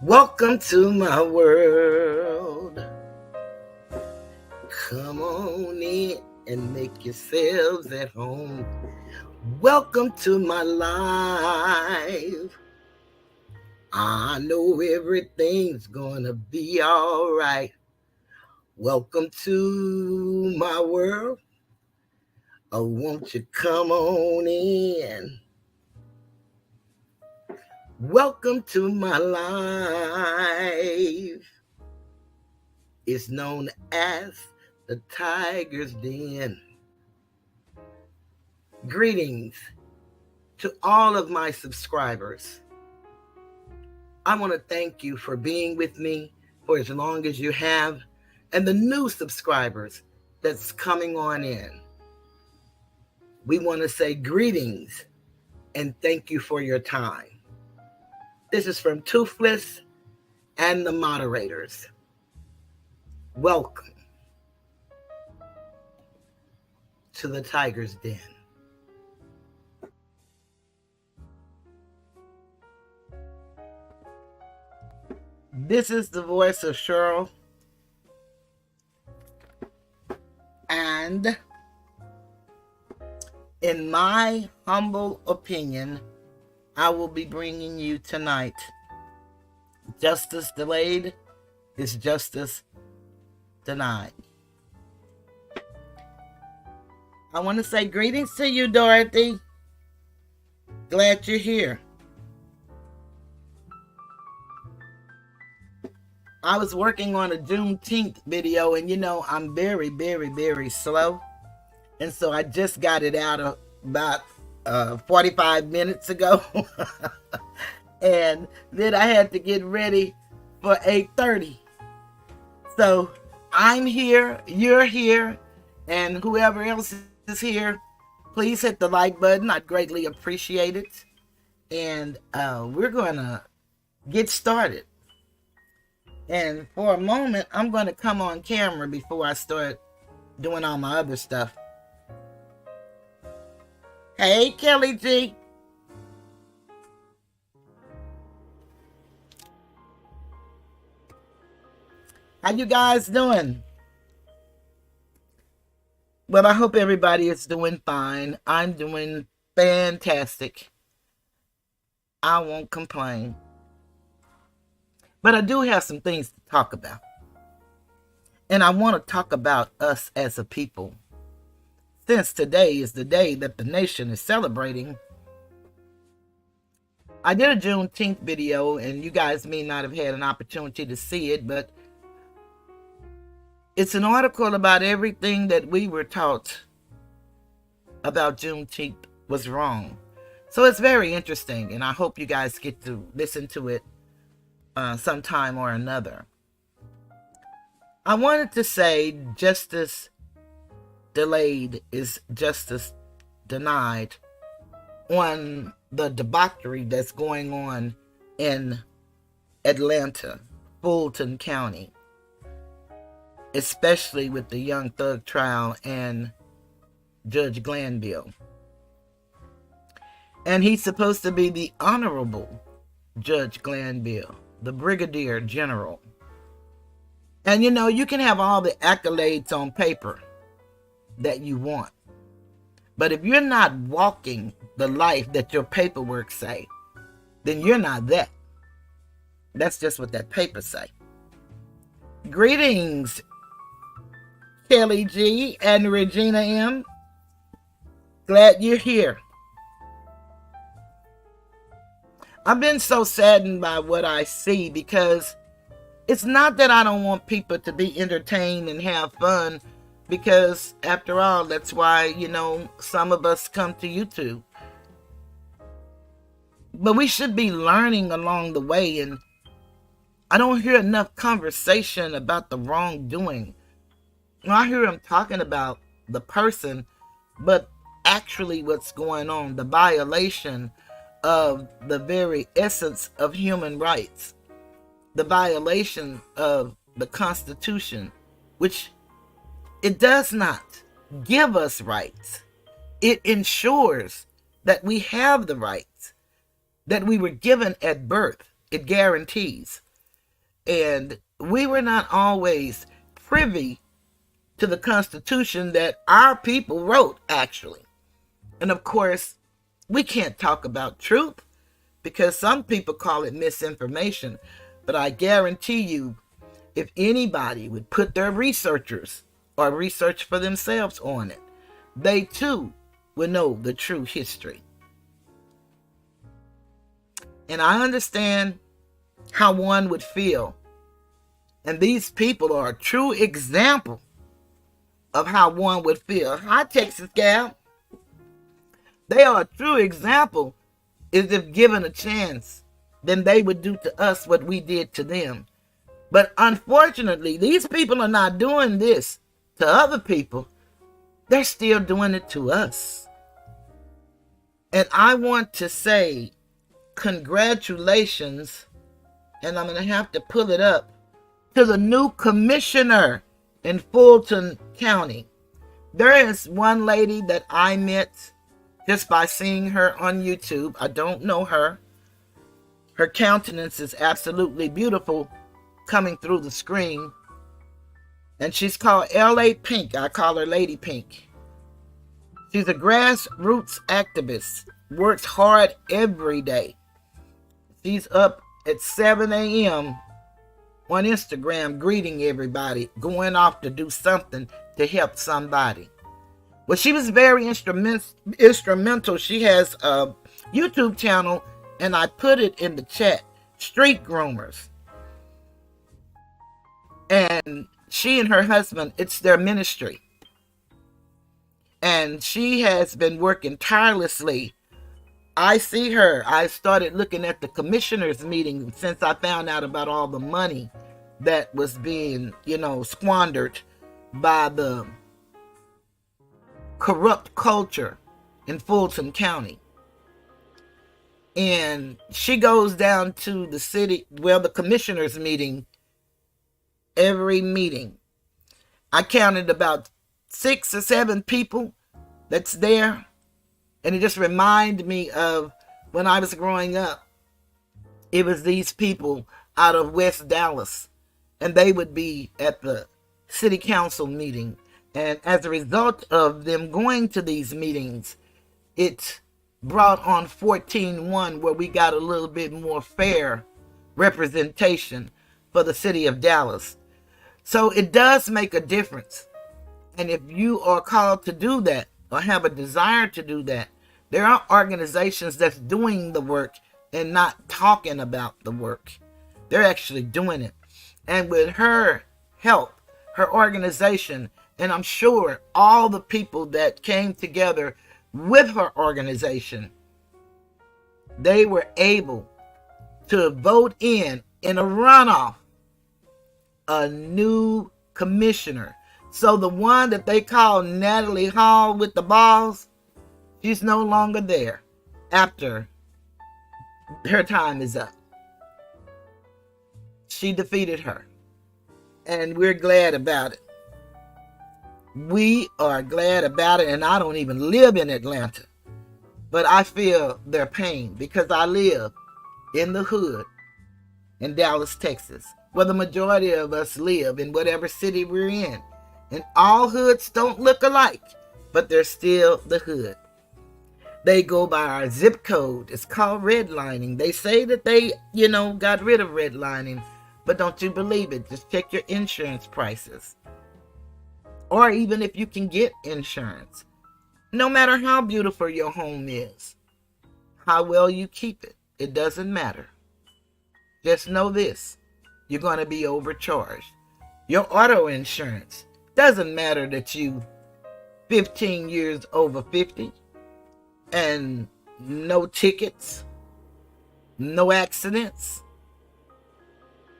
Welcome to my world. Come on in and make yourselves at home. Welcome to my life. I know everything's gonna be all right. Welcome to my world. Oh, won't you come on in? Welcome to my life. It's known as the Tiger's Den. Greetings to all of my subscribers. I want to thank you for being with me for as long as you have, and the new subscribers that's coming on in. We want to say greetings and thank you for your time. This is from Toothless and the moderators. Welcome to the Tiger's Den. This is the voice of Cheryl, and in my humble opinion, I will be bringing you tonight. Justice delayed is justice denied. I want to say greetings to you, Dorothy. Glad you're here. I was working on a Juneteenth video, and I'm very, very, very slow. And so I just got it out about 45 minutes ago. And then I had to get ready for 8:30. So I'm here, you're here, and whoever else is here, please hit the like button. I'd greatly appreciate it. And we're going to get started. And for a moment, I'm going to come on camera before I start doing all my other stuff. Hey, Kelly G. How you guys doing? Well, I hope everybody is doing fine. I'm doing fantastic. I won't complain. But I do have some things to talk about. And I want to talk about us as a people. Since today is the day that the nation is celebrating, I did a Juneteenth video, and you guys may not have had an opportunity to see it, but it's an article about everything that we were taught about Juneteenth was wrong. So it's very interesting, and I hope you guys get to listen to it sometime or another. I wanted to say justice delayed is justice denied on the debauchery that's going on in Atlanta, Fulton County, especially with the Young Thug trial and Judge Glanville. And he's supposed to be the Honorable Judge Glanville, the Brigadier General. And you can have all the accolades on paper that you want, but if you're not walking the life that your paperwork say, then you're not that. That's just what that paper say. Greetings, Kelly G and Regina M. Glad you're here. I've been so saddened by what I see, because it's not that I don't want people to be entertained and have fun, because after all, that's why, some of us come to YouTube. But we should be learning along the way, and I don't hear enough conversation about the wrongdoing. I hear them talking about the person, but actually what's going on, the violation of the very essence of human rights, the violation of the Constitution, which it does not give us rights. It ensures that we have the rights that we were given at birth. It guarantees. And we were not always privy to the Constitution that our people wrote, actually. And of course, we can't talk about truth because some people call it misinformation. But I guarantee you, if anybody would put their researchers or research for themselves on it, they too will know the true history. And I understand how one would feel. And these people are a true example of how one would feel. Hi, Texas gal. They are a true example. Is if given a chance, then they would do to us what we did to them. But unfortunately, these people are not doing this to other people. They're still doing it to us. And I want to say congratulations, and I'm going to have to pull it up, to the new commissioner in Fulton County. There is one lady that I met just by seeing her on YouTube. I don't know her. Her countenance is absolutely beautiful coming through the screen. And she's called L.A. Pink. I call her Lady Pink. She's a grassroots activist. Works hard every day. She's up at 7 a.m. on Instagram greeting everybody, going off to do something to help somebody. Well, she was very instrumental. She has a YouTube channel, and I put it in the chat, Street Groomers. And she and her husband, it's their ministry. And she has been working tirelessly. I see her. I started looking at the commissioners meeting since I found out about all the money that was being, squandered by the corrupt culture in Fulton County. And she goes down to the city, the commissioners meeting, every meeting. I counted about 6 or 7 people that's there. And it just reminded me of when I was growing up. It was these people out of West Dallas. And they would be at the city council meeting. And as a result of them going to these meetings, it brought on 14-1, where we got a little bit more fair representation for the city of Dallas. So it does make a difference. And if you are called to do that or have a desire to do that, there are organizations that's doing the work and not talking about the work. They're actually doing it. And with her help, her organization, and I'm sure all the people that came together with her organization, they were able to vote in a runoff, a new commissioner. So the one that they call Natalie Hall with the balls, she's no longer there after her time is up. She defeated her. And we're glad about it. We are glad about it, and I don't even live in Atlanta. But I feel their pain because I live in the hood in Dallas, Texas, where the majority of us live in whatever city we're in. And all hoods don't look alike, but they're still the hood. They go by our zip code. It's called redlining. They say that they, got rid of redlining, but don't you believe it? Just check your insurance prices. Or even if you can get insurance. No matter how beautiful your home is, how well you keep it, it doesn't matter. Just know this, you're going to be overcharged. Your auto insurance, doesn't matter that you 15 years over 50 and no tickets, no accidents.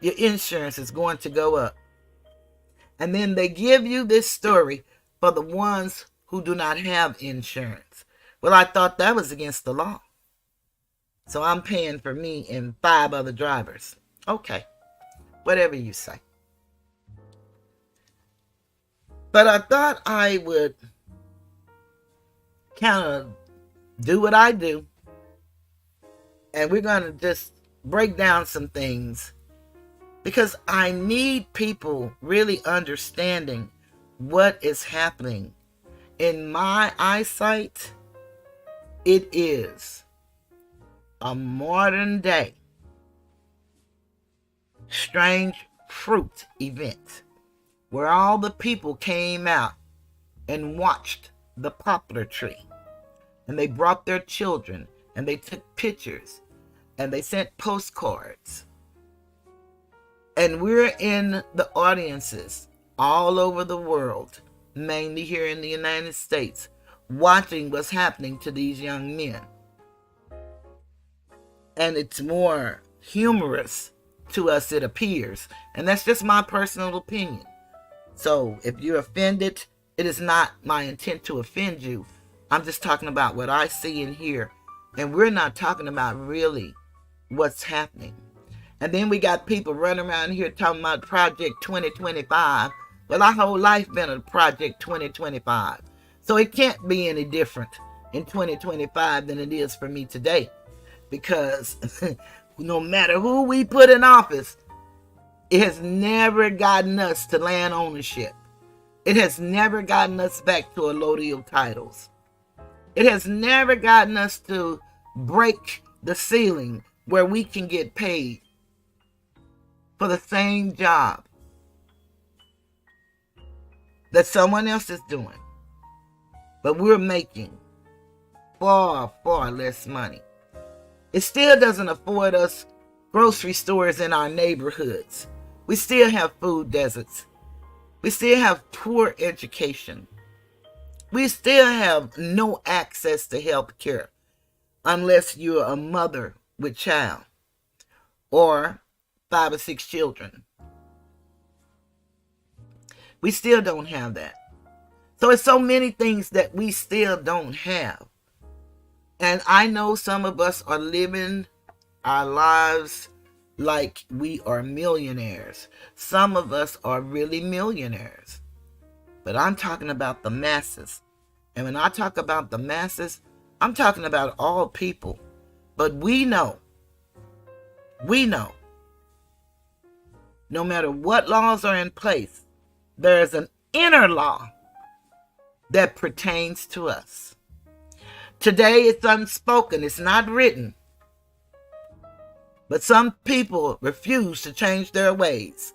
Your insurance is going to go up. And then they give you this story for the ones who do not have insurance. Well, I thought that was against the law. So I'm paying for me and 5 other drivers. Okay, whatever you say. But I thought I would kind of do what I do. And we're going to just break down some things because I need people really understanding what is happening. In my eyesight, it is a modern day strange fruit event where all the people came out and watched the poplar tree, and they brought their children, and they took pictures, and they sent postcards. And we're in the audiences all over the world, mainly here in the United States, watching what's happening to these young men. And it's more humorous to us, it appears. And that's just my personal opinion. So if you're offended, it is not my intent to offend you. I'm just talking about what I see and hear. And we're not talking about really what's happening. And then we got people running around here talking about Project 2025. Well, our whole life been a Project 2025. So it can't be any different in 2025 than it is for me today. Because no matter who we put in office, it has never gotten us to land ownership. It has never gotten us back to allodial titles. It has never gotten us to break the ceiling where we can get paid for the same job that someone else is doing. But we're making far, far less money. It still doesn't afford us grocery stores in our neighborhoods. We still have food deserts. We still have poor education. We still have no access to health care unless you're a mother with child or 5 or 6 children. We still don't have that. So it's so many things that we still don't have. And I know some of us are living our lives like we are millionaires. Some of us are really millionaires. But I'm talking about the masses. And when I talk about the masses, I'm talking about all people. But we know, no matter what laws are in place, there is an inner law that pertains to us. Today it's unspoken, it's not written. But some people refuse to change their ways.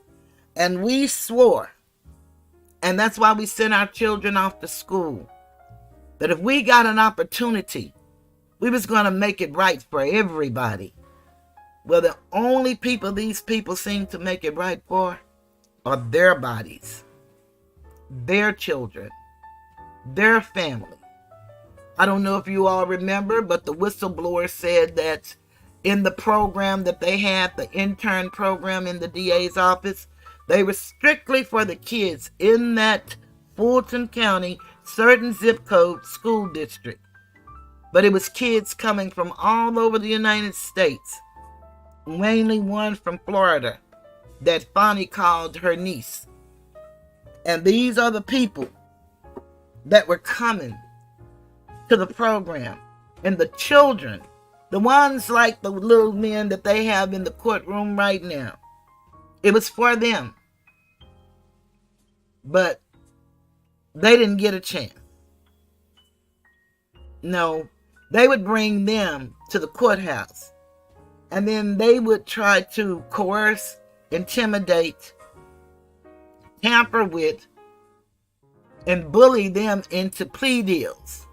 And we swore, and that's why we sent our children off to school, that if we got an opportunity, we was going to make it right for everybody. Well, the only people these people seem to make it right for are their bodies, their children, their family. I don't know if you all remember, but the whistleblower said that in the program that they had, the intern program in the DA's office, they were strictly for the kids in that Fulton County, certain zip code school district. But it was kids coming from all over the United States, mainly one from Florida that Fonnie called her niece. And these are the people that were coming to the program. And the children, the ones like the little men that they have in the courtroom right now, it was for them. But they didn't get a chance. No, they would bring them to the courthouse. And then they would try to coerce, intimidate, tamper with, and bully them into plea deals.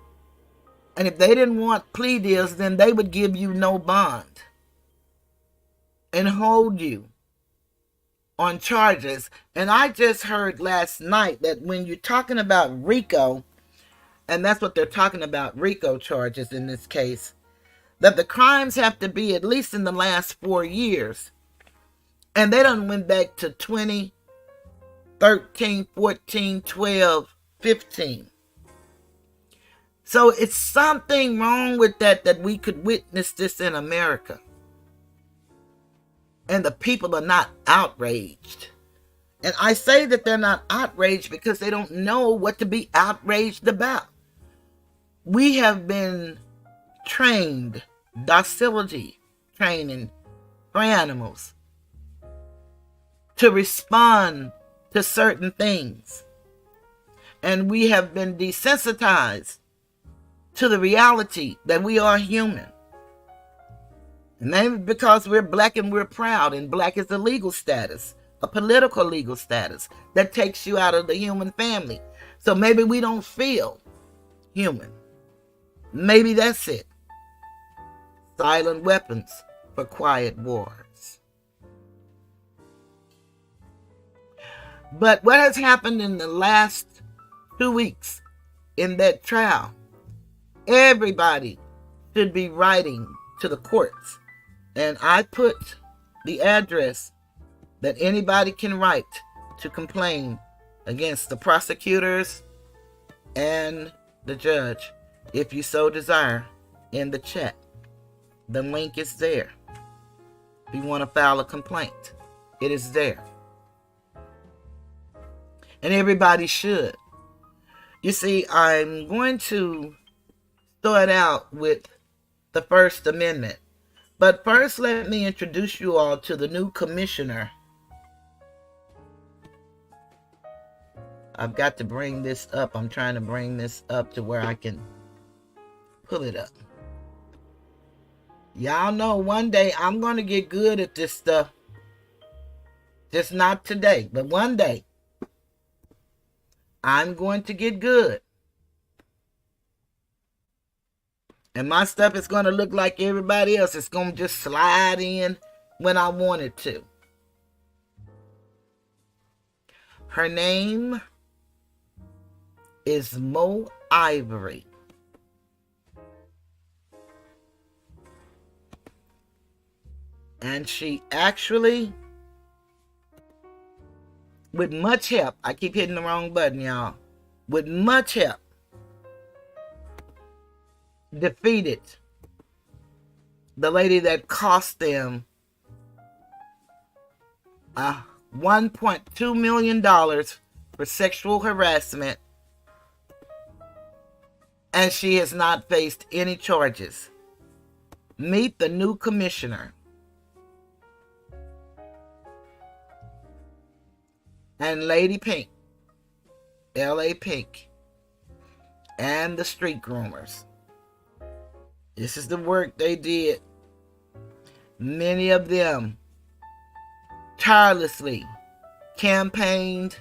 And if they didn't want plea deals, then they would give you no bond and hold you on charges. And I just heard last night that when you're talking about RICO, and that's what they're talking about, RICO charges in this case, that the crimes have to be at least in the last 4 years. And they done went back to 2013, 14, 12, 15. So it's something wrong with that we could witness this in America. And the people are not outraged. And I say that they're not outraged because they don't know what to be outraged about. We have been trained, docility training for animals. to respond to certain things. And we have been desensitized to the reality that we are human. And maybe because we're black and we're proud, and black is a legal status, a political legal status that takes you out of the human family. So maybe we don't feel human. Maybe that's it. Silent weapons for quiet wars. But what has happened in the last 2 weeks in that trial, everybody should be writing to the courts. And I put the address that anybody can write to complain against the prosecutors and the judge, if you so desire, in the chat. The link is there. If you want to file a complaint, it is there. And everybody should. You see, I'm going to start out with the First Amendment. But first, let me introduce you all to the new commissioner. I've got to bring this up. I'm trying to bring this up to where I can pull it up. Y'all know one day I'm going to get good at this stuff. Just not today, but one day I'm going to get good. And my stuff is going to look like everybody else. It's going to just slide in when I want it to. Her name is Mo Ivory. And she actually, with much help, I keep hitting the wrong button, y'all. With much help, defeated the lady that cost them $1.2 million for sexual harassment, and she has not faced any charges. Meet the new commissioner. And Lady Pink, L.A. Pink, and the street groomers. This is the work they did. Many of them tirelessly campaigned,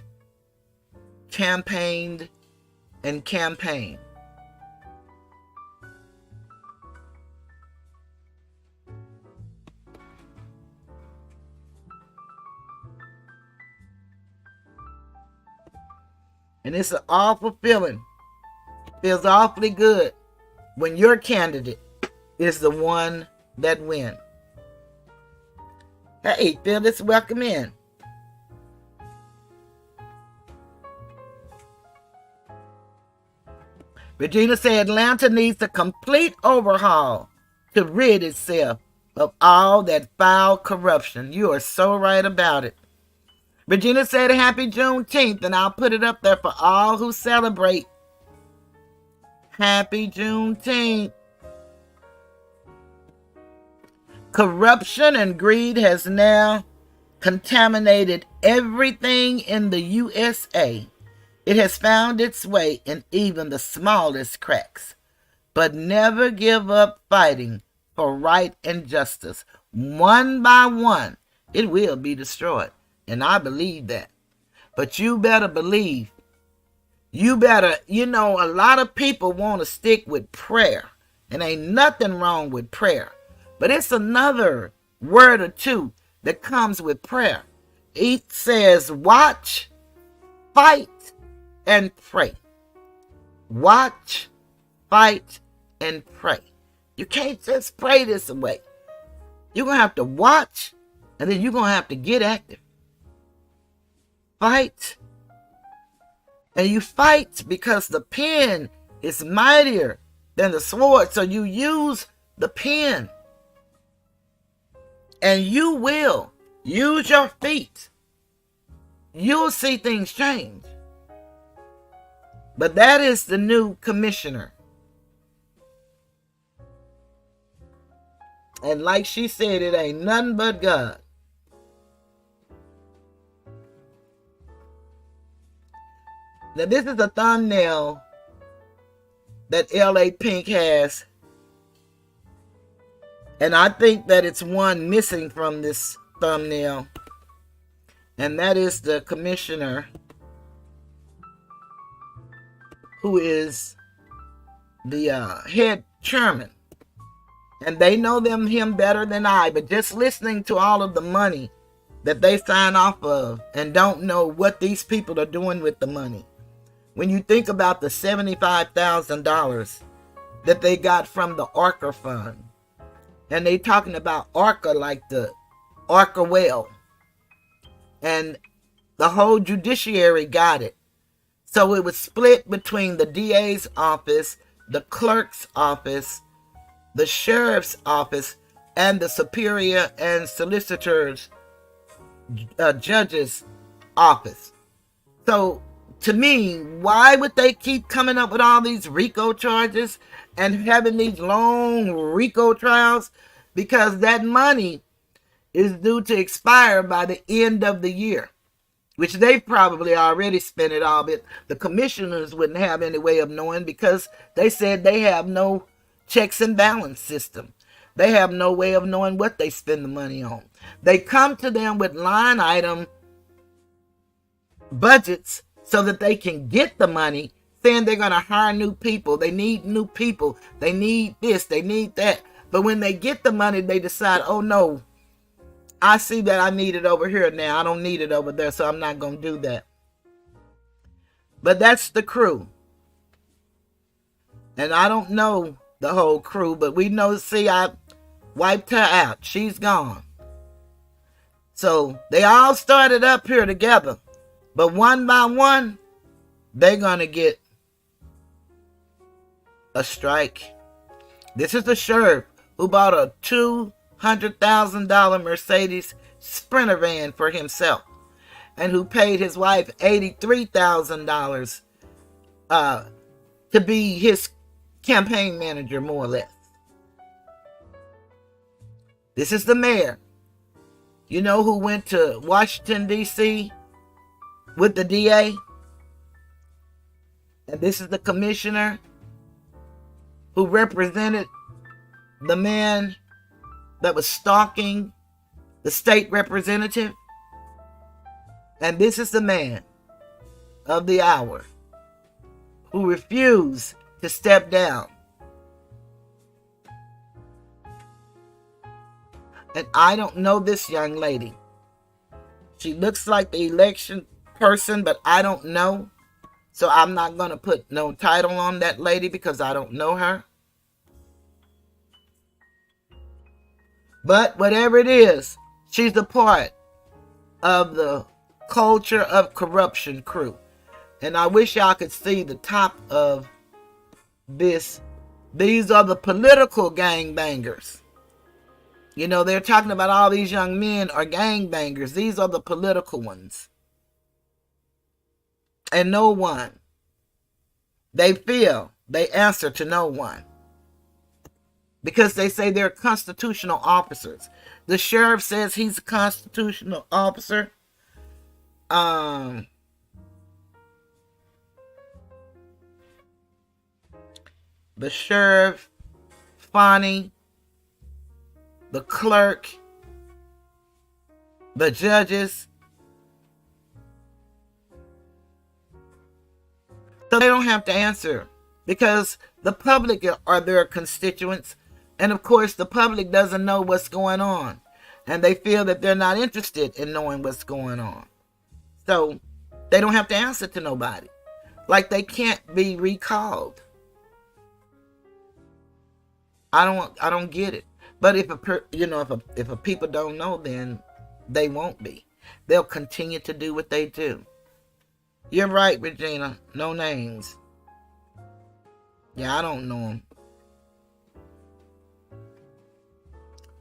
and campaigned. And it's an awful feeling. Feels awfully good when your candidate is the one that wins. Hey, Phyllis, welcome in. Regina said Atlanta needs a complete overhaul to rid itself of all that foul corruption. You are so right about it. Regina said happy Juneteenth, and I'll put it up there for all who celebrate. Happy Juneteenth. Corruption and greed has now contaminated everything in the USA. It has found its way in even the smallest cracks. But never give up fighting for right and justice. One by one, it will be destroyed. And I believe that. But you better believe. A lot of people want to stick with prayer. And ain't nothing wrong with prayer. But it's another word or two that comes with prayer. It says, watch, fight, and pray. Watch, fight, and pray. You can't just pray this away. You're going to have to watch, and then you're going to have to get active. Fight. And you fight because the pen is mightier than the sword. So you use the pen. And you will use your feet. You'll see things change. But that is the new commissioner. And like she said, it ain't nothing but God. Now, this is a thumbnail that LA Pink has. And I think that it's one missing from this thumbnail. And that is the commissioner, who is the head chairman. And they know him better than I. But just listening to all of the money that they sign off of and don't know what these people are doing with the money. When you think about the $75,000 that they got from the Orca Fund, and they talking about Orca like the Orca whale, and the whole judiciary got it. So it was split between the DA's office, the clerk's office, the sheriff's office, and the superior and solicitor's judge's office. So to me, why would they keep coming up with all these RICO charges and having these long RICO trials? Because that money is due to expire by the end of the year, which they've probably already spent it all, but the commissioners wouldn't have any way of knowing because they said they have no checks and balance system. They have no way of knowing what they spend the money on. They come to them with line item budgets so that they can get the money, saying they're going to hire new people. They need new people. They need this. They need that. But when they get the money, they decide, oh no, I see that I need it over here now. I don't need it over there, so I'm not going to do that. But that's the crew. And I don't know the whole crew, but we know, see, I wiped her out. She's gone. So they all started up here together. But one by one, they're going to get a strike. This is the sheriff who bought a $200,000 Mercedes Sprinter van for himself and who paid his wife $83,000 to be his campaign manager, more or less. This is the mayor, you know, who went to Washington, D.C. with the DA. And this is the commissioner who represented the man that was stalking the state representative. And this is the man of the hour who refused to step down. And I don't know this young lady. She looks like the election person, but I don't know. So I'm not going to put no title on that lady because I don't know her. But whatever it is, she's a part of the culture of corruption crew. And I wish y'all could see the top of this. These are the political gangbangers. You know, they're talking about all these young men are gangbangers. These are the political ones. And no one. They feel they answer to no one. Because they say they're constitutional officers. The sheriff says he's a constitutional officer. The sheriff, Fonnie, the clerk, the judges. So they don't have to answer because the public are their constituents. And of course, the public doesn't know what's going on. And they feel that they're not interested in knowing what's going on. So they don't have to answer to nobody. Like they can't be recalled. I don't get it. But if a people don't know, then they won't be. They'll continue to do what they do. You're right, Regina. No names. Yeah, I don't know them.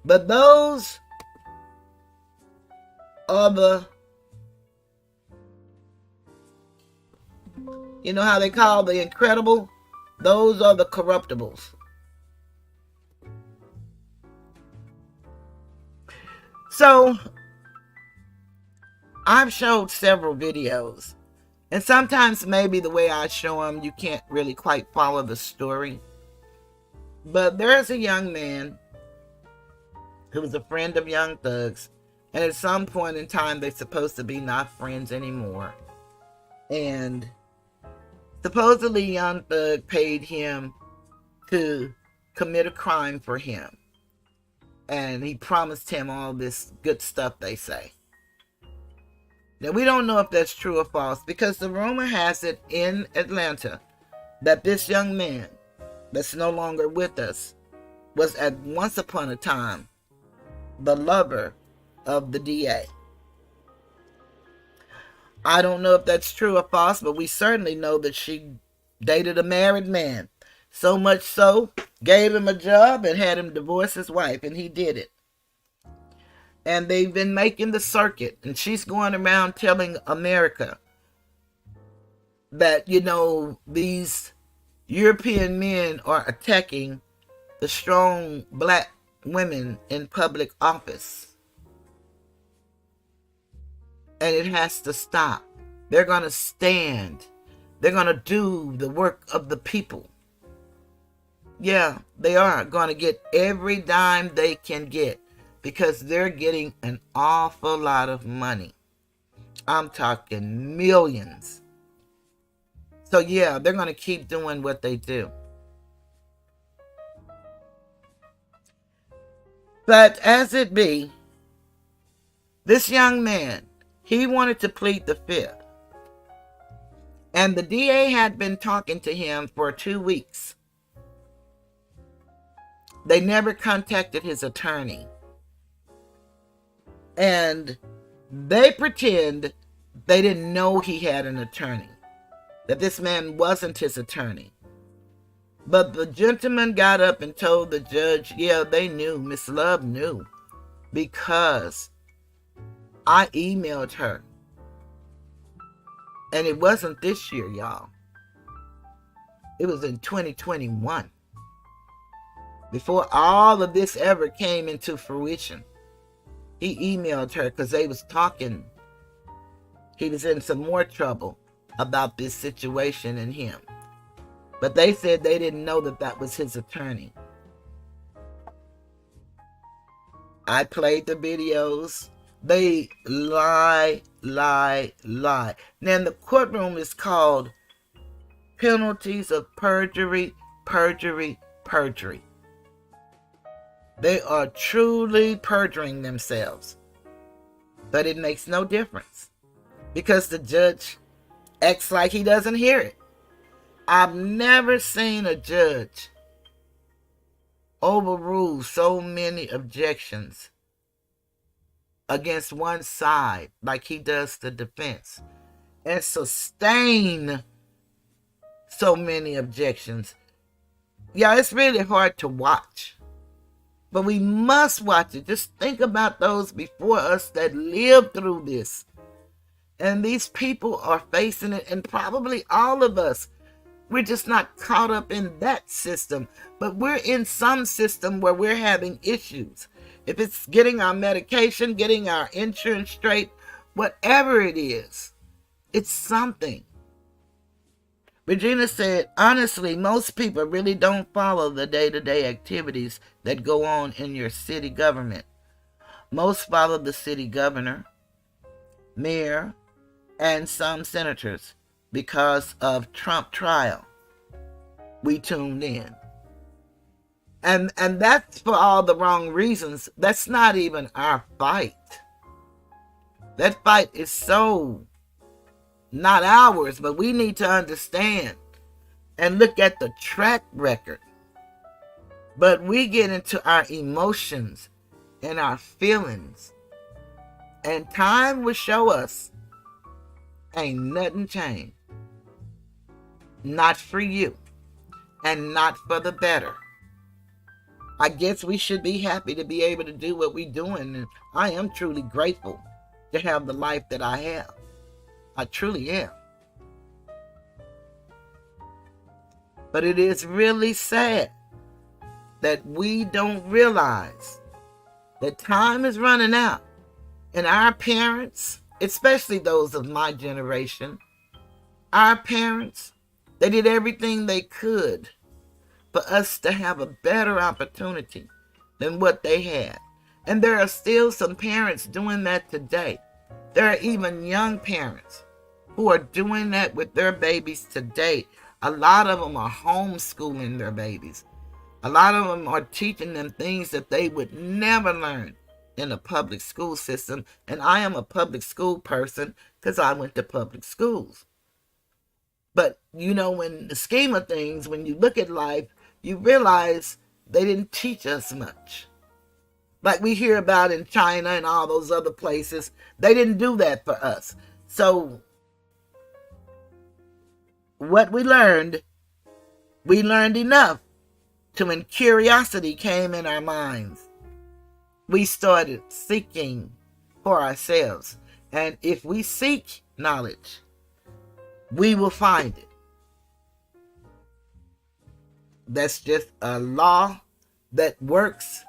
But those are the, you know how they call the incredible? Those are the corruptibles. So, I've showed several videos. And sometimes maybe the way I show them, you can't really quite follow the story. But there's a young man who was a friend of Young Thug's. And at some point in time, they're supposed to be not friends anymore. And supposedly Young Thug paid him to commit a crime for him. And he promised him all this good stuff, they say. Now, we don't know if that's true or false, because the rumor has it in Atlanta that this young man that's no longer with us was at once upon a time the lover of the DA. I don't know if that's true or false, but we certainly know that she dated a married man. So much so, gave him a job and had him divorce his wife, and he did it. And they've been making the circuit, and she's going around telling America that, these European men are attacking the strong black women in public office. And it has to stop. They're going to stand. They're going to do the work of the people. Yeah, they are going to get every dime they can get because they're getting an awful lot of money. I'm talking millions. So yeah, they're going to keep doing what they do. But as it be, this young man, he wanted to plead the fifth. And the DA had been talking to him for 2 weeks. They never contacted his attorney. And they pretend they didn't know he had an attorney, that this man wasn't his attorney. But the gentleman got up and told the judge, yeah, they knew, Miss Love knew, because I emailed her. And it wasn't this year, y'all. It was in 2021. Before all of this ever came into fruition. He emailed her because they was talking. He was in some more trouble about this situation and him. But they said they didn't know that that was his attorney. I played the videos. They lie. Now, the courtroom is called Penalties of Perjury. They are truly perjuring themselves. But it makes no difference because the judge acts like he doesn't hear it. I've never seen a judge overrule so many objections against one side like he does the defense and sustain so many objections. Yeah, it's really hard to watch. But we must watch it. Just think about those before us that lived through this. And these people are facing it, and probably all of us. We're just not caught up in that system. But we're in some system where we're having issues. If it's getting our medication, getting our insurance straight, whatever it is, it's something. Regina said, honestly, most people really don't follow the day-to-day activities that go on in your city government. Most follow the city governor, mayor, and some senators because of Trump trial. We tuned in. And that's for all the wrong reasons. That's not even our fight. That fight is so not ours, but we need to understand and look at the track record. But we get into our emotions and our feelings. And time will show us ain't nothing changed. Not for you. And not for the better. I guess we should be happy to be able to do what we're doing. And I am truly grateful to have the life that I have. I truly am. But it is really sad that we don't realize that time is running out. And our parents, especially those of my generation, Our parents, they did everything they could for us to have a better opportunity than what they had. And there are still some parents doing that today. There are even young parents who are doing that with their babies today. A lot of them are homeschooling their babies. A lot of them are teaching them things that they would never learn in a public school system. And I am a public school person because I went to public schools. But, in the scheme of things, when you look at life, you realize they didn't teach us much. Like we hear about in China and all those other places, they didn't do that for us. So what we learned enough to when curiosity came in our minds, we started seeking for ourselves. And if we seek knowledge, we will find it. That's just a law that works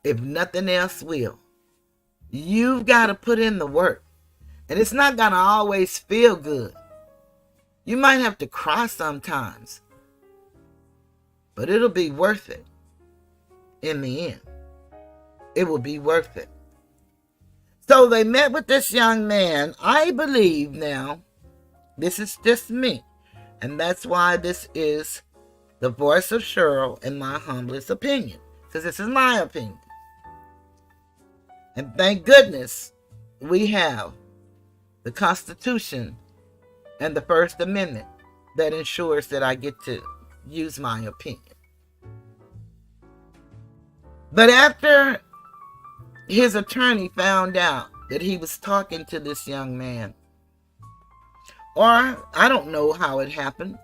if nothing else will. You've got to put in the work. And it's not going to always feel good. You might have to cry sometimes. But it'll be worth it in the end. It will be worth it. So they met with this young man. I believe now, this is just me. And that's why this is the voice of Cheryl in my humblest opinion. Because this is my opinion. And thank goodness we have the Constitution and the First Amendment that ensures that I get to use my opinion. But after his attorney found out that he was talking to this young man, or I don't know how it happened,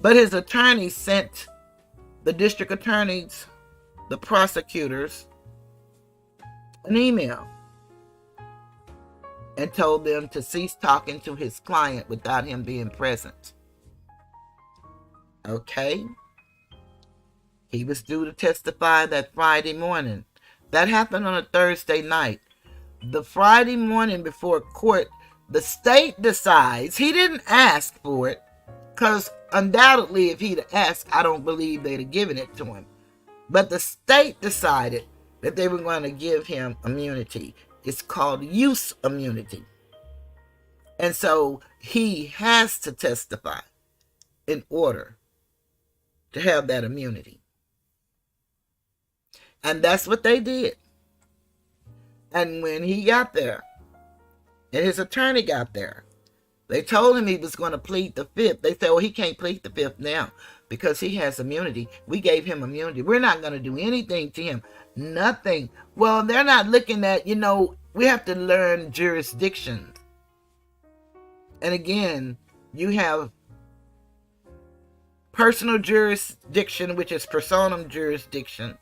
but his attorney sent the district attorneys, the prosecutors, an email and told them to cease talking to his client without him being present. Okay. He was due to testify that Friday morning. That happened on a Thursday night. The Friday morning before court, the state decides, he didn't ask for it, because undoubtedly if he'd asked, I don't believe they'd have given it to him. But the state decided that they were going to give him immunity. It's called use immunity. And so he has to testify in order to have that immunity. And that's what they did. And when he got there, and his attorney got there, they told him he was going to plead the fifth. They said, well, he can't plead the fifth now because he has immunity. We gave him immunity. We're not going to do anything to him. Nothing. Well, they're not looking at, we have to learn jurisdictions. And again, you have personal jurisdiction, which is personam jurisdiction.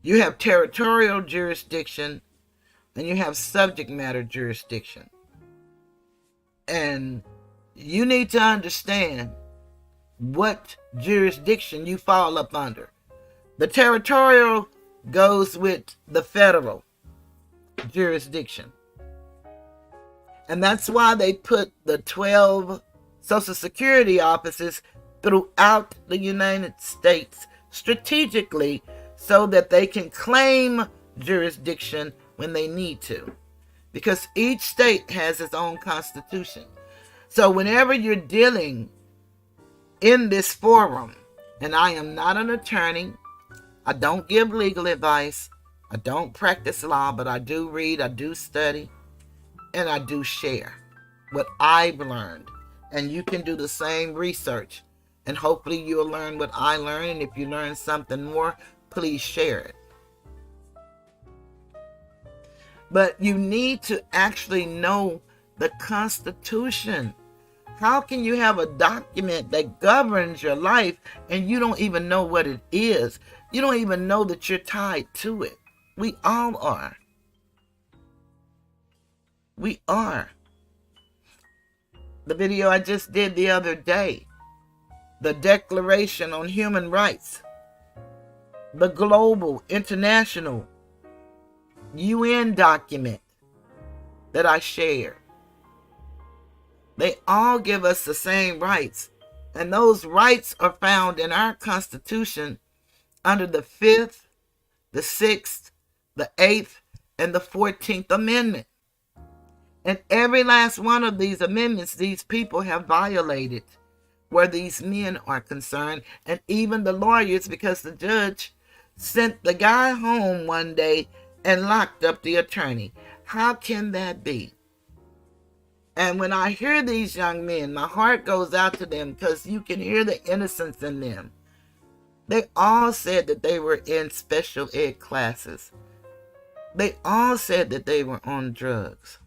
You have territorial jurisdiction, and you have subject matter jurisdiction. And you need to understand what jurisdiction you fall up under. The territorial goes with the federal jurisdiction. And that's why they put the 12 Social Security offices throughout the United States strategically so that they can claim jurisdiction when they need to. Because each state has its own constitution. So whenever you're dealing in this forum, and I am not an attorney, I don't give legal advice, I don't practice law, but I do read, I do study, and I do share what I've learned. And you can do the same research, and hopefully you'll learn what I learned. And if you learn something more, please share it. But you need to actually know the Constitution. How can you have a document that governs your life and you don't even know what it is? You don't even know that you're tied to it. We all are. We are. The video I just did the other day, the Declaration on Human Rights, the global, international, UN document that I shared. They all give us the same rights. And those rights are found in our Constitution under the 5th, the 6th, the 8th, and the 14th Amendment. And every last one of these amendments, these people have violated where these men are concerned, and even the lawyers, because the judge sent the guy home one day and locked up the attorney. How can that be? And when I hear these young men, my heart goes out to them because you can hear the innocence in them. They all said that they were in special ed classes. They all said that they were on drugs.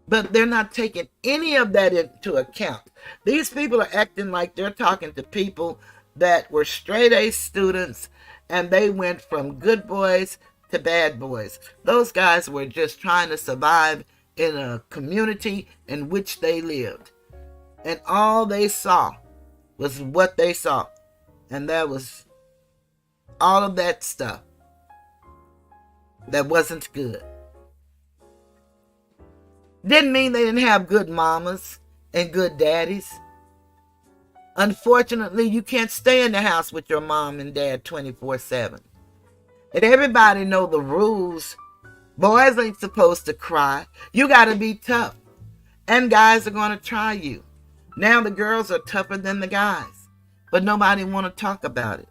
But they're not taking any of that into account. These people are acting like they're talking to people that were straight A students, and they went from good boys to bad boys. Those guys were just trying to survive in a community in which they lived. And all they saw was what they saw. And that was all of that stuff that wasn't good. Didn't mean they didn't have good mamas and good daddies. Unfortunately, you can't stay in the house with your mom and dad 24/7. And everybody know the rules. Boys ain't supposed to cry. You got to be tough. And guys are going to try you. Now the girls are tougher than the guys. But nobody want to talk about it.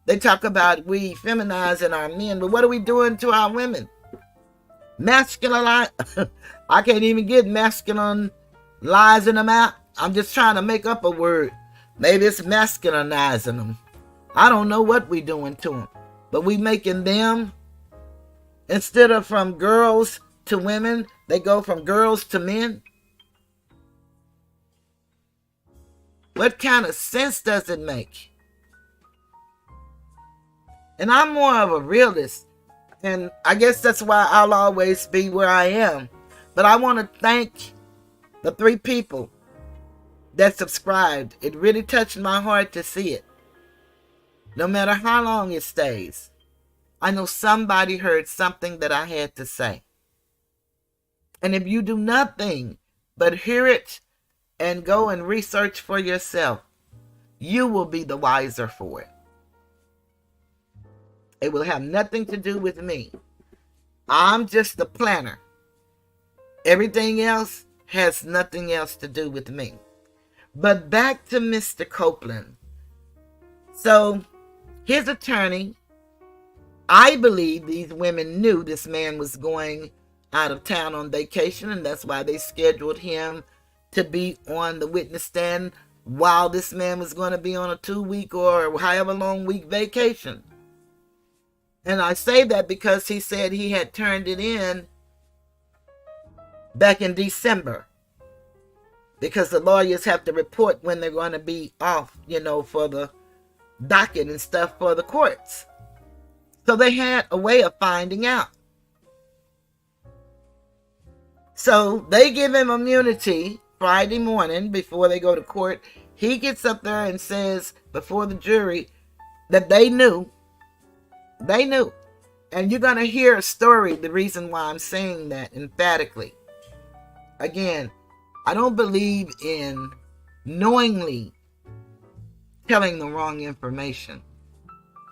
They talk about we feminizing our men. But what are we doing to our women? Masculine. I can't even get masculine lies in them out. I'm just trying to make up a word. Maybe it's masculinizing them. I don't know what we doing to them. But we making them, instead of from girls to women, they go from girls to men. What kind of sense does it make? And I'm more of a realist. And I guess that's why I'll always be where I am. But I want to thank the 3 people that subscribed. It really touched my heart to see it. No matter how long it stays, I know somebody heard something that I had to say. And if you do nothing but hear it and go and research for yourself, you will be the wiser for it. It will have nothing to do with me. I'm just the planner. Everything else has nothing else to do with me. But back to Mr. Copeland. So his attorney, I believe these women knew this man was going out of town on vacation, and that's why they scheduled him to be on the witness stand while this man was going to be on a 2-week or however long week vacation. And I say that because he said he had turned it in back in December. Because the lawyers have to report when they're going to be off, for the docket and stuff for the courts. So they had a way of finding out. So they give him immunity Friday morning before they go to court. He gets up there and says before the jury that they knew. They knew. And you're going to hear a story, the reason why I'm saying that emphatically. Again, I don't believe in knowingly telling the wrong information.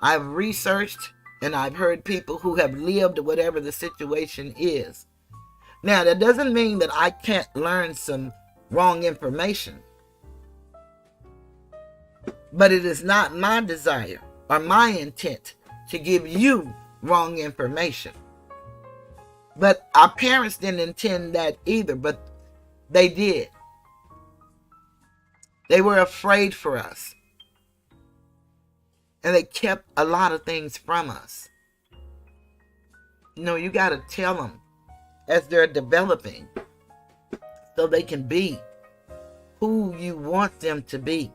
I've researched and I've heard people who have lived whatever the situation is. Now, that doesn't mean that I can't learn some wrong information. But it is not my desire or my intent to give you wrong information. But our parents didn't intend that either, but they did. They were afraid for us. And they kept a lot of things from us. You got to tell them as they're developing so they can be who you want them to be.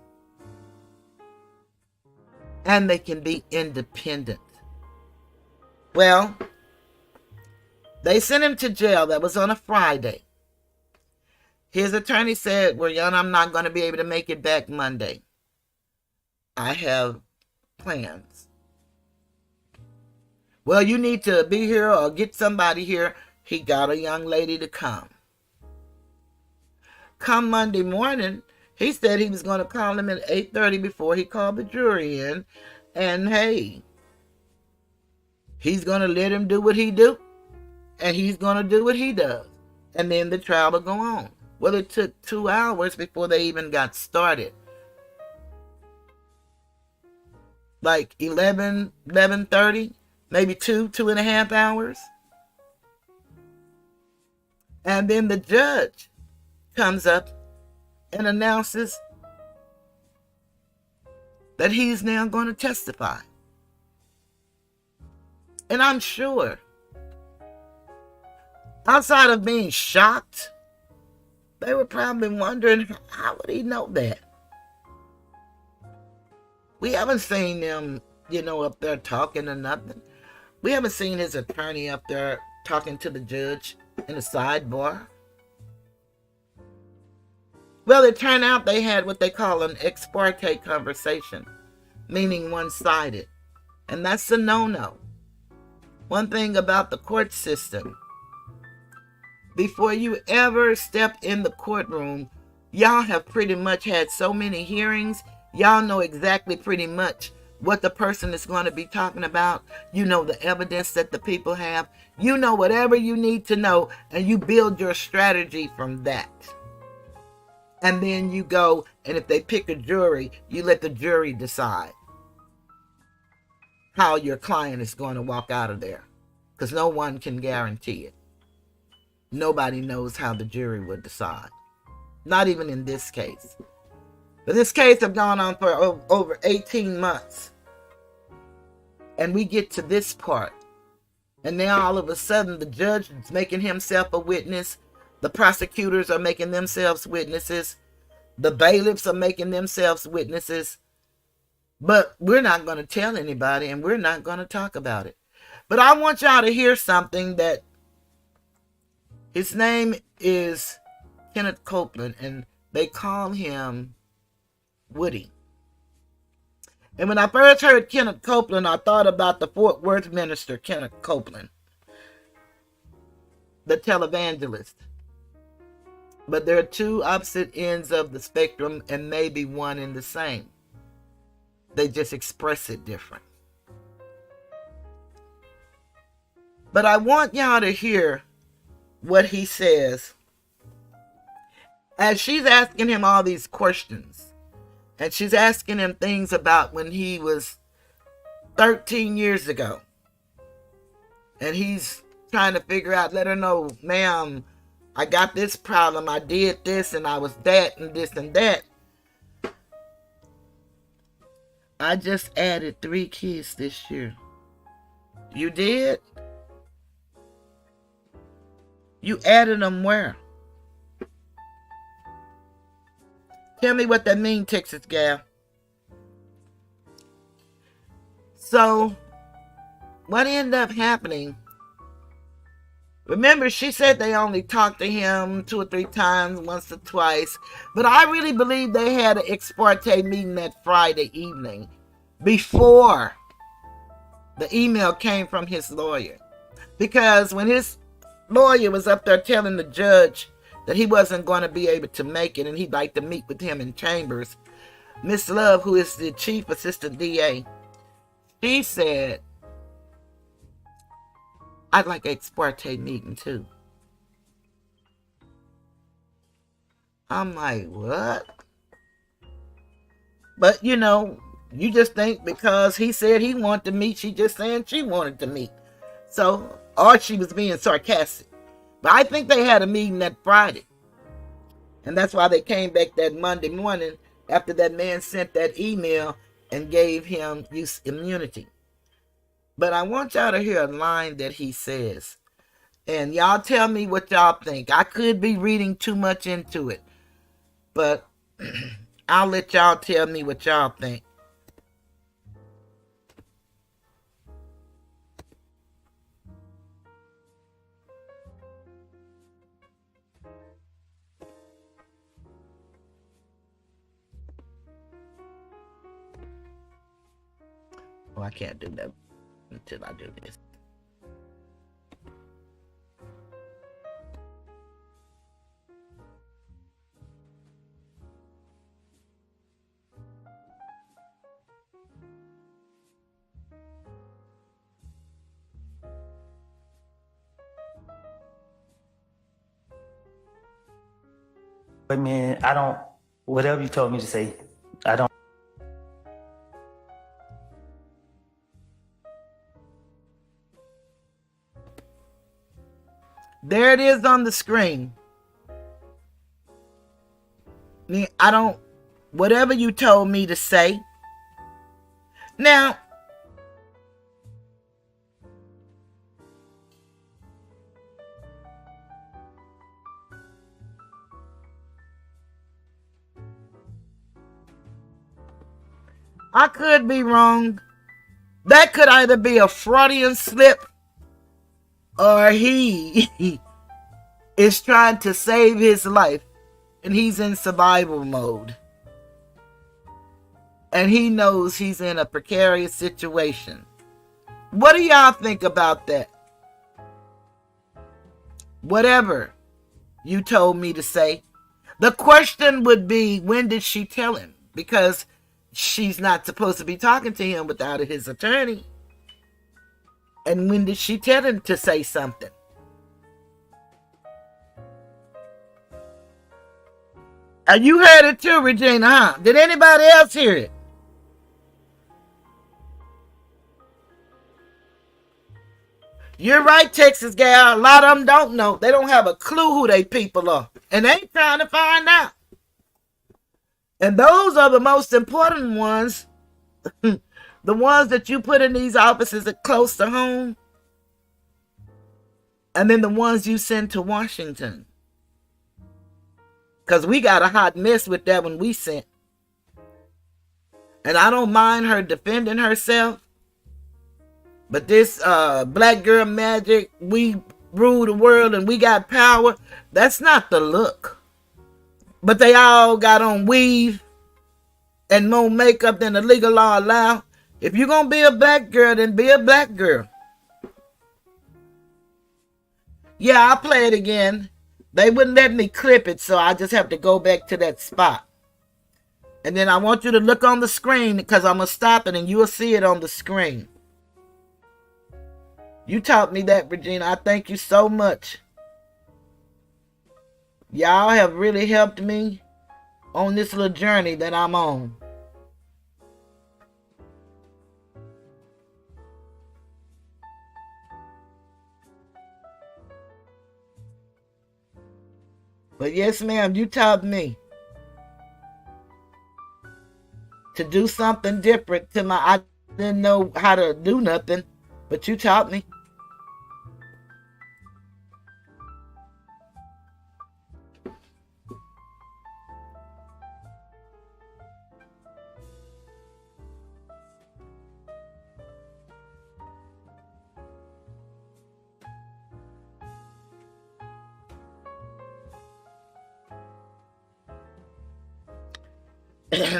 And they can be independent. Well, they sent him to jail. That was on a Friday. His attorney said, well, I'm not going to be able to make it back Monday. I have plans. Well, you need to be here or get somebody here. He got a young lady to come. come Monday morning, he said he was going to call him at 8:30 before he called the jury in. And hey, he's going to let him do what he do, and he's going to do what he does. And then the trial will go on. Well, it took 2 hours before they even got started. Like 11:30, maybe 2.5 hours. And then the judge comes up and announces that he's now going to testify. And I'm sure, outside of being shocked, they were probably wondering, how would he know that? We haven't seen them, up there talking or nothing. We haven't seen his attorney up there talking to the judge in the sidebar. Well, it turned out they had what they call an ex parte conversation, meaning one-sided. And that's a no-no. One thing about the court system, before you ever step in the courtroom, y'all have pretty much had so many hearings. Y'all know exactly pretty much what the person is going to be talking about. You know the evidence that the people have. You know whatever you need to know, and you build your strategy from that. And then you go, and if they pick a jury, you let the jury decide how your client is going to walk out of there. Because no one can guarantee it. Nobody knows how the jury would decide. Not even in this case. But this case has gone on for over 18 months. And we get to this part. And now all of a sudden the judge is making himself a witness. The prosecutors are making themselves witnesses. The bailiffs are making themselves witnesses. But we're not going to tell anybody, and we're not going to talk about it. But I want y'all to hear something that his name is Kenneth Copeland, and they call him Woody. And when I first heard Kenneth Copeland, I thought about the Fort Worth minister, Kenneth Copeland, the televangelist. But there are two opposite ends of the spectrum, and maybe one in the same. They just express it different. But I want y'all to hear what he says as she's asking him all these questions. And she's asking him things about when he was 13 years ago. And he's trying to figure out, let her know, ma'am, I got this problem, I did this, and I was that, and this and that. I just added 3 kids this year. You did? You added them where? Tell me what that means, Texas gal. So, what ended up happening? Remember, she said they only talked to him 2 or 3 times, once or twice. But I really believe they had an ex parte meeting that Friday evening before the email came from his lawyer. Because when his lawyer was up there telling the judge that he wasn't going to be able to make it and he'd like to meet with him in chambers, Miss Love, who is the chief assistant DA, she said, I'd like an ex parte meeting too. I'm like, what? But you just think because he said he wanted to meet, she just saying she wanted to meet. So, or she was being sarcastic. But I think they had a meeting that Friday. And that's why they came back that Monday morning after that man sent that email and gave him use immunity. But I want y'all to hear a line that he says. And y'all tell me what y'all think. I could be reading too much into it. But I'll let y'all tell me what y'all think. Oh, I can't do that until I do this. But man, I don't. Whatever you told me to say, I don't. There it is on the screen. I don't, whatever you told me to say. Now, I could be wrong. That could either be a Freudian slip or he is trying to save his life and he's in survival mode. And he knows he's in a precarious situation. What do y'all think about that? Whatever you told me to say. The question would be, when did she tell him? Because she's not supposed to be talking to him without his attorney. And when did she tell him to say something? And you heard it too, Regina, huh? Did anybody else hear it? You're right, Texas gal. A lot of them don't know. They don't have a clue who they people are. And they ain't trying to find out. And those are the most important ones. The ones that you put in these offices that close to home. And then the ones you send to Washington. Because we got a hot mess with that one we sent. And I don't mind her defending herself. But this black girl magic, we rule the world and we got power, that's not the look. But they all got on weave and more makeup than the legal law allow. If you're going to be a black girl, then be a black girl. Yeah, I'll play it again. They wouldn't let me clip it, so I just have to go back to that spot. And then I want you to look on the screen because I'm going to stop it and you'll see it on the screen. You taught me that, Regina. I thank you so much. Y'all have really helped me on this little journey that I'm on. But yes, ma'am, you taught me to do something different to my, I didn't know how to do nothing, but you taught me.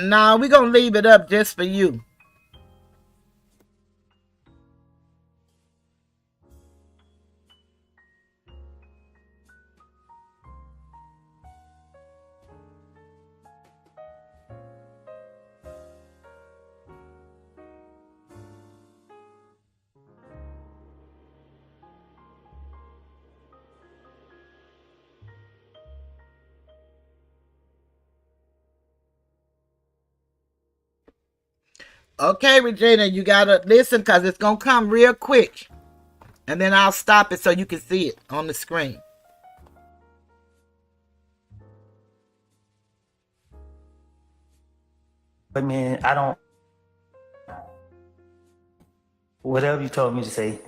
Nah, we're going to leave it up just for you. Okay, Regina, you got to listen because it's going to come real quick. And then I'll stop it so you can see it on the screen. But man, I don't. Whatever you told me to say.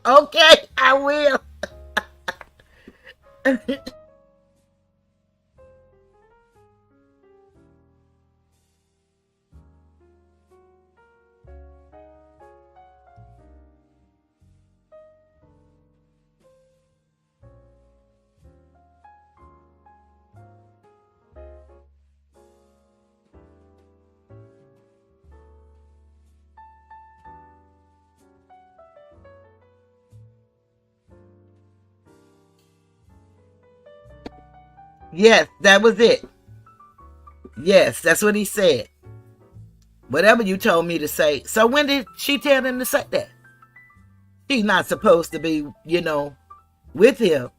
Okay, I will. Yes, that was it. Yes, that's what he said. Whatever you told me to say. So when did she tell him to say that? She's not supposed to be, with him.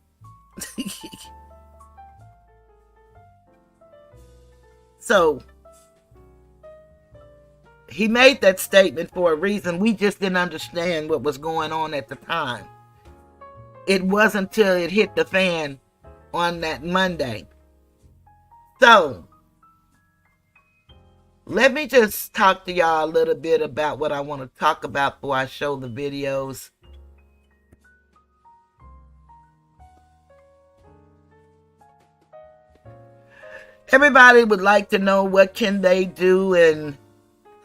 So he made that statement for a reason. We just didn't understand what was going on at the time. It wasn't until it hit the fan on that Monday. So let me just talk to y'all a little bit about what I want to talk about before I show the videos. Everybody would like to know what can they do and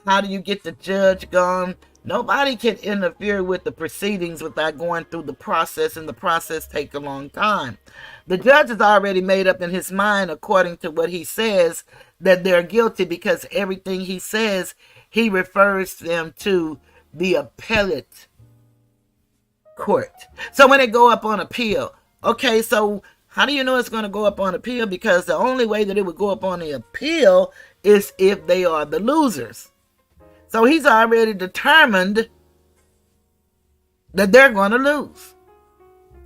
how do you get the judge gone. Nobody can interfere with the proceedings without going through the process, and the process takes a long time. The judge has already made up in his mind, according to what he says, that they're guilty, because everything he says, he refers them to the appellate court. So when they go up on appeal, okay, so how do you know it's going to go up on appeal? Because the only way that it would go up on the appeal is if they are the losers. So he's already determined that they're going to lose.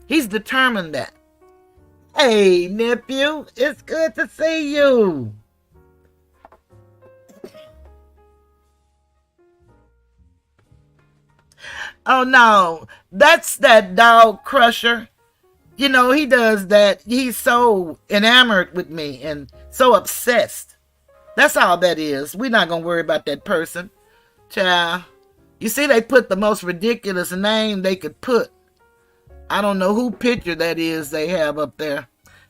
He's determined that. Hey, nephew, it's good to see you. Oh, no, that's that dog crusher. He does that. He's so enamored with me and so obsessed. That's all that is. We're not going to worry about that person. Child, you see, they put the most ridiculous name they could put. I don't know who picture that is they have up there,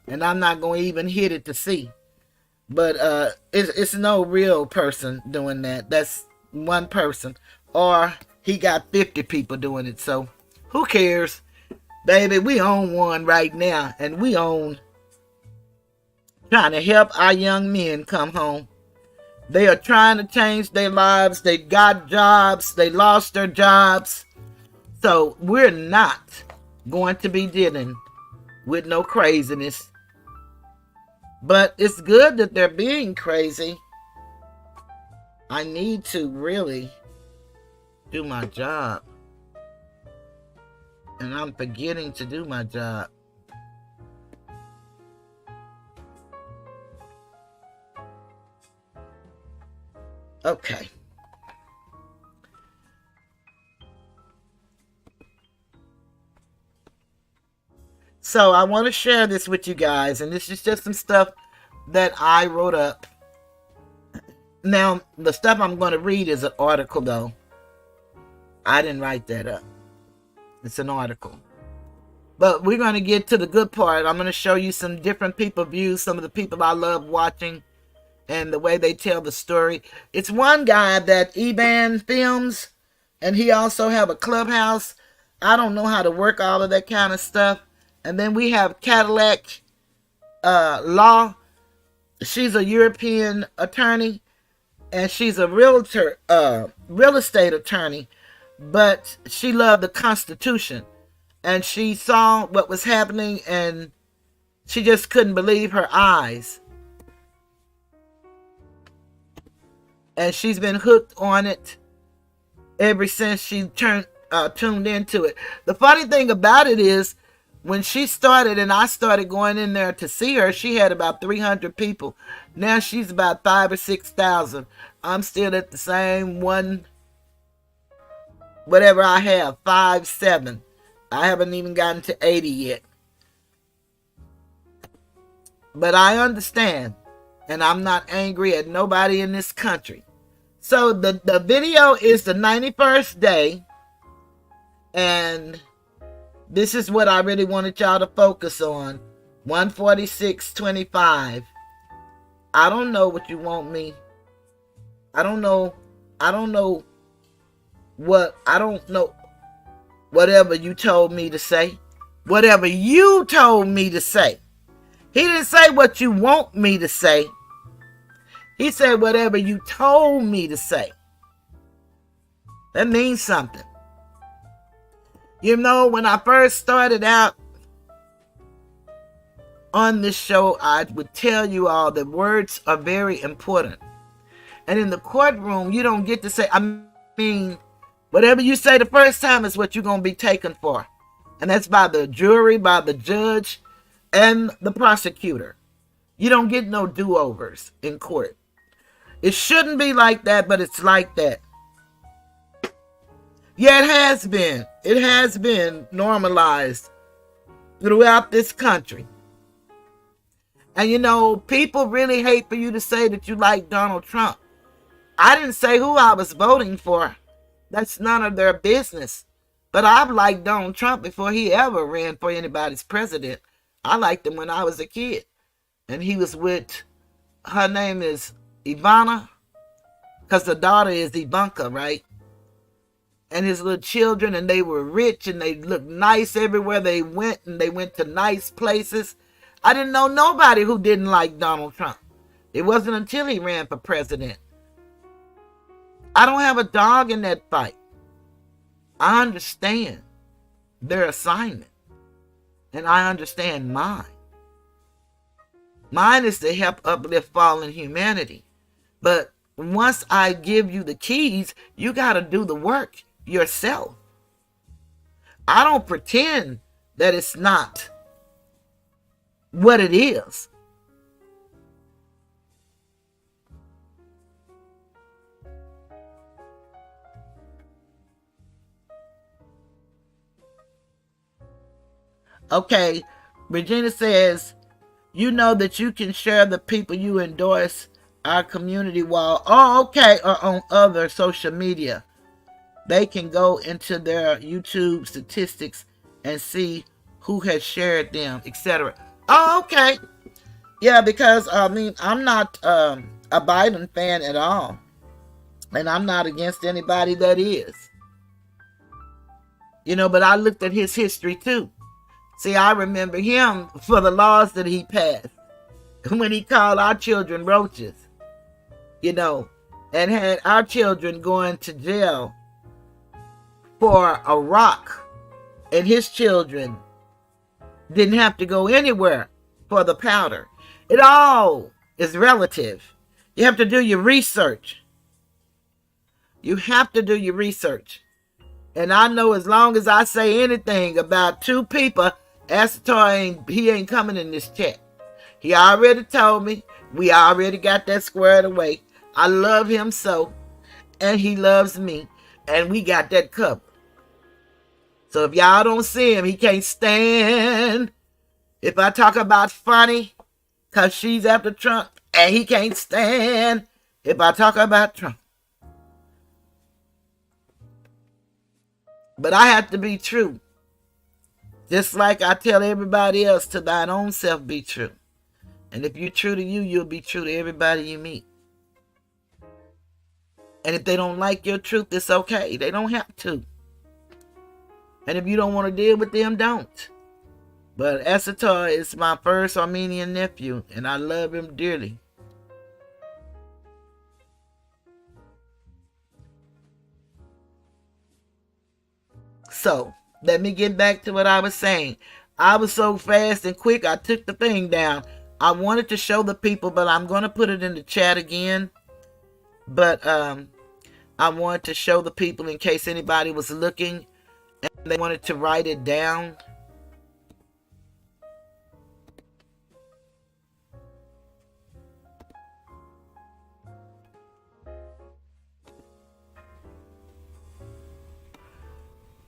and I'm not going to even hit it to see. But it's no real person doing that. That's one person. Or he got 50 people doing it, so who cares? Baby, we own one right now, and we own trying to help our young men come home. They are trying to change their lives. They got jobs. They lost their jobs. So we're not going to be dealing with no craziness. But it's good that they're being crazy. I need to really do my job. And I'm forgetting to do my job. Okay. So I want to share this with you guys, and this is just some stuff that I wrote up. Now, the stuff I'm going to read is an article, though. I didn't write that up. It's an article. But we're going to get to the good part. I'm going to show you some different people's views, some of the people I love watching, and the way they tell the story. It's one guy that Eban films, and he also have a clubhouse. I don't know how to work all of that kind of stuff. And then we have Cadillac Law. She's a European attorney, and she's a real estate attorney, but she loved the Constitution, and she saw what was happening, and she just couldn't believe her eyes. And she's been hooked on it ever since she tuned into it. The funny thing about it is, when she started and I started going in there to see her, she had about 300 people. Now she's about 5,000 or 6,000. I'm still at the same one, whatever I have, 5, 7. I haven't even gotten to 80 yet. But I understand, and I'm not angry at nobody in this country. So the video is the 91st day, and this is what I really wanted y'all to focus on. 146:25. I don't know what you want me. I don't know whatever you told me to say. Whatever you told me to say. He didn't say what you want me to say. He said whatever you told me to say. That means something. When I first started out on this show, I would tell you all that words are very important. And in the courtroom, you don't get to say, I mean, whatever you say the first time is what you're going to be taken for. And that's by the jury, by the judge, and the prosecutor. You don't get no do-overs in court. It shouldn't be like that, but it's like that. Yeah, it has been. It has been normalized throughout this country. And you know, people really hate for you to say that you like Donald Trump. I didn't say who I was voting for. That's none of their business. But I've liked Donald Trump before he ever ran for anybody's president. I liked him when I was a kid. And he was with, her name is Ivana, because the daughter is Ivanka, right? And his little children, and they were rich, and they looked nice everywhere they went, and they went to nice places. I didn't know nobody who didn't like Donald Trump. It wasn't until he ran for president. I don't have a dog in that fight. I understand their assignment, and I understand mine. Mine is to help uplift fallen humanity. But once I give you the keys, you got to do the work yourself. I don't pretend that it's not what it is. Okay, Regina says, you know that you can share the people you endorse our community wall. Oh, okay, or on other social media. They can go into their YouTube statistics and see who has shared them, etc. Oh, okay. Yeah, because, I mean, I'm not a Biden fan at all. And I'm not against anybody that is. You know, but I looked at his history too. See, I remember him for the laws that he passed. When he called our children roaches. You know, and had our children going to jail for a rock. And his children didn't have to go anywhere for the powder. It all is relative. You have to do your research. You have to do your research. And I know as long as I say anything about two people, Asator he ain't coming in this chat. He already told me. We already got that squared away. I love him so. And he loves me. And we got that covered. So if y'all don't see him, he can't stand. If I talk about funny, because she's after Trump, and he can't stand if I talk about Trump. But I have to be true. Just like I tell everybody else, to thine own self be true. And if you're true to you, you'll be true to everybody you meet. And if they don't like your truth, it's okay. They don't have to. And if you don't want to deal with them, don't. But Asator is my first Armenian nephew, and I love him dearly. So, let me get back to what I was saying. I was so fast and quick, I took the thing down. I wanted to show the people, but I'm going to put it in the chat again. But I wanted to show the people in case anybody was looking and they wanted to write it down.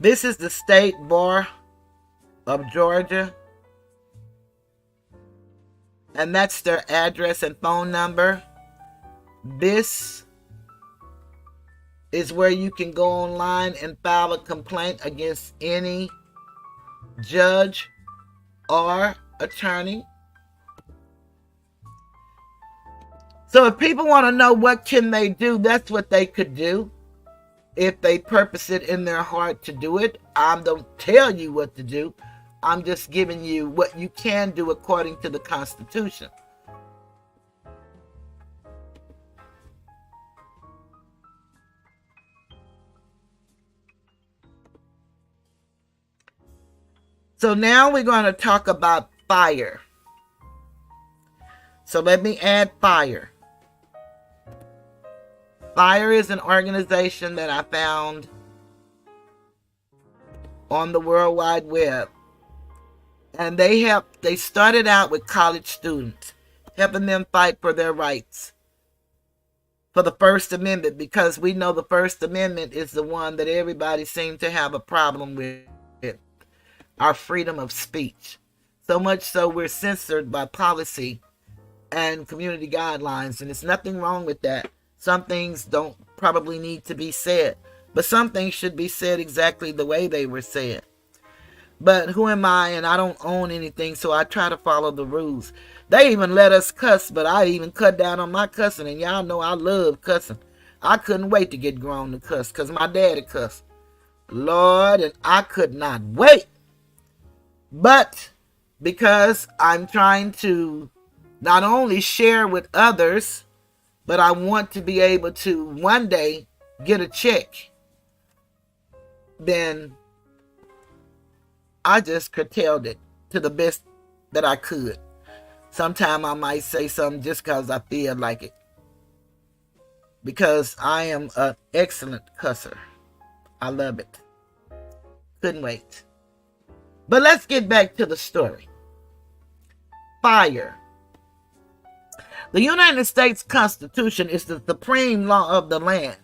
This is the State Bar of Georgia. And that's their address and phone number. This is where you can go online and file a complaint against any judge or attorney. So if people want to know what can they do, that's what they could do. If they purpose it in their heart to do it, I don't tell you what to do. I'm just giving you what you can do according to the Constitution. So now we're going to talk about fire. So let me add FIRE. FIRE is an organization that I found on the World Wide Web. And they started out with college students, helping them fight for their rights, for the First Amendment, because we know the First Amendment is the one that everybody seems to have a problem with, our freedom of speech. So much so we're censored by policy and community guidelines, and there's nothing wrong with that. Some things don't probably need to be said, but some things should be said exactly the way they were said. But who am I, and I don't own anything, so I try to follow the rules. They even let us cuss, but I even cut down on my cussing, and y'all know I love cussing. I couldn't wait to get grown to cuss, because my daddy cussed. Lord, and I could not wait. But because I'm trying to not only share with others, but I want to be able to one day get a check, then I just curtailed it to the best that I could. Sometime I might say something just because I feel like it. Because I am an excellent cusser. I love it. Couldn't wait. But let's get back to the story. FIRE. The United States Constitution is the supreme law of the land,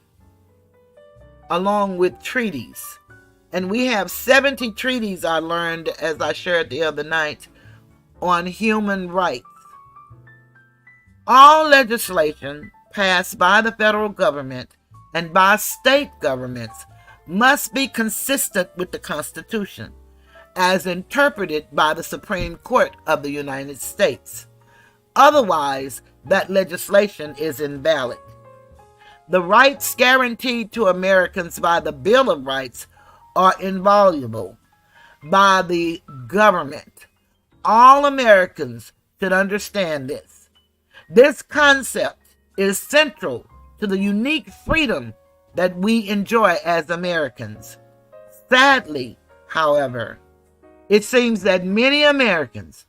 along with treaties. And we have 70 treaties, I learned, as I shared the other night, on human rights. All legislation passed by the federal government and by state governments must be consistent with the Constitution, as interpreted by the Supreme Court of the United States. Otherwise, that legislation is invalid. The rights guaranteed to Americans by the Bill of Rights are inviolable by the government. All Americans should understand this. This concept is central to the unique freedom that we enjoy as Americans. Sadly, however, it seems that many Americans,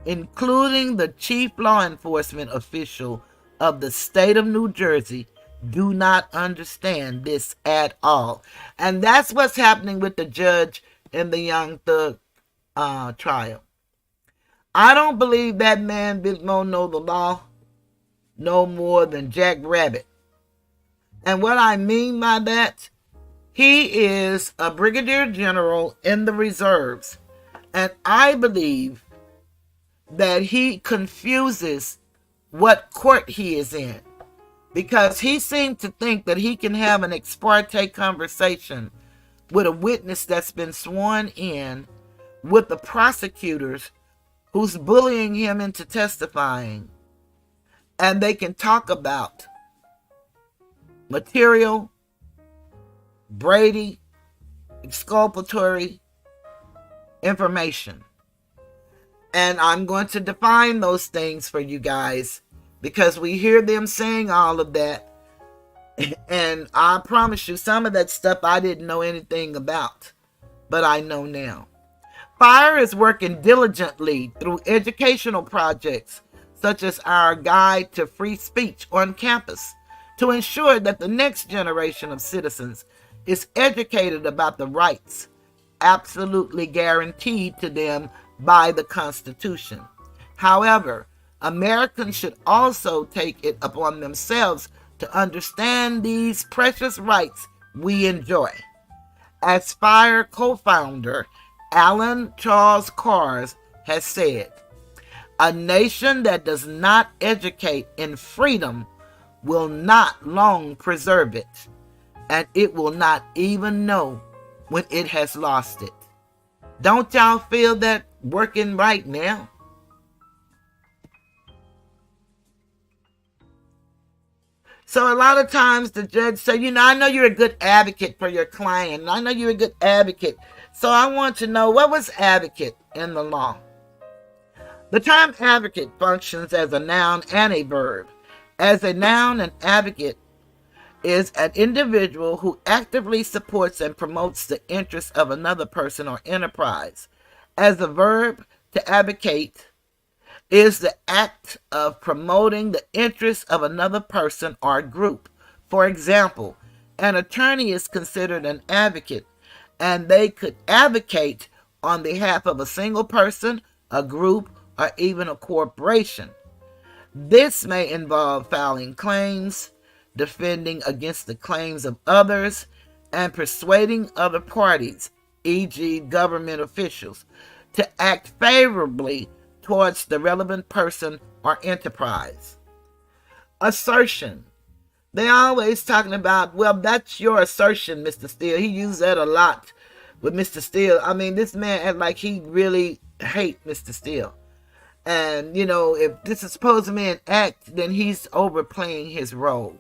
including the chief law enforcement official of the state of New Jersey, do not understand this at all. And that's what's happening with the judge in the Young Thug trial. I don't believe that man don't know the law no more than Jack Rabbit. And what I mean by that, he is a brigadier general in the reserves. And I believe that he confuses what court he is in, because he seemed to think that he can have an ex parte conversation with a witness that's been sworn in with the prosecutors who's bullying him into testifying, and they can talk about material, Brady, exculpatory information. And I'm going to define those things for you guys, because we hear them saying all of that. And I promise you, some of that stuff I didn't know anything about, but I know now. FIRE is working diligently through educational projects, such as our Guide to Free Speech on campus, to ensure that the next generation of citizens is educated about the rights absolutely guaranteed to them by the Constitution. However, Americans should also take it upon themselves to understand these precious rights we enjoy. As FIRE co-founder Alan Charles Kars has said, a nation that does not educate in freedom will not long preserve it, and it will not even know when it has lost it. Don't y'all feel that working right now? So a lot of times the judge say, I know you're a good advocate for your client. I know you're a good advocate. So I want to know, what was advocate in the law? The term advocate functions as a noun and a verb. As a noun, an advocate is an individual who actively supports and promotes the interests of another person or enterprise. As a verb, to advocate is the act of promoting the interests of another person or group. For example, an attorney is considered an advocate, and they could advocate on behalf of a single person, a group, or even a corporation. This may involve filing claims, defending against the claims of others, and persuading other parties, e.g., government officials, to act favorably towards the relevant person or enterprise. Assertion. They always talking about, well, that's your assertion, Mr. Steele. He used that a lot with Mr. Steele. I mean, this man act like he really hate Mr. Steele. And, if this is supposed to be an act, then he's overplaying his role.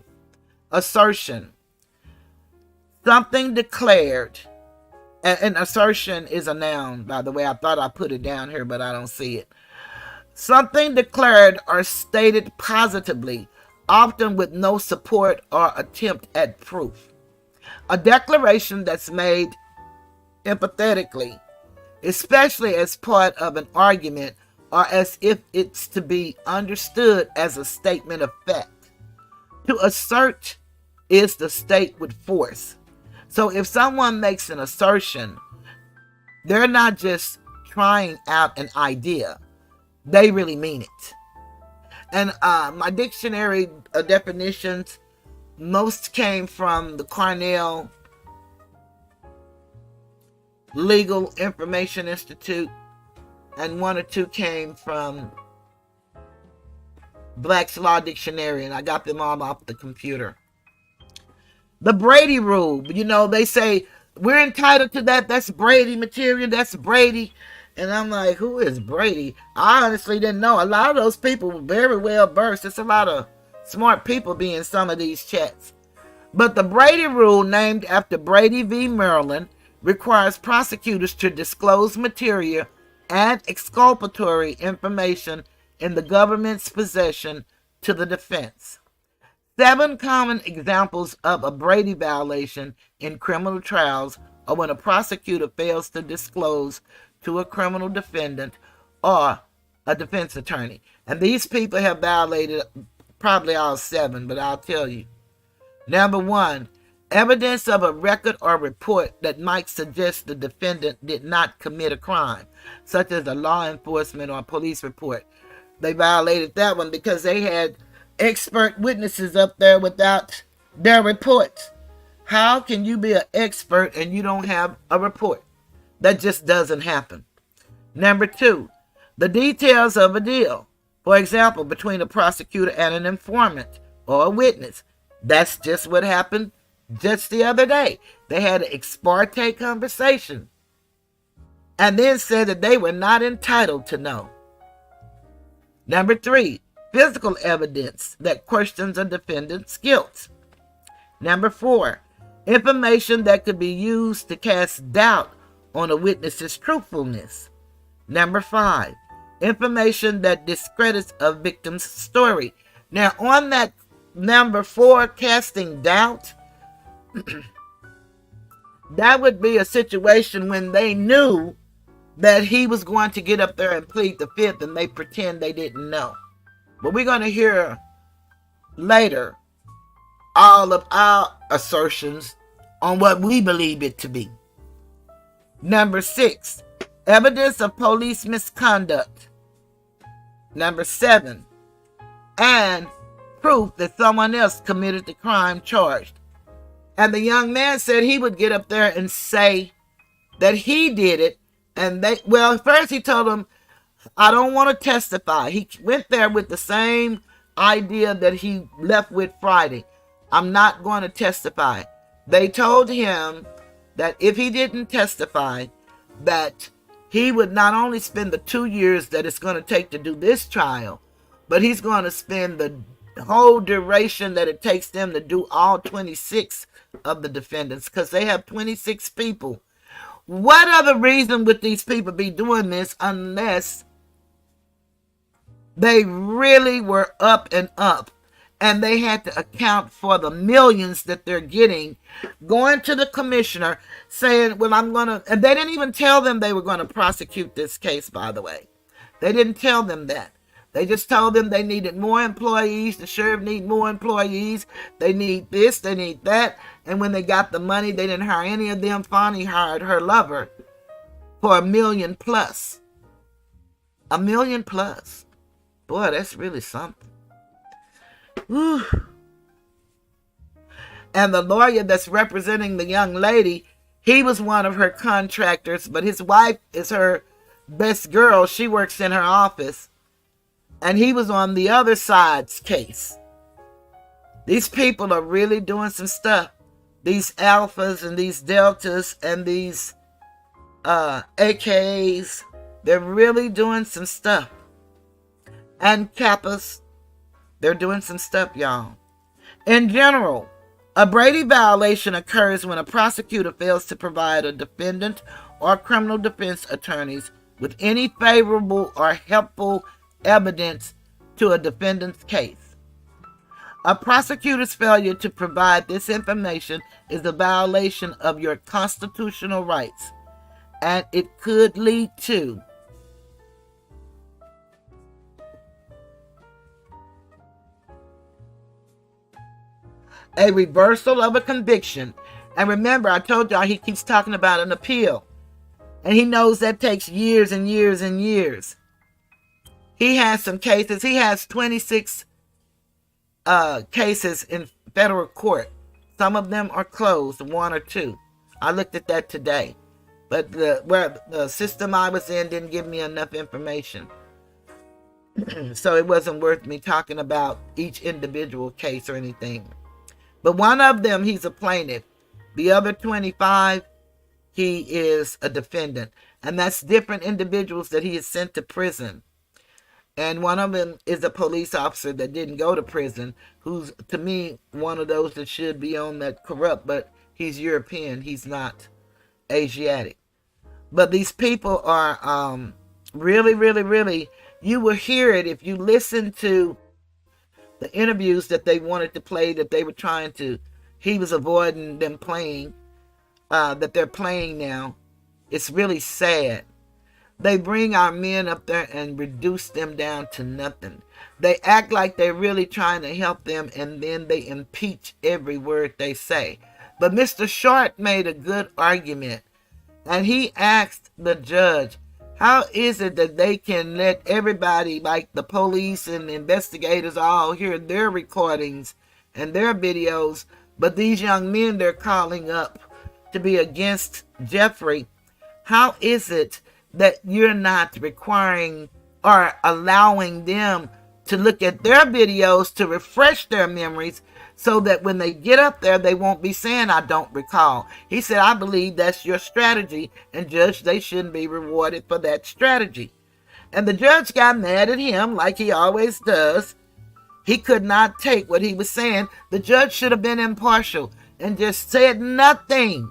Assertion. Something declared. And assertion is a noun, by the way. I thought I put it down here, but I don't see it. Something declared or stated positively, often with no support or attempt at proof. A declaration that's made empathetically, especially as part of an argument or as if it's to be understood as a statement of fact. To assert is to state with force. So if someone makes an assertion, they're not just trying out an idea. They really mean it. And my dictionary definitions, most came from the Cornell Legal Information Institute, and one or two came from Black's Law Dictionary, and I got them all off the computer. The Brady Rule, they say, we're entitled to that. That's Brady material. That's Brady. And I'm like, who is Brady? I honestly didn't know. A lot of those people were very well versed. There's a lot of smart people being some of these chats. But the Brady Rule, named after Brady v. Maryland, requires prosecutors to disclose material and exculpatory information in the government's possession to the defense. 7 common examples of a Brady violation in criminal trials are when a prosecutor fails to disclose to a criminal defendant or a defense attorney. And these people have violated probably all 7, but I'll tell you. Number 1, evidence of a record or report that might suggest the defendant did not commit a crime, such as a law enforcement or police report. They violated that one because they had expert witnesses up there without their reports. How can you be an expert and you don't have a report? That just doesn't happen. Number 2, the details of a deal. For example, between a prosecutor and an informant or a witness. That's just what happened just the other day. They had an ex parte conversation and then said that they were not entitled to know. Number 3, physical evidence that questions a defendant's guilt. Number 4, information that could be used to cast doubt on a witness's truthfulness. Number 5, information that discredits a victim's story. Now, on that number 4, casting doubt, that would be a situation when they knew that he was going to get up there and plead the fifth and they pretend they didn't know. But we're going to hear later all of our assertions on what we believe it to be. Number 6, evidence of police misconduct. Number 7, and proof that someone else committed the crime charged. And the young man said he would get up there and say that he did it. And first he told them, I don't want to testify. He went there with the same idea that he left with Friday. I'm not going to testify. They told him that if he didn't testify, that he would not only spend the 2 years that it's going to take to do this trial, but he's going to spend the whole duration that it takes them to do all 26 of the defendants, because they have 26 people. What other reason would these people be doing this unless they really were up and up and they had to account for the millions that they're getting, going to the commissioner saying, well, and they didn't even tell them they were going to prosecute this case, by the way. They didn't tell them that. They just told them they needed more employees. The sheriff need more employees. They need this, they need that. And when they got the money, they didn't hire any of them. Fonnie hired her lover for $1 million plus. $1 million plus. Boy, that's really something. Whew. And the lawyer that's representing the young lady, he was one of her contractors, but his wife is her best girl. She works in her office. And he was on the other side's case. These people are really doing some stuff. These alphas and these deltas and these AKs, they're really doing some stuff. And kappas, they're doing some stuff, y'all. In general, a Brady violation occurs when a prosecutor fails to provide a defendant or criminal defense attorneys with any favorable or helpful evidence to a defendant's case. A prosecutor's failure to provide this information is a violation of your constitutional rights, and it could lead to a reversal of a conviction. And remember, I told y'all he keeps talking about an appeal, and he knows that takes years and years and years. He has some cases. He has 26 cases in federal court. Some of them are closed, 1 or 2. I looked at that today. But the system I was in didn't give me enough information. So it wasn't worth me talking about each individual case or anything. But one of them, he's a plaintiff. The other 25, he is a defendant. And that's different individuals that he has sent to prison. And one of them is a police officer that didn't go to prison, who's, to me, one of those that should be on that corrupt, but he's European. He's not Asiatic. But these people are really, really, really, you will hear it if you listen to the interviews that they wanted to play, that they were trying to, he was avoiding them playing, that they're playing now. It's really sad. They bring our men up there and reduce them down to nothing. They act like they're really trying to help them, and then they impeach every word they say. But Mr. Short made a good argument, and he asked the judge, how is it that they can let everybody, like the police and the investigators, all hear their recordings and their videos, but these young men they're calling up to be against Jeffrey, how is it that you're not requiring or allowing them to look at their videos to refresh their memories so that when they get up there, they won't be saying, I don't recall. He said, I believe that's your strategy, and judge, they shouldn't be rewarded for that strategy. And the judge got mad at him like he always does. He could not take what he was saying. The judge should have been impartial and just said nothing.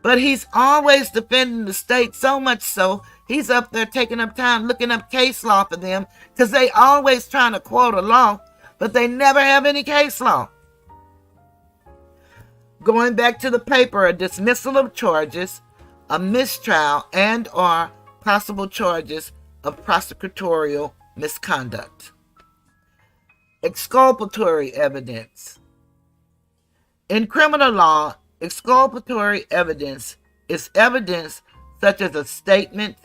But he's always defending the state, so much so, he's up there taking up time looking up case law for them, because they always trying to quote a law, but they never have any case law. Going back to the paper, a dismissal of charges, a mistrial, and or possible charges of prosecutorial misconduct. Exculpatory evidence. In criminal law, exculpatory evidence is evidence such as a statement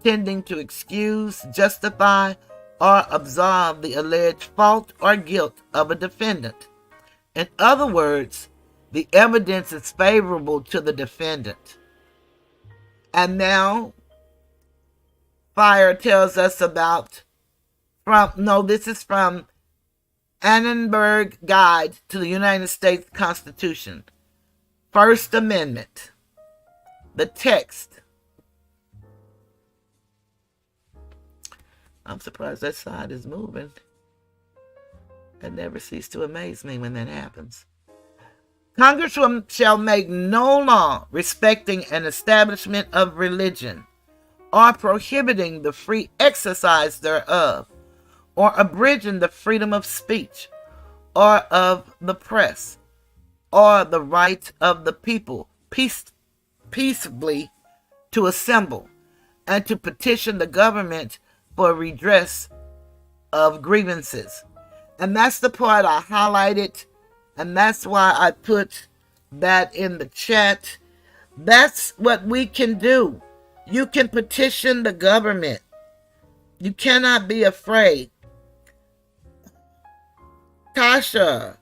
tending to excuse, justify, or absolve the alleged fault or guilt of a defendant. In other words, the evidence is favorable to the defendant. And now, Fire tells us about, this is from Annenberg Guide to the United States Constitution. First Amendment. The text. I'm surprised that side is moving. It never ceases to amaze me when that happens. Congress shall make no law respecting an establishment of religion, or prohibiting the free exercise thereof, or abridging the freedom of speech, or of the press, or the right of the people peaceably to assemble and to petition the government for redress of grievances. And that's the part I highlighted, and that's why I put that in the chat. That's what we can do. You can petition the government. You cannot be afraid. Tasha,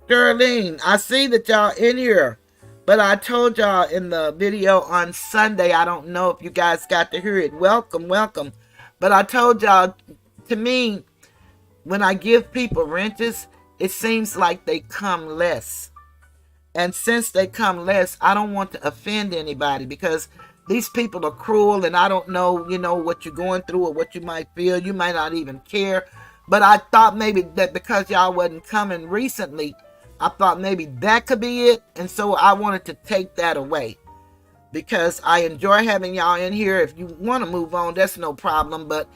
Sterling, I see that y'all in here, but I told y'all in the video on Sunday, I don't know if you guys got to hear it. Welcome, welcome. But I told y'all, to me, when I give people renters, it seems like they come less. And since they come less, I don't want to offend anybody, because these people are cruel, and I don't know, what you're going through or what you might feel. You might not even care. But I thought maybe that because y'all wasn't coming recently, I thought maybe that could be it. And so I wanted to take that away, because I enjoy having y'all in here. If you want to move on, that's no problem. But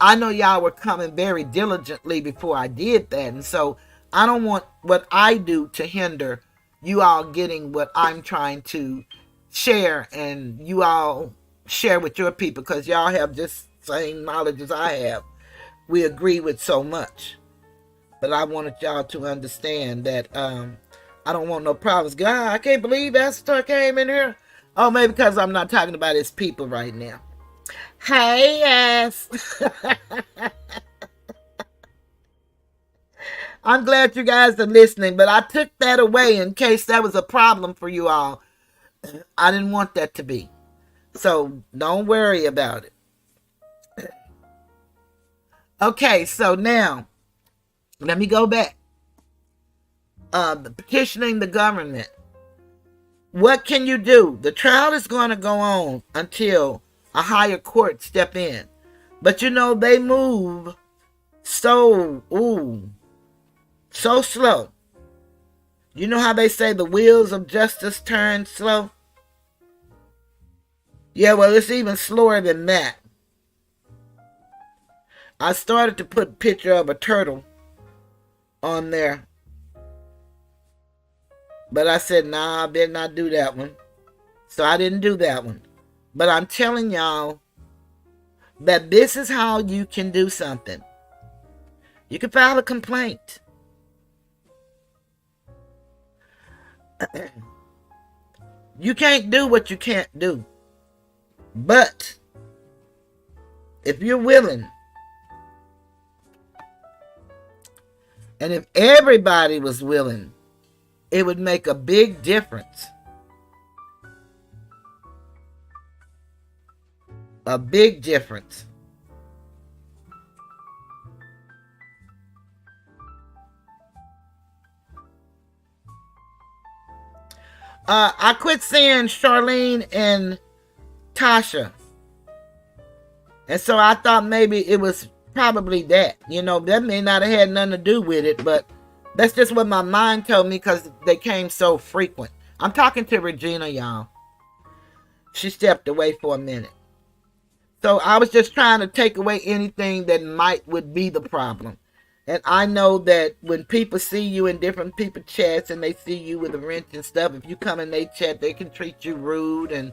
I know y'all were coming very diligently before I did that. And so I don't want what I do to hinder you all getting what I'm trying to share, and you all share with your people, because y'all have just same knowledge as I have. We agree with so much. But I wanted y'all to understand that I don't want no problems. God, I can't believe Esther came in here. Oh, maybe because I'm not talking about his people right now. Hey, yes. I'm glad you guys are listening, but I took that away in case that was a problem for you all. I didn't want that to be. So don't worry about it. Okay, so now, let me go back. Petitioning the government. What can you do? The trial is going to go on until a higher court step in. But they move so slow. You know how they say the wheels of justice turn slow? Yeah, well, it's even slower than that. I started to put a picture of a turtle on there, but I said, nah, I better not do that one. So I didn't do that one. But I'm telling y'all that this is how you can do something. You can file a complaint. You can't do what you can't do. But if you're willing, and if everybody was willing, it would make a big difference. A big difference. I quit seeing Charlene and Tasha. And so I thought maybe it was probably that. That may not have had nothing to do with it, but that's just what my mind told me, because they came so frequent. I'm talking to Regina, y'all. She stepped away for a minute. So I was just trying to take away anything that would be the problem. And I know that when people see you in different people chats and they see you with a wrench and stuff, if you come in their chat, they can treat you rude. And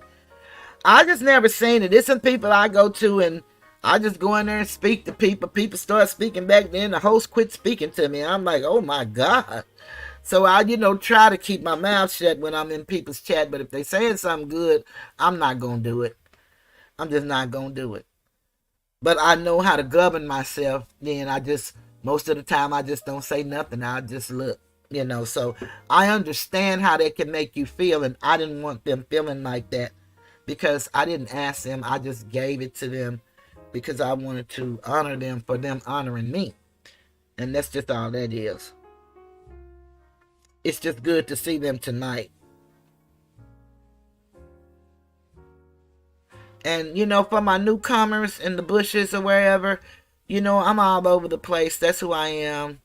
I just never seen it. There's some people I go to and I just go in there and speak to people. People start speaking back, then the host quit speaking to me. I'm like, oh my God. So I, try to keep my mouth shut when I'm in people's chat. But if they saying something good, I'm not going to do it. I'm just not going to do it. But I know how to govern myself. Then most of the time, I just don't say nothing. I just look, So I understand how that can make you feel. And I didn't want them feeling like that, because I didn't ask them. I just gave it to them because I wanted to honor them for them honoring me. And that's just all that is. It's just good to see them tonight. And, for my newcomers in the bushes or wherever, I'm all over the place. That's who I am.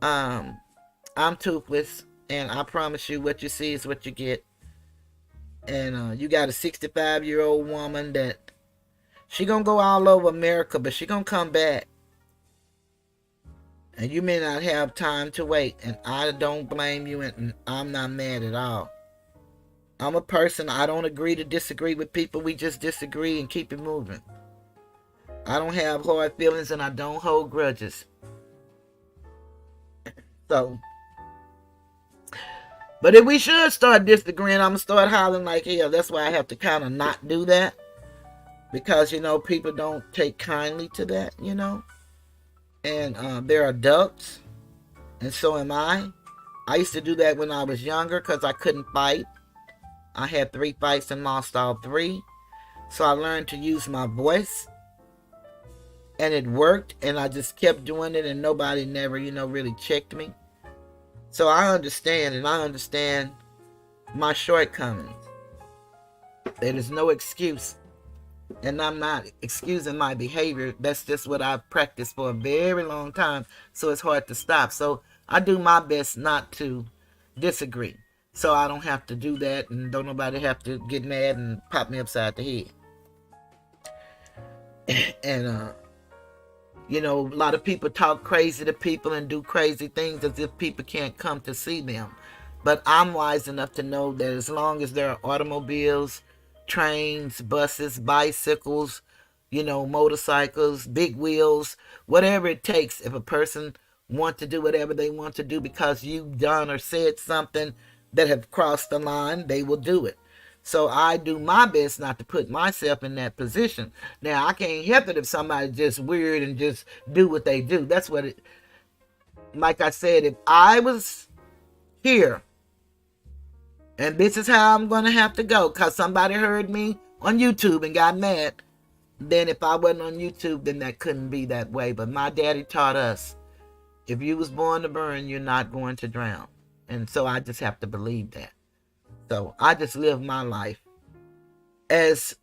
I'm toothless. And I promise you, what you see is what you get. And you got a 65-year-old woman that she gonna go all over America, but she gonna come back. And you may not have time to wait. And I don't blame you, and I'm not mad at all. I'm a person, I don't agree to disagree with people. We just disagree and keep it moving. I don't have hard feelings and I don't hold grudges. So, but if we should start disagreeing, I'm going to start hollering like hell. That's why I have to kind of not do that. Because, people don't take kindly to that, And they're adults. And so am I. I used to do that when I was younger because I couldn't fight. I had 3 fights and lost all 3. So I learned to use my voice. And it worked. And I just kept doing it and nobody never, really checked me. So I understand, and I understand my shortcomings. There is no excuse. And I'm not excusing my behavior. That's just what I've practiced for a very long time. So it's hard to stop. So I do my best not to disagree. So I don't have to do that. And don't nobody have to get mad and pop me upside the head. And, a lot of people talk crazy to people and do crazy things as if people can't come to see them. But I'm wise enough to know that as long as there are automobiles, trains, buses, bicycles, motorcycles, big wheels, whatever it takes, if a person wants to do whatever they want to do because you've done or said something that have crossed the line, they will do it. So I do my best not to put myself in that position. Now, I can't help it if somebody's just weird and just do what they do. That's what it, like I said, if I was here and this is how I'm going to have to go because somebody heard me on YouTube and got mad, then if I wasn't on YouTube, then that couldn't be that way. But my daddy taught us, if you was born to burn, you're not going to drown. And so I just have to believe that. So I just live my life as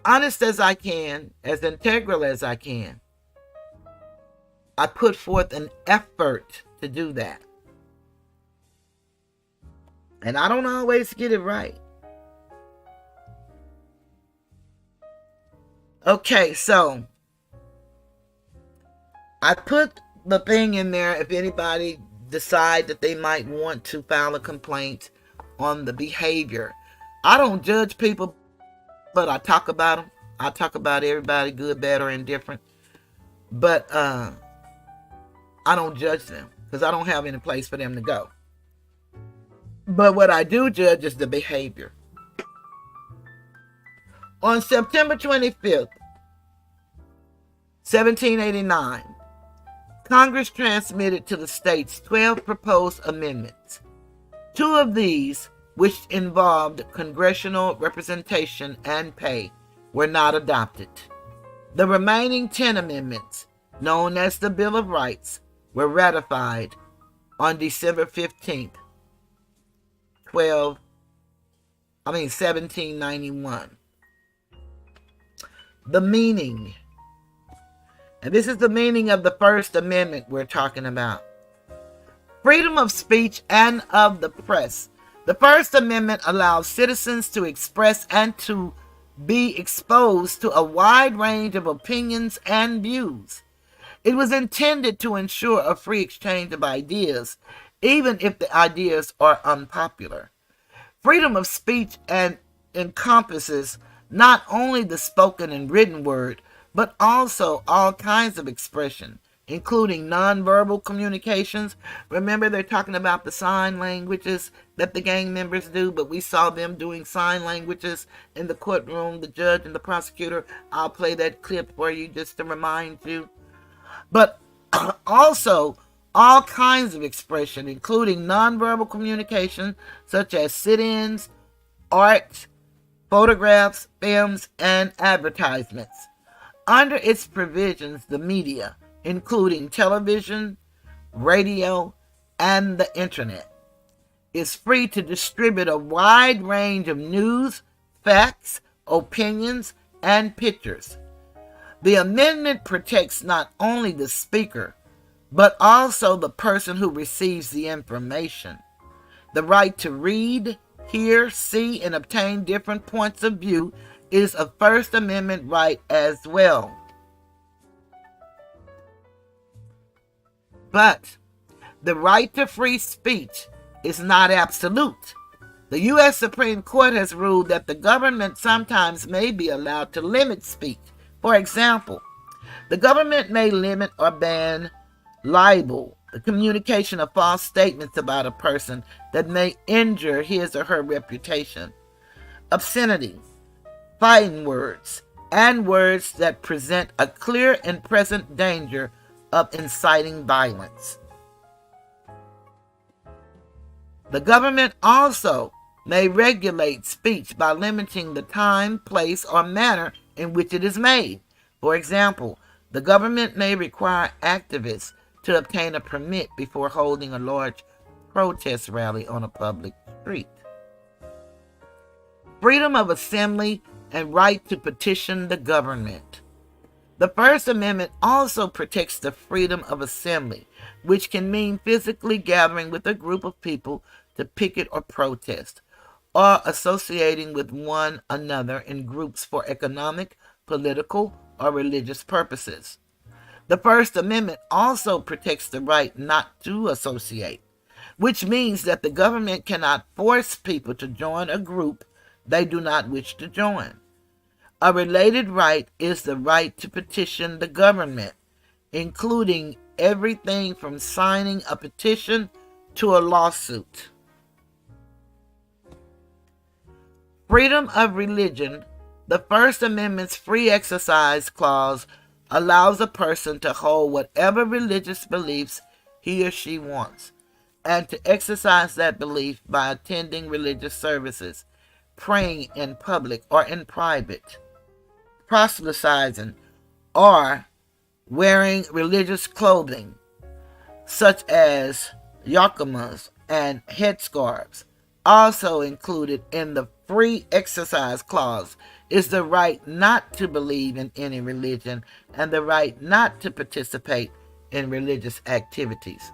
honest as I can, as integral as I can. I put forth an effort to do that. And I don't always get it right. Okay, so I put the thing in there if anybody decide that they might want to file a complaint on the behavior. I don't judge people, but I talk about them. I talk about everybody, good, bad, or indifferent. But I don't judge them because I don't have any place for them to go. But what I do judge is the behavior. On September 25th, 1789, Congress transmitted to the states 12 proposed amendments. 2 of these, which involved congressional representation and pay, were not adopted. The remaining 10 amendments, known as the Bill of Rights, were ratified on December 15th, 1791. The meaning. And this is the meaning of the First Amendment we're talking about. Freedom of speech and of the press. The First Amendment allows citizens to express and to be exposed to a wide range of opinions and views. It was intended to ensure a free exchange of ideas, even if the ideas are unpopular. Freedom of speech encompasses not only the spoken and written word, but also all kinds of expression, including nonverbal communications. Remember, they're talking about the sign languages that the gang members do, but we saw them doing sign languages in the courtroom, the judge and the prosecutor. I'll play that clip for you just to remind you. But also all kinds of expression, including nonverbal communication, such as sit-ins, art, photographs, films, and advertisements. Under its provisions, the media, including television, radio, and the internet, is free to distribute a wide range of news, facts, opinions, and pictures. The amendment protects not only the speaker, but also the person who receives the information. The right to read, hear, see, and obtain different points of view is a First Amendment right as well. But the right to free speech is not absolute. The U.S. Supreme Court has ruled that the government sometimes may be allowed to limit speech. For example, The government may limit or ban libel, the communication of false statements about a person that may injure his or her reputation, obscenity, fighting words, and words that present a clear and present danger of inciting violence. The government also may regulate speech by limiting the time, place, or manner in which it is made. For example, the government may require activists to obtain a permit before holding a large protest rally on a public street. Freedom of assembly and right to petition the government. The First Amendment also protects the freedom of assembly, which can mean physically gathering with a group of people to picket or protest, or associating with one another in groups for economic, political, or religious purposes. The First Amendment also protects the right not to associate, which means that the government cannot force people to join a group they do not wish to join. A related right is the right to petition the government, including everything from signing a petition to a lawsuit. Freedom of religion. The First Amendment's free exercise clause allows a person to hold whatever religious beliefs he or she wants, and to exercise that belief by attending religious services, praying in public or in private, proselytizing, or wearing religious clothing, such as yarmulkes and headscarves. Also included in the free exercise clause is the right not to believe in any religion and the right not to participate in religious activities.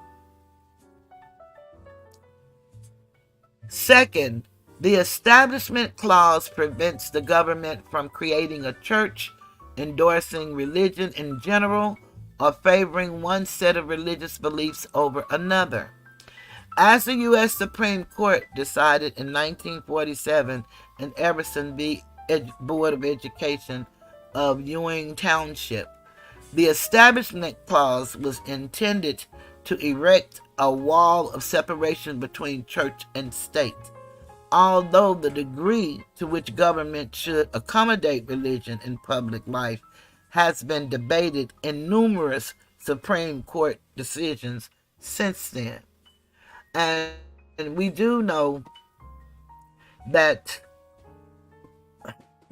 Second, the Establishment Clause prevents the government from creating a church, endorsing religion in general, or favoring one set of religious beliefs over another. As the U.S. Supreme Court decided in 1947 in Everson v. Board of Education of Ewing Township, the Establishment Clause was intended to erect a wall of separation between church and state. Although the degree to which government should accommodate religion in public life has been debated in numerous Supreme Court decisions since then. And we do know that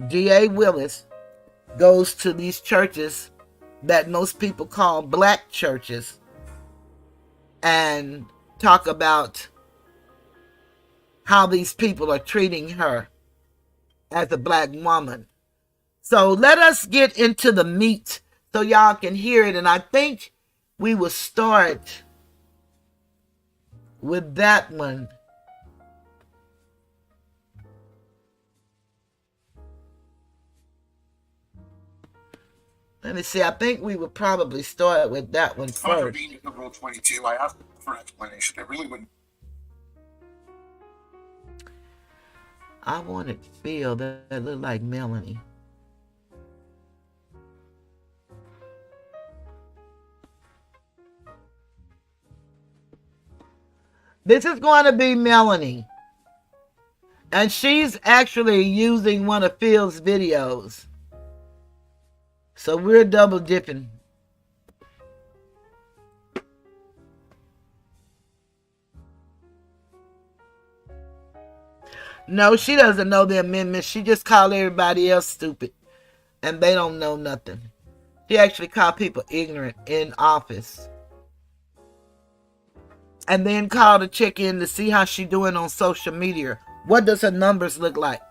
D.A. Willis goes to these churches that most people call black churches and talk about how these people are treating her as a black woman. So let us get into the meat so y'all can hear it. And I think we will start with that one. Let me see. I think we would probably start with that one first. Contravening the Rule 22, I asked for an explanation. It really wouldn't. I wanted Phil that looked like Melanie. This is going to be Melanie. And she's actually using one of Phil's videos. So we're double dipping. No, she doesn't know the amendments. She just called everybody else stupid. And they don't know nothing. She actually called people ignorant in office. And then called to check in to see how she doing on social media. What does her numbers look like?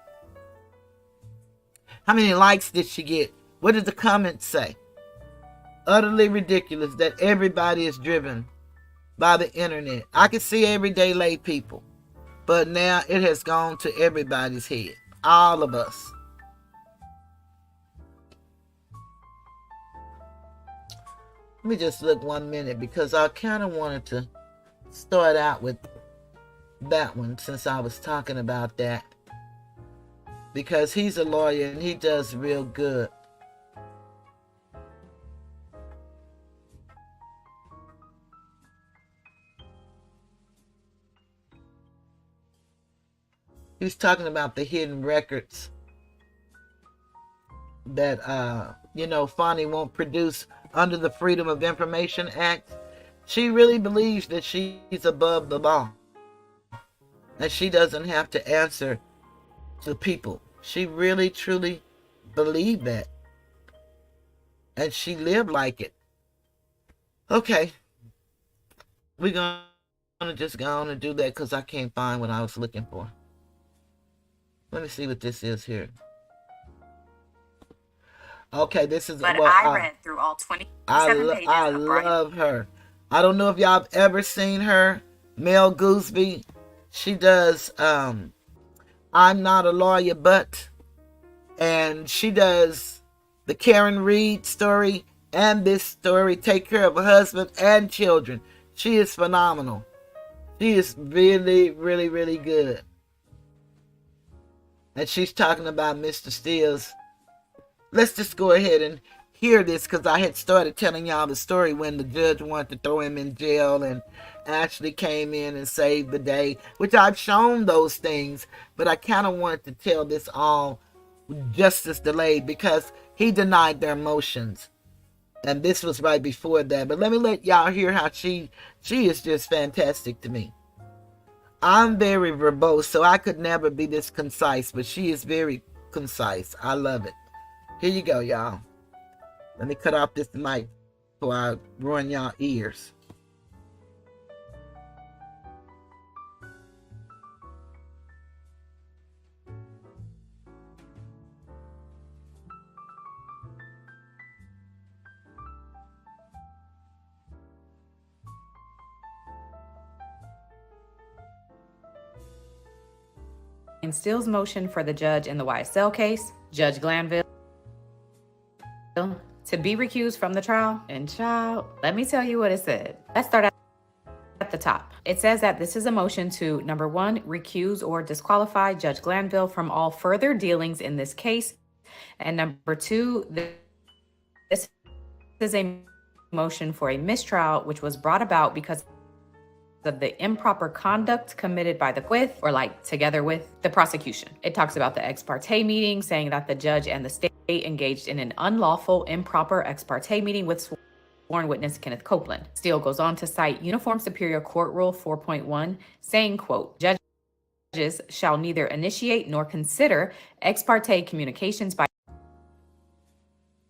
How many likes did she get? What did the comments say? Utterly ridiculous that everybody is driven by the internet. I can see everyday lay people. But now it has gone to everybody's head. All of us. Let me just look 1 minute because I kind of wanted to start out with that one since I was talking about that. Because he's a lawyer and he does real good. He's talking about the hidden records that Fonnie won't produce under the Freedom of Information Act. She really believes that she's above the law, that she doesn't have to answer to people. She really truly believed that, and she lived like it. Okay, we're gonna just go on and do that because I can't find what I was looking for. Let me see what this is here. Okay, this is but what I read through all 27 pages I of Brian. love her. I don't know if y'all have ever seen her, Mel Gooseby. She does I'm Not a Lawyer But, and she does the Karen Reed story and this story, Take Care of a Husband and Children. She is phenomenal. She is really, really, really good. And she's talking about Mr. Steele's. Let's just go ahead and hear this, because I had started telling y'all the story when the judge wanted to throw him in jail and Ashley came in and saved the day, which I've shown those things, but I kind of wanted to tell this all justice delayed because he denied their motions. And this was right before that. But let me let y'all hear how she is just fantastic to me. I'm very verbose, so I could never be this concise, but she is very concise. I love it. Here you go, y'all. Let me cut off this mic before I ruin y'all ears. In Steele's motion for the judge in the YSL case, Judge Glanville, to be recused from the trial. And child, let me tell you what it said. Let's start at the top. It says that this is a motion to, number one, recuse or disqualify Judge Glanville from all further dealings in this case. And number two, this is a motion for a mistrial, which was brought about because of the improper conduct committed by together with the prosecution. It talks about the ex parte meeting, saying that the judge and the state engaged in an unlawful, improper ex parte meeting with sworn witness Kenneth Copeland. Steele goes on to cite Uniform Superior Court Rule 4.1, saying, quote, judges shall neither initiate nor consider ex parte communications by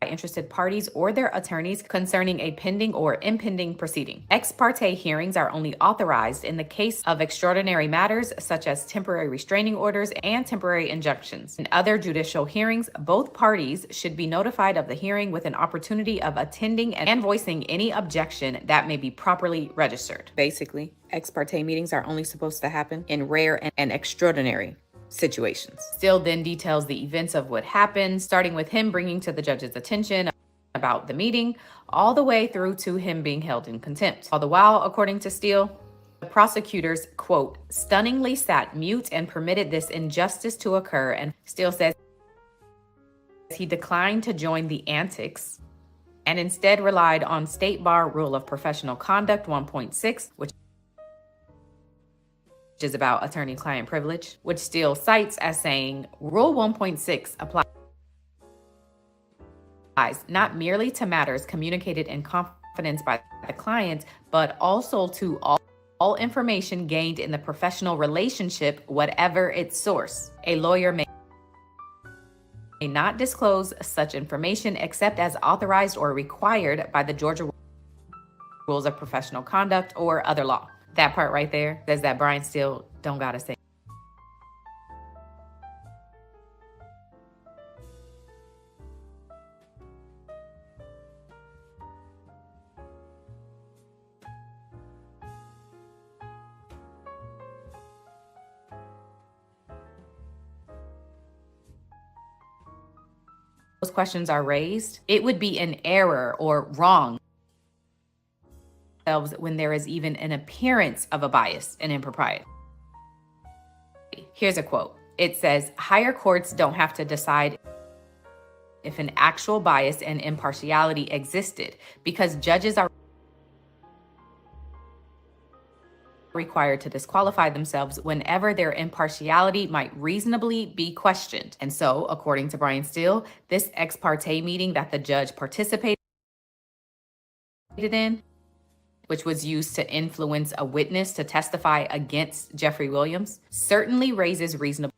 interested parties or their attorneys concerning a pending or impending proceeding. Ex parte hearings are only authorized in the case of extraordinary matters such as temporary restraining orders and temporary injunctions. In other judicial hearings, both parties should be notified of the hearing with an opportunity of attending and voicing any objection that may be properly registered. Basically, ex parte meetings are only supposed to happen in rare and extraordinary situations. Steele then details the events of what happened, starting with him bringing to the judge's attention about the meeting, all the way through to him being held in contempt. All the while, according to Steele, the prosecutors, quote, stunningly sat mute and permitted this injustice to occur. And Steele says he declined to join the antics and instead relied on State Bar Rule of Professional Conduct 1.6, which is about attorney-client privilege, which Steele cites as saying Rule 1.6 applies not merely to matters communicated in confidence by the client, but also to all information gained in the professional relationship, whatever its source. A lawyer may not disclose such information except as authorized or required by the Georgia Rules of Professional Conduct or other law. That part right there says that Brian Steele don't gotta say. Those questions are raised, it would be an error or wrong when there is even an appearance of a bias and impropriety. Here's a quote. It says, higher courts don't have to decide if an actual bias and impartiality existed because judges are required to disqualify themselves whenever their impartiality might reasonably be questioned. And so, according to Brian Steele, this ex parte meeting that the judge participated in, which was used to influence a witness to testify against Jeffrey Williams, certainly raises reasonable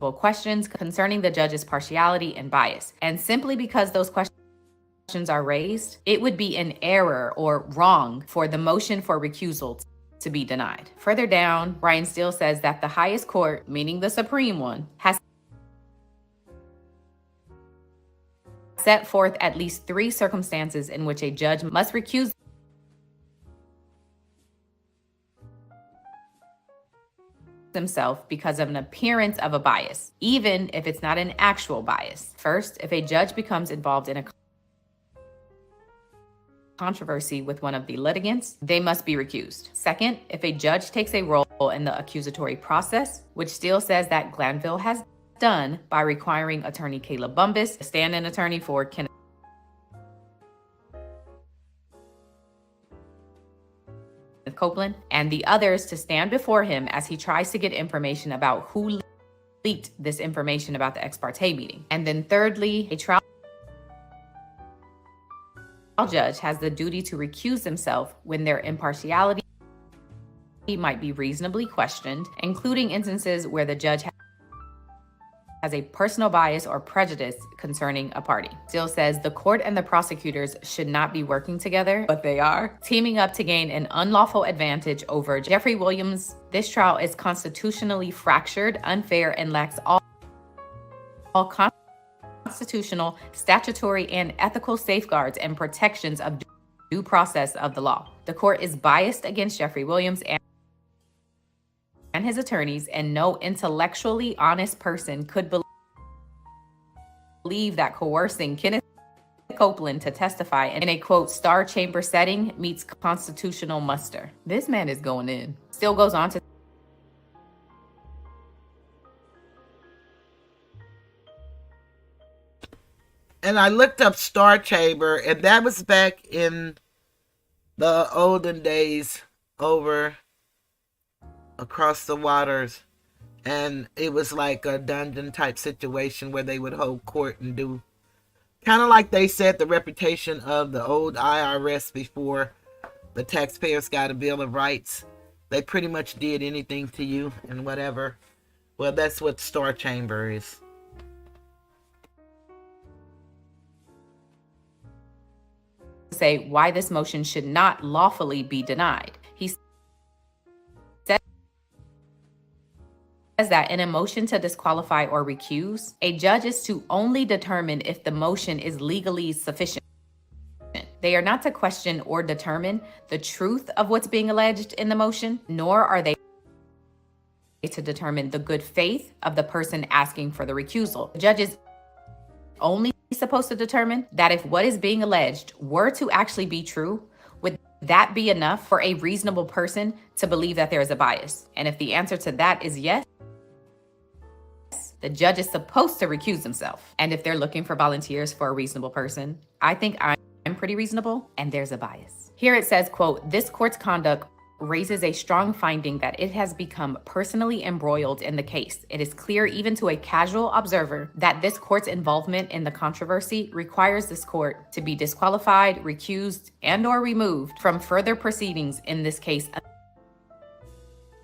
questions concerning the judge's partiality and bias. And simply because those questions are raised, it would be an error or wrong for the motion for recusal to be denied. Further down, Brian Steele says that the highest court, meaning the Supreme one, has set forth at least 3 circumstances in which a judge must recuse himself because of an appearance of a bias, even if it's not an actual bias. First, if a judge becomes involved in a controversy with one of the litigants, they must be recused. Second, if a judge takes a role in the accusatory process, which Steele says that Glanville has done by requiring attorney Caleb Bumbus, a stand-in attorney for Kenneth Copeland, and the others to stand before him as he tries to get information about who leaked this information about the ex parte meeting. And then thirdly, a trial judge has the duty to recuse himself when their impartiality might be reasonably questioned, including instances where the judge has a personal bias or prejudice concerning a party. Steele says the court and the prosecutors should not be working together, but they are, teaming up to gain an unlawful advantage over Jeffrey Williams. This trial is constitutionally fractured, unfair, and lacks all constitutional, statutory, and ethical safeguards and protections of due process of the law. The court is biased against Jeffrey Williams and his attorneys, and no intellectually honest person could believe that coercing Kenneth Copeland to testify in a, quote, star chamber setting meets constitutional muster. This man is going in. Still goes on to And I looked up Star Chamber, and that was back in the olden days over across the waters. And it was like a dungeon type situation where they would hold court and do kind of like they said the reputation of the old IRS before the taxpayers got a Bill of Rights. They pretty much did anything to you and whatever. Well, that's what Star Chamber is. say why this motion should not lawfully be denied. He says that in a motion to disqualify or recuse, a judge is to only determine if the motion is legally sufficient. They are not to question or determine the truth of what's being alleged in the motion, nor are they to determine the good faith of the person asking for the recusal. The judge is only supposed to determine that if what is being alleged were to actually be true, would that be enough for a reasonable person to believe that there is a bias? And if the answer to that is yes, the judge is supposed to recuse himself. And if they're looking for volunteers for a reasonable person, I think I'm pretty reasonable and there's a bias. Here it says, quote, this court's conduct raises a strong finding that it has become personally embroiled in the case. It is clear even to a casual observer that this court's involvement in the controversy requires this court to be disqualified, recused, and/or removed from further proceedings in this case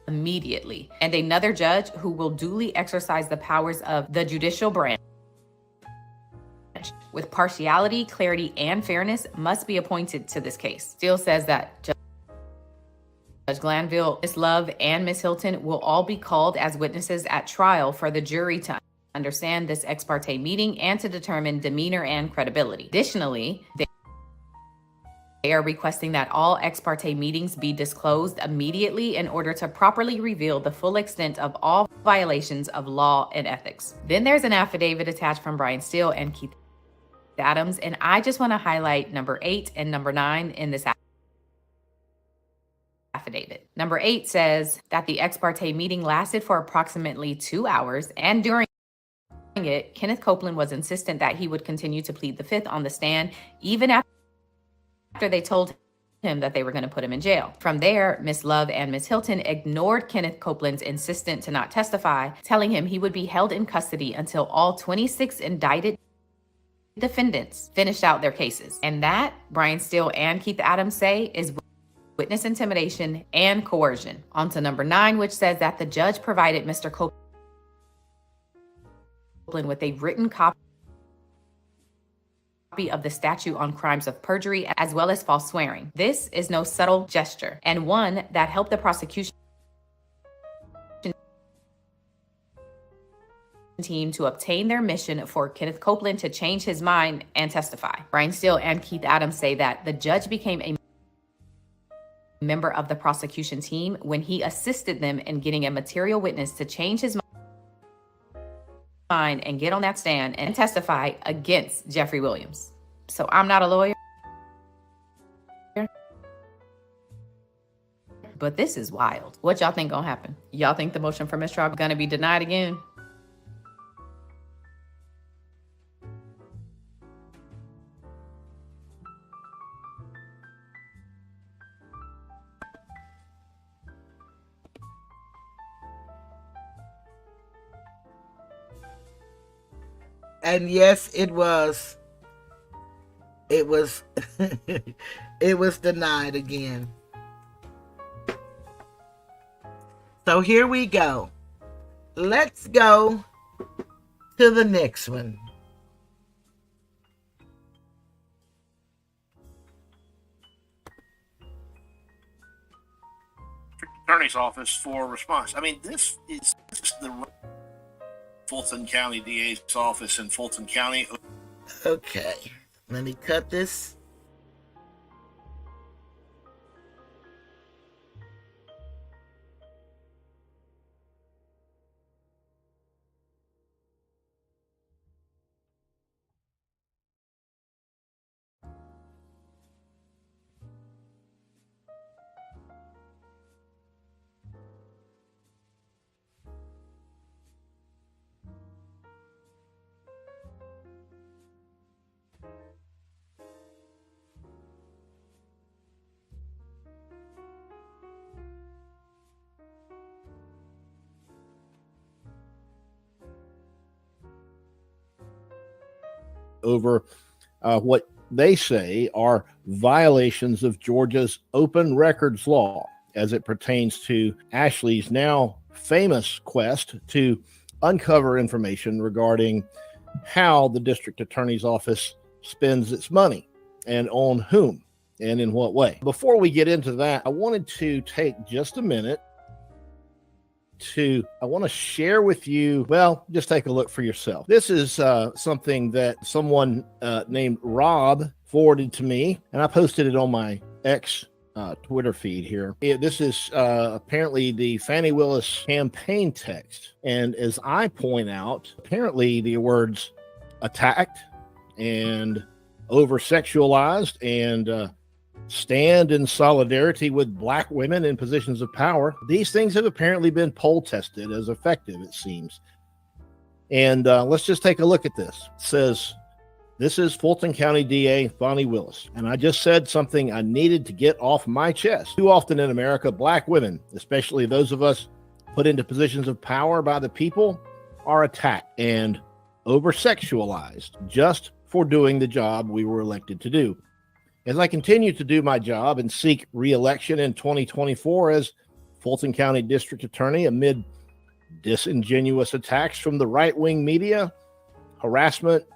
immediately. And another judge who will duly exercise the powers of the judicial branch with partiality, clarity, and fairness must be appointed to this case. Steele says that Judge Glanville, Ms. Love, and Ms. Hilton will all be called as witnesses at trial for the jury to understand this ex parte meeting and to determine demeanor and credibility. Additionally, they are requesting that all ex parte meetings be disclosed immediately in order to properly reveal the full extent of all violations of law and ethics. Then there's an affidavit attached from Brian Steele and Keith Adams, and I just want to highlight number 8 and number 9 in this affidavit. Number 8 says that the ex parte meeting lasted for approximately 2 hours, and during it, Kenneth Copeland was insistent that he would continue to plead the fifth on the stand, even after they told him that they were going to put him in jail. From there, Miss Love and Miss Hilton ignored Kenneth Copeland's insistence to not testify, telling him he would be held in custody until all 26 indicted defendants finished out their cases. And that, Brian Steele and Keith Adams say, is witness intimidation and coercion. On to number 9, which says that the judge provided Mr. Copeland with a written copy of the statute on crimes of perjury as well as false swearing. This is no subtle gesture, and one that helped the prosecution team to obtain their mission for Kenneth Copeland to change his mind and testify. Brian Steele and Keith Adams say that the judge became a member of the prosecution team when he assisted them in getting a material witness to change his mind and get on that stand and testify against Jeffrey Williams. So I'm not a lawyer, but this is wild. What y'all think gonna happen? Y'all think the motion for mistrial gonna be denied again? And yes, it was it was denied again. So here we go. Let's go to the next one. Attorney's office for response. I mean, this is the Fulton County DA's office in Fulton County. Okay, let me cut this. Over what they say are violations of Georgia's open records law as it pertains to Ashley's now famous quest to uncover information regarding how the district attorney's office spends its money and on whom and in what way. Before we get into that, I wanted to take just a minute I want to share with you, well, just take a look for yourself. This is something that someone named Rob forwarded to me, and I posted it on my X Twitter feed here. This is apparently the Fannie Willis campaign text. And as I point out, apparently the words attacked and over-sexualized and stand in solidarity with Black women in positions of power. These things have apparently been poll tested as effective, it seems. And let's just take a look at this. It says, this is Fulton County DA Fannie Willis. And I just said something I needed to get off my chest. Too often in America, Black women, especially those of us put into positions of power by the people, are attacked and over-sexualized just for doing the job we were elected to do. As I continue to do my job and seek re-election in 2024 as Fulton County District Attorney amid disingenuous attacks from the right-wing media, harassment,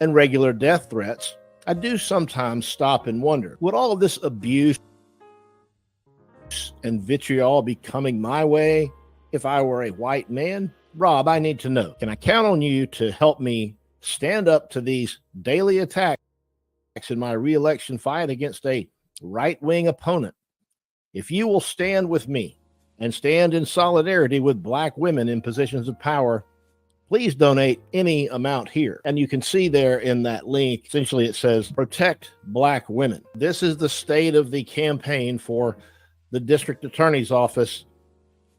and regular death threats, I do sometimes stop and wonder, would all of this abuse and vitriol be coming my way if I were a white man? Rob, I need to know. Can I count on you to help me stand up to these daily attacks in my re-election fight against a right-wing opponent? If you will stand with me and stand in solidarity with Black women in positions of power, please donate any amount here. And you can see there in that link, essentially it says, protect Black women. This is the state of the campaign for the district attorney's office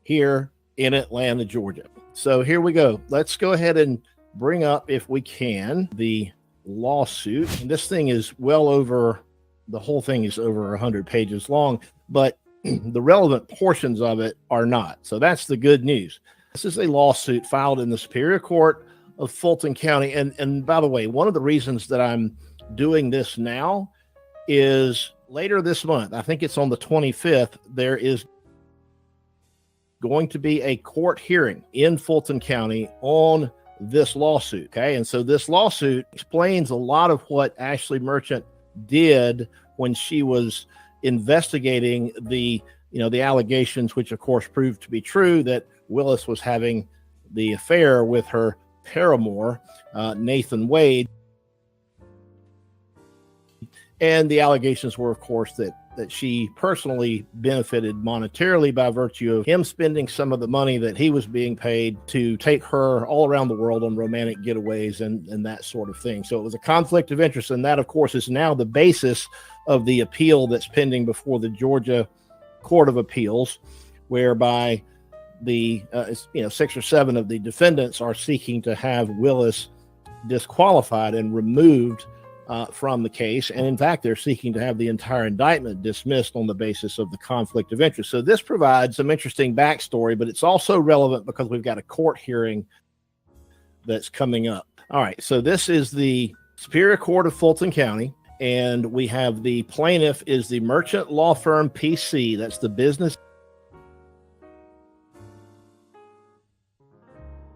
here in Atlanta, Georgia. So here we go. Let's go ahead and bring up, if we can, the lawsuit. And this thing is well over the whole thing is over 100 pages long, but the relevant portions of it are not. So that's the good news. This is a lawsuit filed in the Superior Court of Fulton County. And by the way, one of the reasons that I'm doing this now is later this month, I think it's on the 25th, there is going to be a court hearing in Fulton County on this lawsuit. Okay. And so this lawsuit explains a lot of what Ashley Merchant did when she was investigating the allegations, which of course proved to be true, that Willis was having the affair with her paramour, Nathan Wade. And the allegations were, of course, that she personally benefited monetarily by virtue of him spending some of the money that he was being paid to take her all around the world on romantic getaways and that sort of thing. So it was a conflict of interest. And that, of course, is now the basis of the appeal that's pending before the Georgia Court of Appeals, whereby the 6 or 7 of the defendants are seeking to have Willis disqualified and removed from the case. And in fact, they're seeking to have the entire indictment dismissed on the basis of the conflict of interest. So this provides some interesting backstory, but it's also relevant because we've got a court hearing that's coming up. All right. So this is the Superior Court of Fulton County, and we have the plaintiff is the Merchant Law Firm PC. That's the business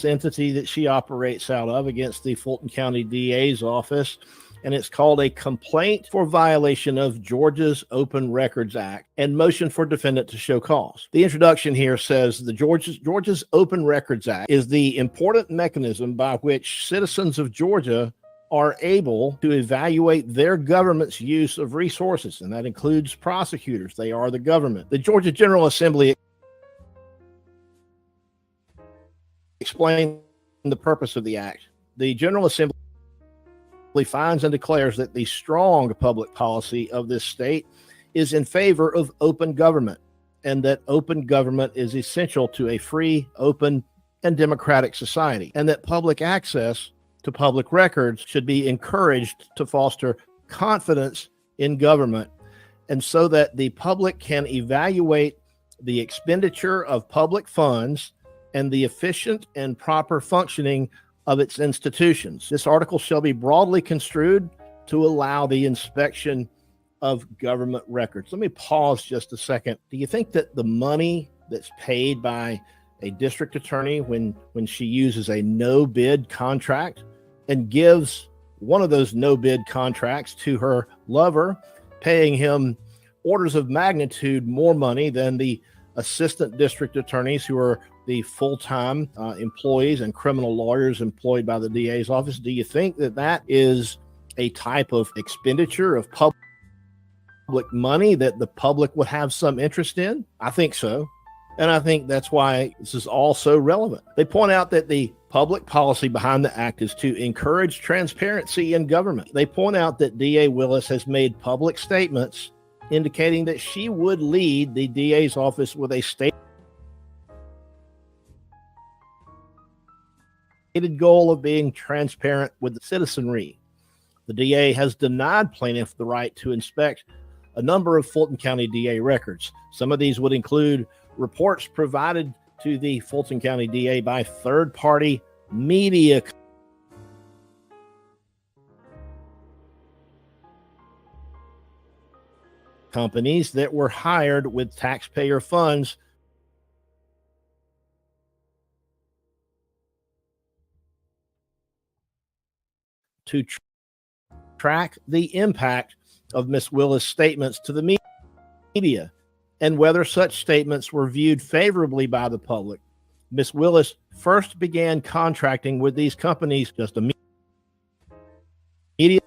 entity that she operates out of against the Fulton County DA's office. And it's called a complaint for violation of Georgia's Open Records Act and motion for defendant to show cause. The introduction here says the Georgia's Open Records Act is the important mechanism by which citizens of Georgia are able to evaluate their government's use of resources, and that includes prosecutors. They are the government. The Georgia General Assembly explained the purpose of the act. The General Assembly finds and declares that the strong public policy of this state is in favor of open government, and that open government is essential to a free, open, and democratic society, and that public access to public records should be encouraged to foster confidence in government, and so that the public can evaluate the expenditure of public funds and the efficient and proper functioning of its institutions. This article shall be broadly construed to allow the inspection of government records. Let me pause just a second. Do you think that the money that's paid by a district attorney when she uses a no-bid contract and gives one of those no-bid contracts to her lover, paying him orders of magnitude more money than the assistant district attorneys who are the full-time employees and criminal lawyers employed by the DA's office? Do you think that that is a type of expenditure of public money that the public would have some interest in? I think so. And I think that's why this is all so relevant. They point out that the public policy behind the act is to encourage transparency in government. They point out that DA Willis has made public statements indicating that she would lead the DA's office with a stated goal of being transparent with the citizenry. The DA has denied plaintiff the right to inspect a number of Fulton County DA records. Some of these would include reports provided to the Fulton County DA by third-party media companies that were hired with taxpayer funds to track the impact of Ms. Willis' statements to the media and whether such statements were viewed favorably by the public. Ms. Willis first began contracting with these companies just immediately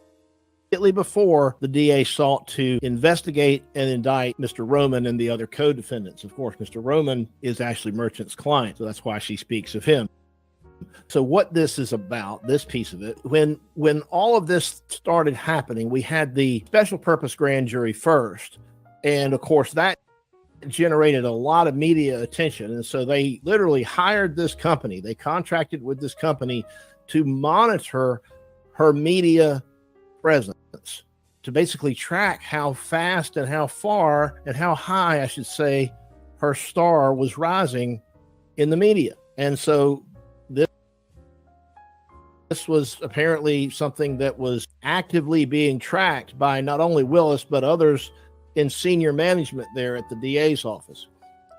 before the DA sought to investigate and indict Mr. Roman and the other co-defendants. Of course, Mr. Roman is Ashley Merchant's client, so that's why she speaks of him. So what this is about, this piece of it, when all of this started happening, we had the special purpose grand jury first. And of course, that generated a lot of media attention. And so they literally hired this company. They contracted with this company to monitor her media presence. to basically track how fast and how far and how high, I should say, her star was rising in the media. And so this was apparently something that was actively being tracked by not only Willis, but others in senior management there at the DA's office.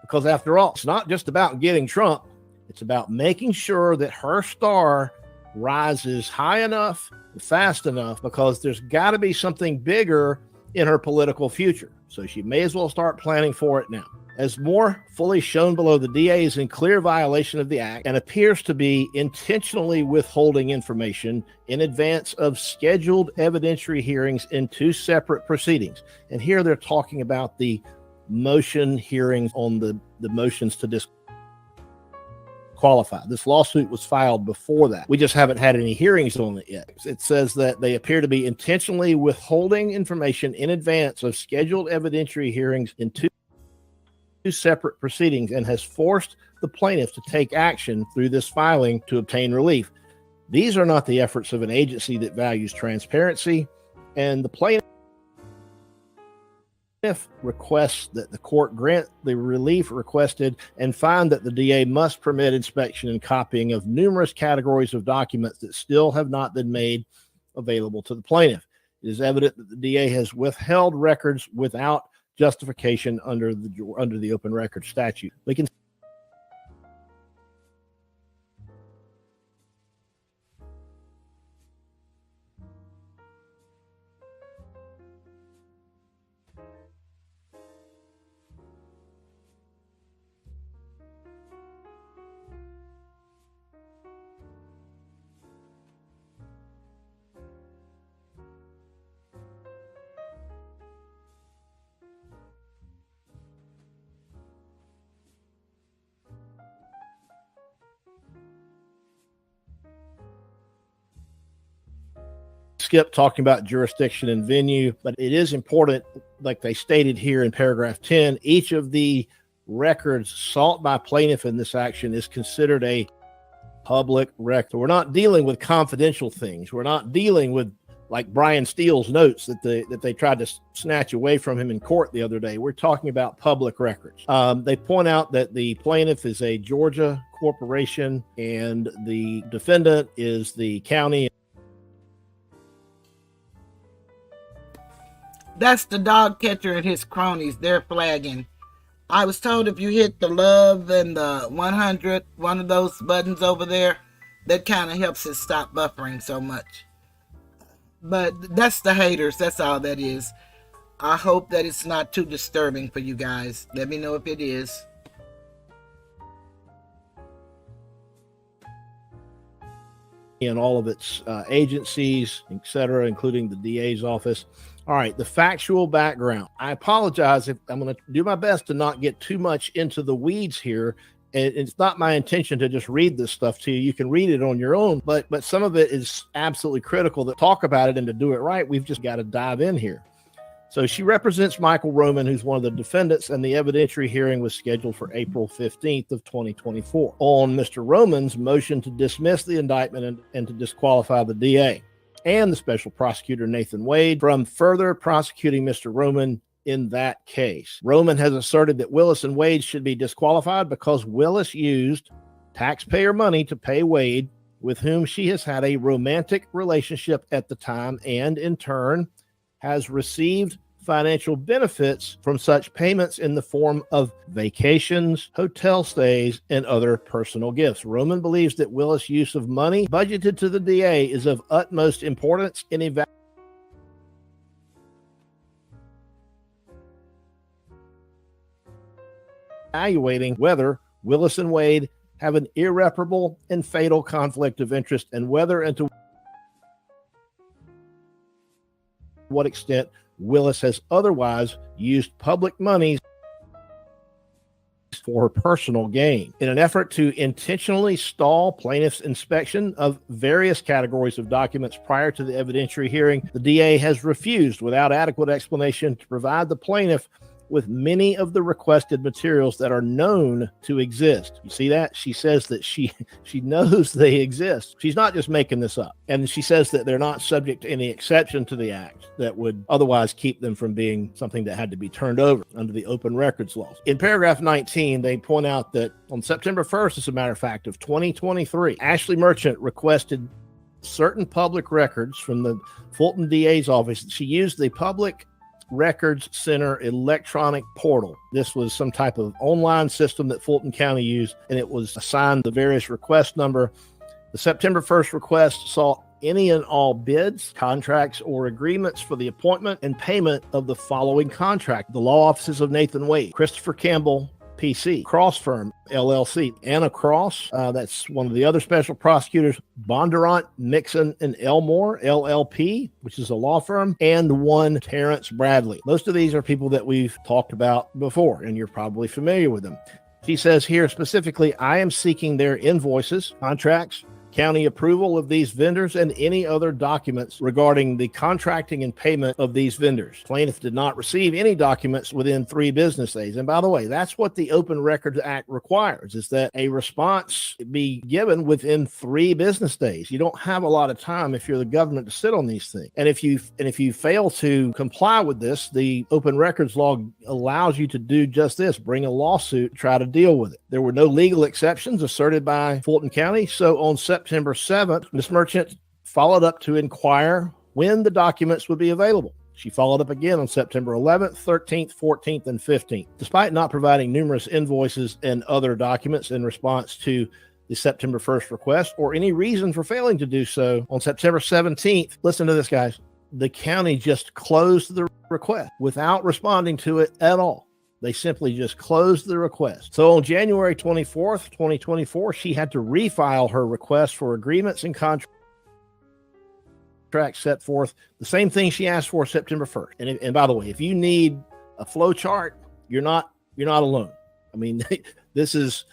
Because after all, it's not just about getting Trump. It's about making sure that her star rises high enough, fast enough, because there's got to be something bigger in her political future. So she may as well start planning for it now. As more fully shown below, the DA is in clear violation of the act and appears to be intentionally withholding information in advance of scheduled evidentiary hearings in 2 separate proceedings. And here they're talking about the motion hearings on the motions to disqualify. This lawsuit was filed before that. We just haven't had any hearings on it yet. It says that they appear to be intentionally withholding information in advance of scheduled evidentiary hearings in 2 separate proceedings and has forced the plaintiff to take action through this filing to obtain relief. These are not the efforts of an agency that values transparency, and the plaintiff requests that the court grant the relief requested and find that the DA must permit inspection and copying of numerous categories of documents that still have not been made available to the plaintiff. It is evident that the DA has withheld records without justification under the open record statute. We can skip talking about jurisdiction and venue, but it is important, like they stated here in paragraph 10, each of the records sought by plaintiff in this action is considered a public record. We're not dealing with confidential things. We're not dealing with like Brian Steele's notes that they tried to snatch away from him in court the other day. We're talking about public records. They point out that the plaintiff is a Georgia corporation and the defendant is the county. That's the dog catcher and his cronies. They're flagging. I was told if you hit the love and the 100, one of those buttons over there, that kind of helps it stop buffering so much. But that's the haters. That's all that is. I hope that it's not too disturbing for you guys. Let me know if it is. And all of its agencies, etc., including the DA's office. All right, the factual background. I apologize if I'm going to do my best to not get too much into the weeds here. And it's not my intention to just read this stuff to you. You can read it on your own, but some of it is absolutely critical to talk about it and to do it right. We've just got to dive in here. So she represents Michael Roman, who's one of the defendants, and the evidentiary hearing was scheduled for April 15th of 2024 on Mr. Roman's motion to dismiss the indictment and to disqualify the DA and the special prosecutor, Nathan Wade, from further prosecuting Mr. Roman in that case. Roman has asserted that Willis and Wade should be disqualified because Willis used taxpayer money to pay Wade, with whom she has had a romantic relationship at the time, and in turn has received financial benefits from such payments in the form of vacations, hotel stays, and other personal gifts. Roman believes that Willis' use of money budgeted to the DA is of utmost importance in evaluating whether Willis and Wade have an irreparable and fatal conflict of interest, and whether and to what extent Willis has otherwise used public monies for personal gain. In an effort to intentionally stall plaintiff's inspection of various categories of documents prior to the evidentiary hearing, the DA has refused, without adequate explanation, to provide the plaintiff with many of the requested materials that are known to exist. You see that? She says that she knows they exist. She's not just making this up. And she says that they're not subject to any exception to the act that would otherwise keep them from being something that had to be turned over under the open records laws. In paragraph 19, they point out that on September 1st, as a matter of fact, of 2023, Ashley Merchant requested certain public records from the Fulton DA's office. She used the Public Records Center electronic portal. This was some type of online system that Fulton County used, and it was assigned the various request number. The September 1st request sought any and all bids, contracts, or agreements for the appointment and payment of the following contract: the law offices of Nathan Wade, Christopher Campbell, PC, Cross Firm, LLC, Anna Cross, that's one of the other special prosecutors, Bondurant, Mixon, and Elmore, LLP, which is a law firm, and one Terrence Bradley. Most of these are people that we've talked about before, and you're probably familiar with them. She says here specifically, I am seeking their invoices, contracts, county approval of these vendors, and any other documents regarding the contracting and payment of these vendors. Plaintiff did not receive any documents within 3 business days. And by the way, that's what the Open Records Act requires, is that a response be given within 3 business days. You don't have a lot of time if you're the government to sit on these things. And if you fail to comply with this, the Open Records Law allows you to do just this: bring a lawsuit, try to deal with it. There were no legal exceptions asserted by Fulton County. So on September 7th, Ms. Merchant followed up to inquire when the documents would be available. She followed up again on September 11th, 13th, 14th, and 15th. Despite not providing numerous invoices and other documents in response to the September 1st request, or any reason for failing to do so, on September 17th, listen to this, guys, the county just closed the request without responding to it at all. They simply just closed the request. So on January 24th, 2024, she had to refile her request for agreements and contracts set forth, the same thing she asked for September 1st. And by the way, if you need a flow chart, you're not alone. I mean, this is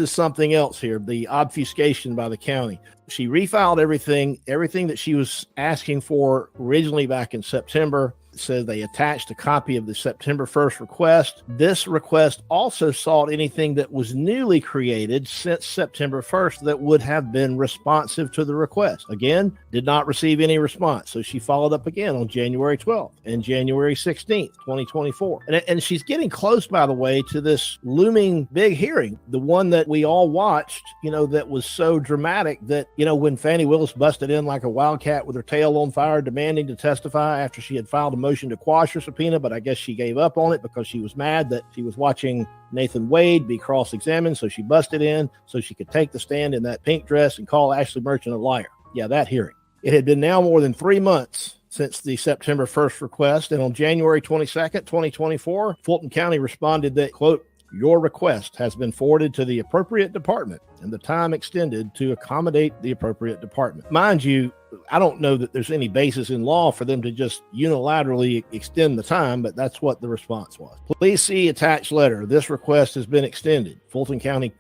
something else here, the obfuscation by the county. She refiled everything that she was asking for originally back in September. Said they attached a copy of the September 1st request. This request also sought anything that was newly created since September 1st that would have been responsive to the request. Again, did not receive any response. So she followed up again on January 12th and January 16th, 2024. And she's getting close, by the way, to this looming big hearing, the one that we all watched, that was so dramatic that, when Fannie Willis busted in like a wildcat with her tail on fire, demanding to testify after she had filed a motion to quash her subpoena, but I guess she gave up on it because she was mad that she was watching Nathan Wade be cross-examined. So she busted in so she could take the stand in that pink dress and call Ashley Merchant a liar. Yeah, that hearing. It had been now more than 3 months since the September 1st request. And on January 22nd, 2024, Fulton County responded that, quote, your request has been forwarded to the appropriate department and the time extended to accommodate the appropriate department. Mind you, I don't know that there's any basis in law for them to just unilaterally extend the time, but that's what the response was. Please see attached letter. This request has been extended. Fulton County,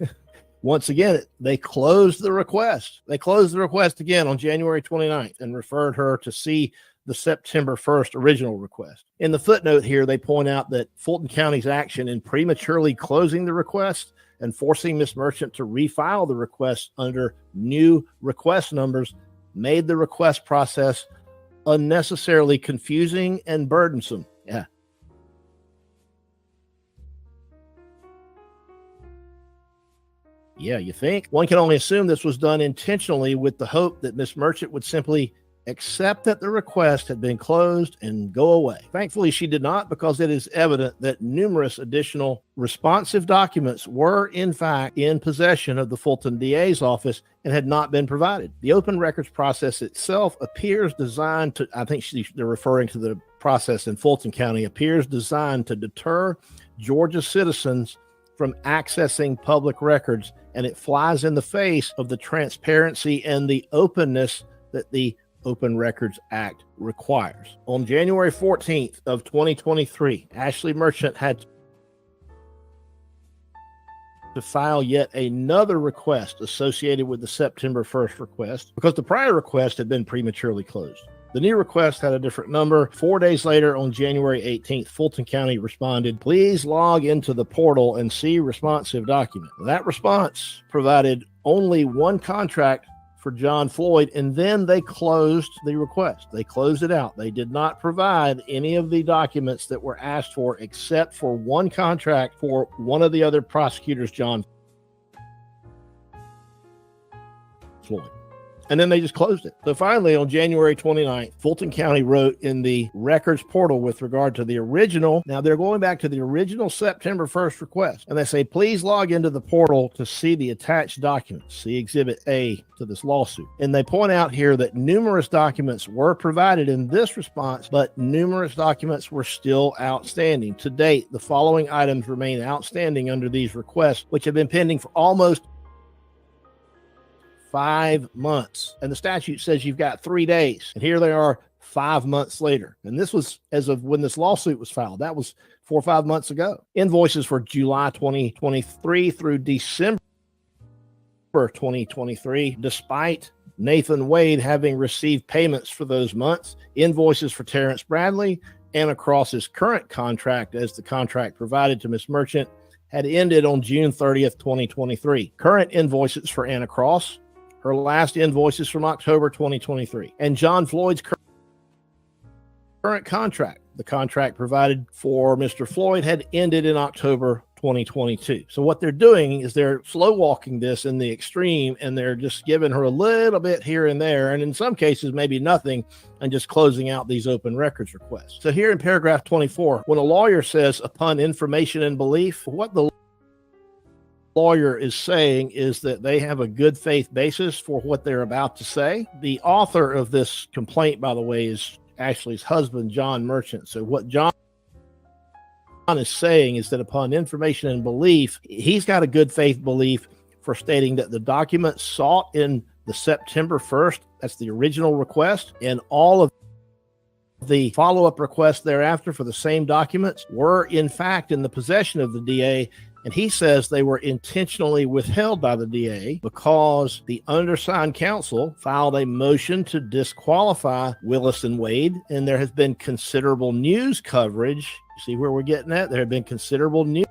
once again, they closed the request. They closed the request again on January 29th and referred her to see the September 1st original request. In the footnote here, they point out that Fulton County's action in prematurely closing the request and forcing Ms. Merchant to refile the request under new request numbers made the request process unnecessarily confusing and burdensome. Yeah, you think? One can only assume this was done intentionally with the hope that Ms. Merchant would simply accept that the request had been closed and go away. Thankfully, she did not, because it is evident that numerous additional responsive documents were, in fact, in possession of the Fulton DA's office and had not been provided. The open records process itself appears designed to, I think they're referring to the process in Fulton County, appears designed to deter Georgia citizens from accessing public records, and it flies in the face of the transparency and the openness that the Open Records Act requires. On January 14th of 2023, Ashley Merchant had to file yet another request associated with the September 1st request because the prior request had been prematurely closed. The new request had a different number. 4 days later, on January 18th, Fulton County responded, please log into the portal and see responsive document. That response provided only one contract for John Floyd, and then they closed the request. They closed it out. They did not provide any of the documents that were asked for except for one contract for one of the other prosecutors, John Floyd. And then they just closed it. So finally, on January 29th, Fulton County wrote in the records portal with regard to the original. Now they're going back to the original September 1st request. And they say, please log into the portal to see the attached documents. See Exhibit A to this lawsuit. And they point out here that numerous documents were provided in this response, but numerous documents were still outstanding. To date, the following items remain outstanding under these requests, which have been pending for almost 5 months. And the statute says you've got 3 days. And here they are 5 months later. And this was as of when this lawsuit was filed. That was 4 or 5 months ago. Invoices for July 2023 through December 2023, despite Nathan Wade having received payments for those months. Invoices for Terrence Bradley and across his current contract, as the contract provided to Ms. Merchant had ended on June 30th, 2023. Current invoices for Anna Cross. Her last invoice is from October 2023. And John Floyd's current contract, the contract provided for Mr. Floyd, had ended in October 2022. So what they're doing is they're slow walking this in the extreme, and they're just giving her a little bit here and there, and in some cases maybe nothing, and just closing out these open records requests. So here in paragraph 24, when a lawyer says upon information and belief, what the lawyer is saying is that they have a good faith basis for what they're about to say. The author of this complaint, by the way, is Ashley's husband, John Merchant. So what John is saying is that upon information and belief, he's got a good faith belief for stating that the documents sought in the September 1st, that's the original request, and all of the follow-up requests thereafter for the same documents were in fact in the possession of the DA. And he says they were intentionally withheld by the DA because the undersigned counsel filed a motion to disqualify Willis and Wade. And there has been considerable news coverage. See where we're getting at? There have been considerable news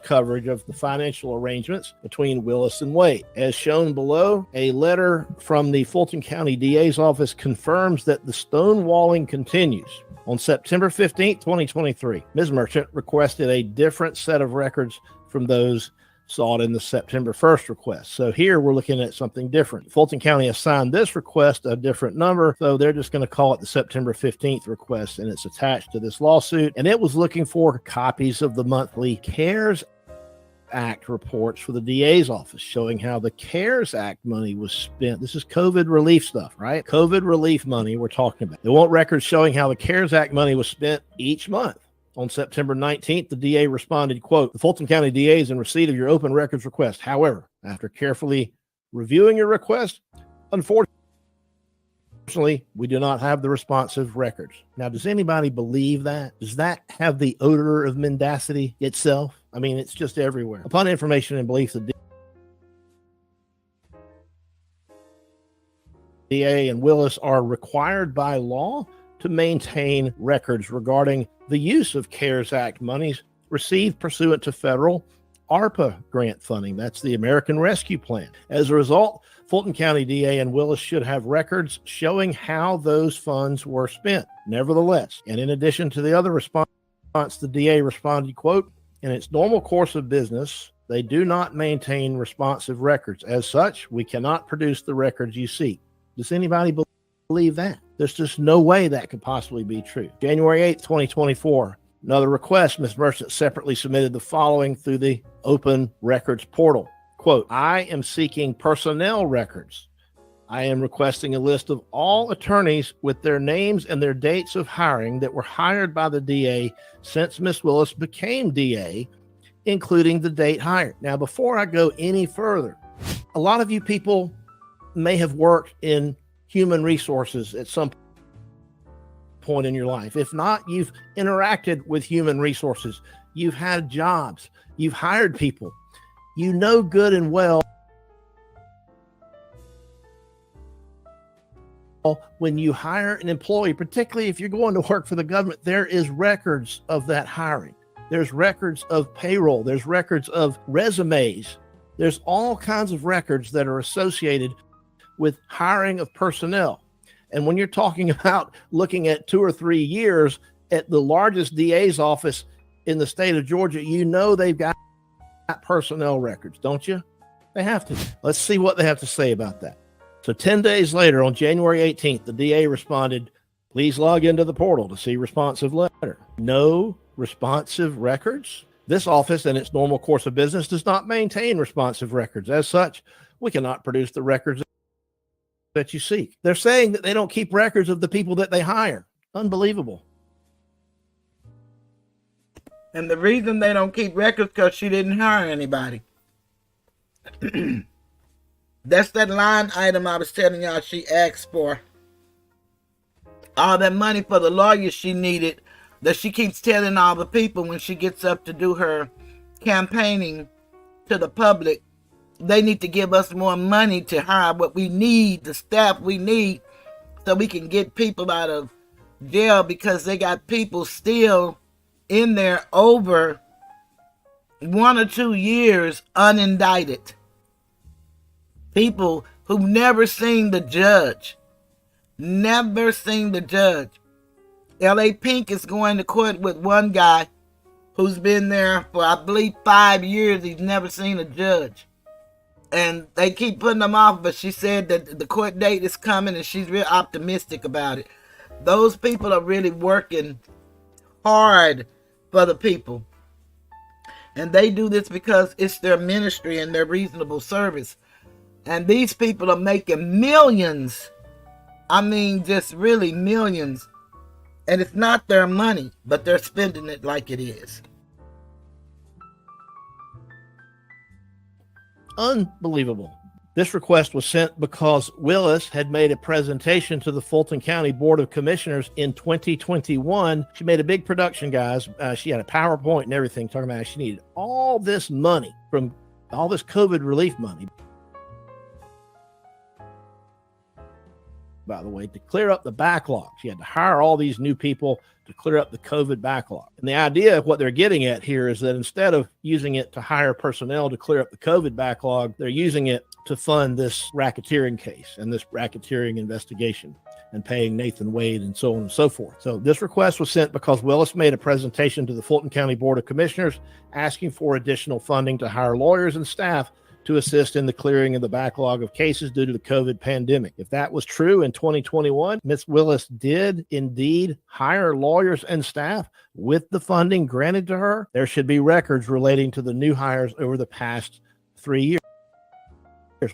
coverage of the financial arrangements between Willis and Wade. As shown below, a letter from the Fulton County DA's office confirms that the stonewalling continues. On September 15th, 2023, Ms. Merchant requested a different set of records from those sought in the September 1st request. So here we're looking at something different. Fulton County assigned this request a different number, so they're just going to call it the September 15th request, and it's attached to this lawsuit. And it was looking for copies of the monthly CARES Act reports for the DA's office showing how the CARES Act money was spent. This is COVID relief stuff, right? COVID relief money we're talking about. They want records showing how the CARES Act money was spent each month. On September 19th, the DA responded, quote, the Fulton County DA is in receipt of your open records request. However, after carefully reviewing your request, unfortunately, we do not have the responsive records. Now, does anybody believe that? Does that have the odor of mendacity itself? I mean, it's just everywhere. Upon information and belief, the DA and Willis are required by law to maintain records regarding the use of CARES Act monies received pursuant to federal ARPA grant funding. That's the American Rescue Plan. As a result, Fulton County DA and Willis should have records showing how those funds were spent. Nevertheless, and in addition to the other response, the DA responded, quote, in its normal course of business, they do not maintain responsive records. As such, we cannot produce the records you seek. Does anybody believe that? There's just no way that could possibly be true. January 8th, 2024, another request. Ms. Merchant separately submitted the following through the Open Records portal. Quote, I am seeking personnel records. I am requesting a list of all attorneys with their names and their dates of hiring that were hired by the DA since Ms. Willis became DA, including the date hired. Now, before I go any further, a lot of you people may have worked in human resources at some point in your life. If not, you've interacted with human resources. You've had jobs. You've hired people. You know good and well when you hire an employee, particularly if you're going to work for the government, there is records of that hiring. There's records of payroll. There's records of resumes. There's all kinds of records that are associated with hiring of personnel. And when you're talking about looking at 2 or 3 years at the largest DA's office in the state of Georgia, you know they've got personnel records, don't you? They have to. Let's see what they have to say about that. So 10 days later, on January 18th, the DA responded, please log into the portal to see responsive letter. No responsive records? This office, in its normal course of business, does not maintain responsive records. As such, we cannot produce the records that you seek. They're saying that they don't keep records of the people that they hire. Unbelievable. And the reason they don't keep records because she didn't hire anybody. That's that line item I was telling y'all she asked for. All that money for the lawyer she needed that she keeps telling all the people when she gets up to do her campaigning to the public. They need to give us more money to hire what we need, the staff we need, so we can get people out of jail because they got people still in there over 1 or 2 years unindicted. People who've never seen the judge. Never seen the judge. L.A. Pink is going to court with one guy who's been there for, I believe, 5 years. He's never seen a judge. And they keep putting them off, but she said that the court date is coming and she's real optimistic about it. Those people are really working hard for the people. And they do this because it's their ministry and their reasonable service. And these people are making millions. I mean, just really millions. And it's not their money, but they're spending it like it is. Unbelievable. This request was sent because Willis had made a presentation to the Fulton County Board of Commissioners in 2021. She made a big production, guys. She had a PowerPoint and everything talking about how she needed all this money from all this COVID relief money, by the way, to clear up the backlog. She had to hire all these new people to clear up the COVID backlog. And the idea of what they're getting at here is that instead of using it to hire personnel to clear up the COVID backlog, they're using it to fund this racketeering case and this racketeering investigation and paying Nathan Wade and so on and so forth. So this request was sent because Willis made a presentation to the Fulton County Board of Commissioners asking for additional funding to hire lawyers and staff to assist in the clearing of the backlog of cases due to the COVID pandemic. If that was true in 2021, Ms. Willis did indeed hire lawyers and staff with the funding granted to her. There should be records relating to the new hires over the past 3 years.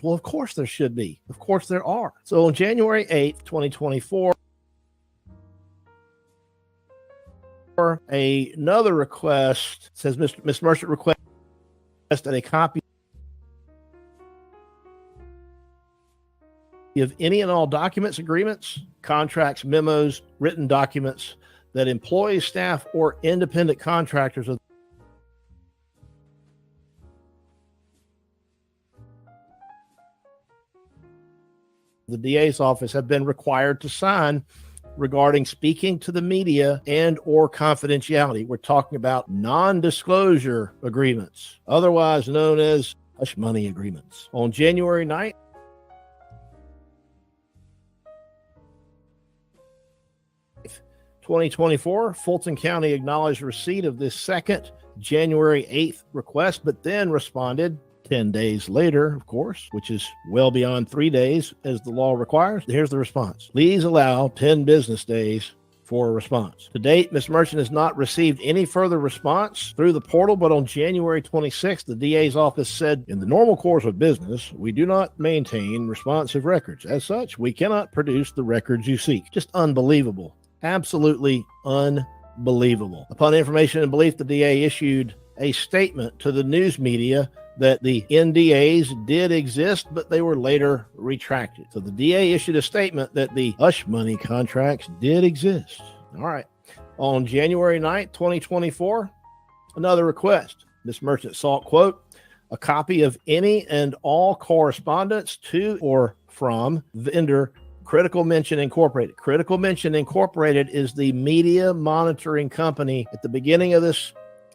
Well, of course there should be. Of course there are. So on January 8th, 2024, another request says Ms. Merchant requested a copy of any and all documents, agreements, contracts, memos, written documents that employees, staff, or independent contractors of the DA's office have been required to sign regarding speaking to the media and or confidentiality. We're talking about non-disclosure agreements, otherwise known as hush money agreements. On January 9th, 2024, Fulton County acknowledged receipt of this second January 8th request, but then responded 10 days later, of course, which is well beyond 3 days as the law requires. Here's the response. Please allow 10 business days for a response. To date, Ms. Merchant has not received any further response through the portal, but on January 26th, the DA's office said, in the normal course of business, we do not maintain responsive records. As such, we cannot produce the records you seek. Just unbelievable. Absolutely unbelievable. Upon information and belief, the DA issued a statement to the news media that the NDAs did exist, but they were later retracted. So the DA issued a statement that the hush money contracts did exist. All right. On January 9th, 2024, another request. Ms. Merchant sought, quote, a copy of any and all correspondence to or from vendor Critical Mention Incorporated. Critical Mention Incorporated is the media monitoring company. At the beginning of this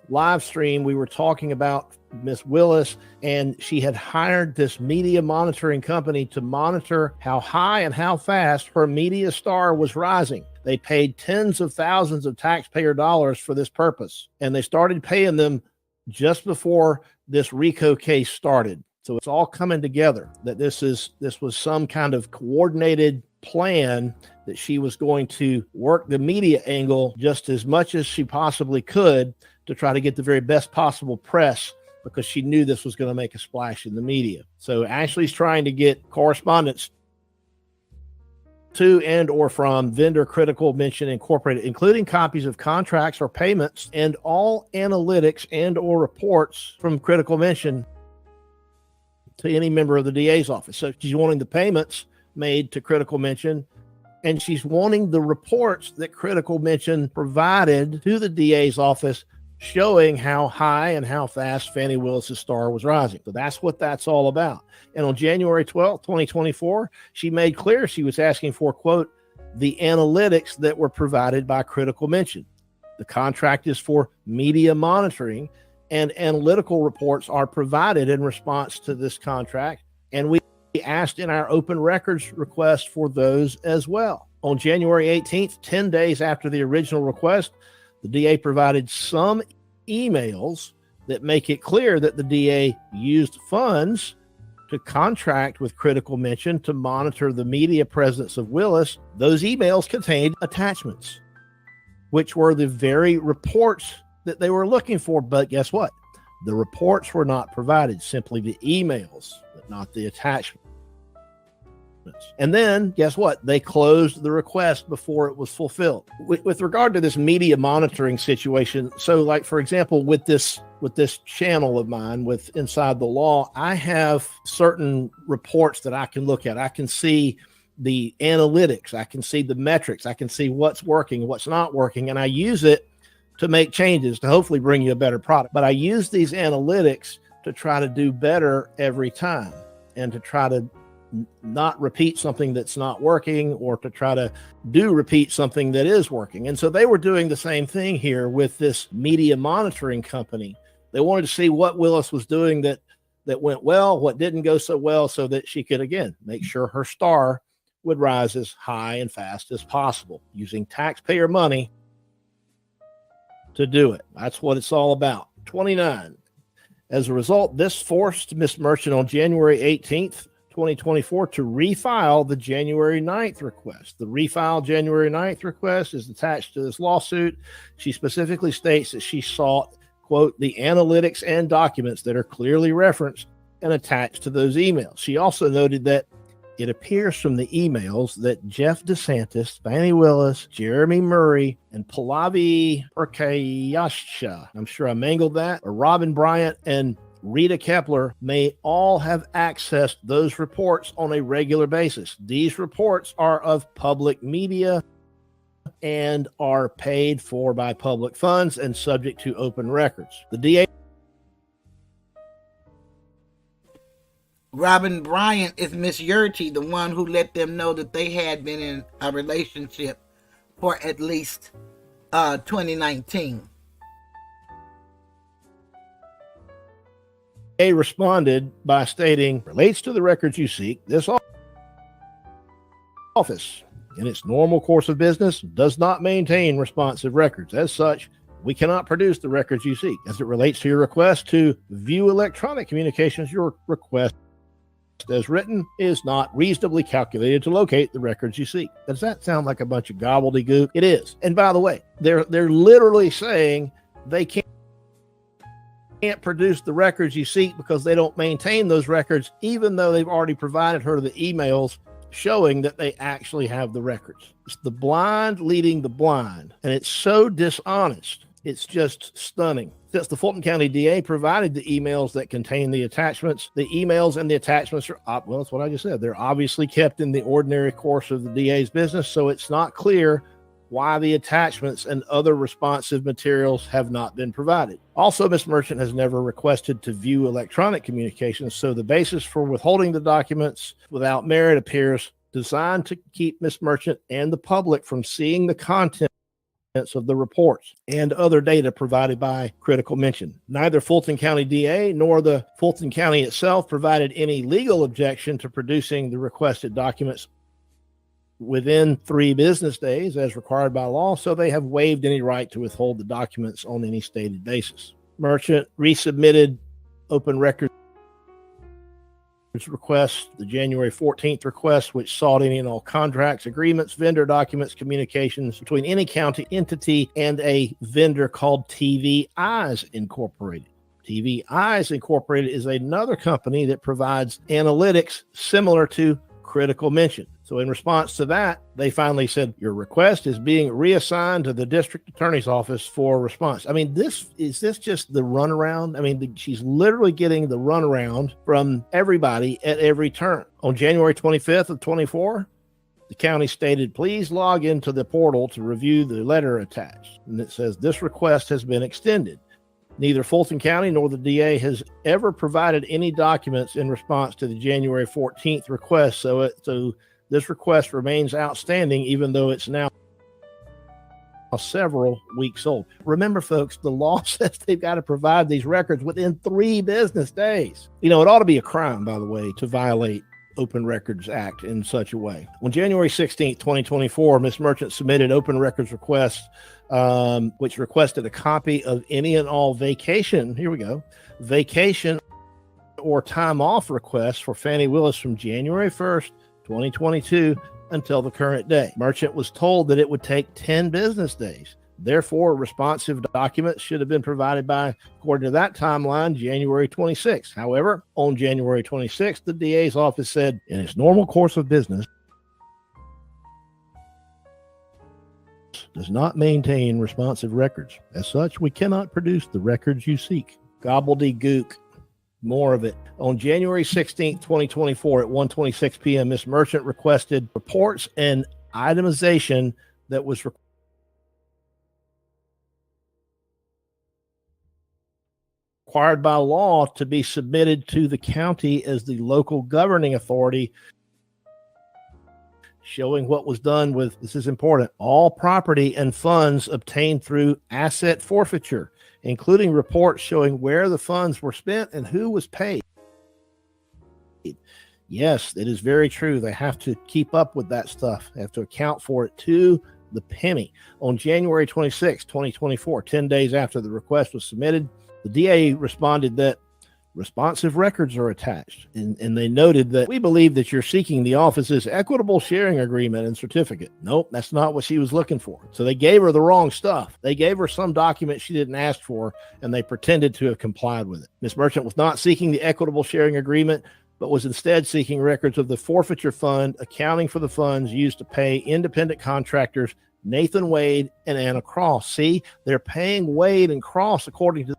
live stream, we were talking about Miss Willis, and she had hired this media monitoring company to monitor how high and how fast her media star was rising. They paid tens of thousands of taxpayer dollars for this purpose, and they started paying them just before this RICO case started. So it's all coming together that this was some kind of coordinated plan that she was going to work the media angle just as much as she possibly could to try to get the very best possible press, because she knew this was going to make a splash in the media. So Ashley's trying to get correspondence to and or from vendor Critical Mention Incorporated, including copies of contracts or payments and all analytics and or reports from Critical Mention to any member of the DA's office. So she's wanting the payments made to Critical Mention, and she's wanting the reports that Critical Mention provided to the DA's office showing how high and how fast Fannie Willis's star was rising. So that's what that's all about. And on January 12th, 2024, she made clear she was asking for, quote, the analytics that were provided by Critical Mention. The contract is for media monitoring, and analytical reports are provided in response to this contract. And we asked in our open records request for those as well. On January 18th, 10 days after the original request, the DA provided some emails that make it clear that the DA used funds to contract with Critical Mention to monitor the media presence of Willis. Those emails contained attachments, which were the very reports that they were looking for. But guess what? The reports were not provided, simply the emails, but not the attachments. And then guess what? They closed the request before it was fulfilled. With regard to this media monitoring situation, so like, for example, with this channel of mine with Inside the Law, I have certain reports that I can look at. I can see the analytics. I can see the metrics. I can see what's working, what's not working. And I use it to make changes to hopefully bring you a better product. But I use these analytics to try to do better every time and to try to not repeat something that's not working, or to try to repeat something that is working. And so they were doing the same thing here with this media monitoring company. They wanted to see what Willis was doing that went well, what didn't go so well, so that she could, again, make sure her star would rise as high and fast as possible, using taxpayer money to do it. That's what it's all about. 29. As a result, this forced Ms. Merchant on January 18th, 2024 to refile the January 9th request. The refiled January 9th request is attached to this lawsuit. She specifically states that she sought, quote, the analytics and documents that are clearly referenced and attached to those emails. She also noted that it appears from the emails that Jeff DeSantis, Fannie Willis, Jeremy Murray, and Pallavi Perkayasha, I'm sure I mangled that, or Robin Bryant and Rita Kepler may all have accessed those reports on a regular basis. These reports are of public media and are paid for by public funds and subject to open records. The DA. Robin Bryant is Miss Yurty, the one who let them know that they had been in a relationship for at least 2019. A responded by stating, relates to the records you seek, this office, in its normal course of business, does not maintain responsive records. As such, we cannot produce the records you seek. As it relates to your request to view electronic communications, your request as written is not reasonably calculated to locate the records you seek. Does that sound like a bunch of gobbledygook? It is. And by the way, they're literally saying they can't produce the records you seek because they don't maintain those records, even though they've already provided her the emails showing that they actually have the records. It's the blind leading the blind, and it's so dishonest. It's just stunning. Since the Fulton County DA provided the emails that contain the attachments, the emails and the attachments are, well, that's what I just said. They're obviously kept in the ordinary course of the DA's business, so it's not clear why the attachments and other responsive materials have not been provided. Also, Ms. Merchant has never requested to view electronic communications, so the basis for withholding the documents without merit appears designed to keep Ms. Merchant and the public from seeing the content of the reports and other data provided by Critical Mention. Neither Fulton County DA nor the Fulton County itself provided any legal objection to producing the requested documents within 3 business days as required by law, so they have waived any right to withhold the documents on any stated basis. Merchant resubmitted open records request, the January 14th request, which sought any and all contracts, agreements, vendor documents, communications between any county entity and a vendor called TV Eyes Incorporated. TV Eyes Incorporated is another company that provides analytics similar to Critical Mention. So in response to that, they finally said, your request is being reassigned to the district attorney's office for response. I mean, is this just the runaround? I mean, she's literally getting the runaround from everybody at every turn. On January 25th of 24, the county stated, please log into the portal to review the letter attached. And it says, this request has been extended. Neither Fulton County nor the DA has ever provided any documents in response to the January 14th request. So this request remains outstanding, even though it's now several weeks old. Remember, folks, the law says they've got to provide these records within 3 business days. You know, it ought to be a crime, by the way, to violate Open Records Act in such a way. On January 16th, 2024, Ms. Merchant submitted open records requests, which requested a copy of any and all vacation or time off requests for Fannie Willis from January 1st, 2022 until the current day. Merchant was told that it would take 10 business days. Therefore, responsive documents should have been provided by, according to that timeline, January 26th. However, on January 26th, the DA's office said, in its normal course of business, does not maintain responsive records. As such, we cannot produce the records you seek. Gobbledygook. More of it. On January 16th, 2024 at 1:26 p.m., Ms. Merchant requested reports and itemization that was required by law to be submitted to the county as the local governing authority, showing what was done with, this is important, all property and funds obtained through asset forfeiture, including reports showing where the funds were spent and who was paid. Yes, it is very true. They have to keep up with that stuff. They have to account for it to the penny. On January 26, 2024, 10 days after the request was submitted, the DA responded that responsive records are attached. And they noted that we believe that you're seeking the office's equitable sharing agreement and certificate. Nope, that's not what she was looking for. So they gave her the wrong stuff. They gave her some document she didn't ask for, and they pretended to have complied with it. Ms. Merchant was not seeking the equitable sharing agreement, but was instead seeking records of the forfeiture fund, accounting for the funds used to pay independent contractors Nathan Wade and Anna Cross. See, they're paying Wade and Cross, according to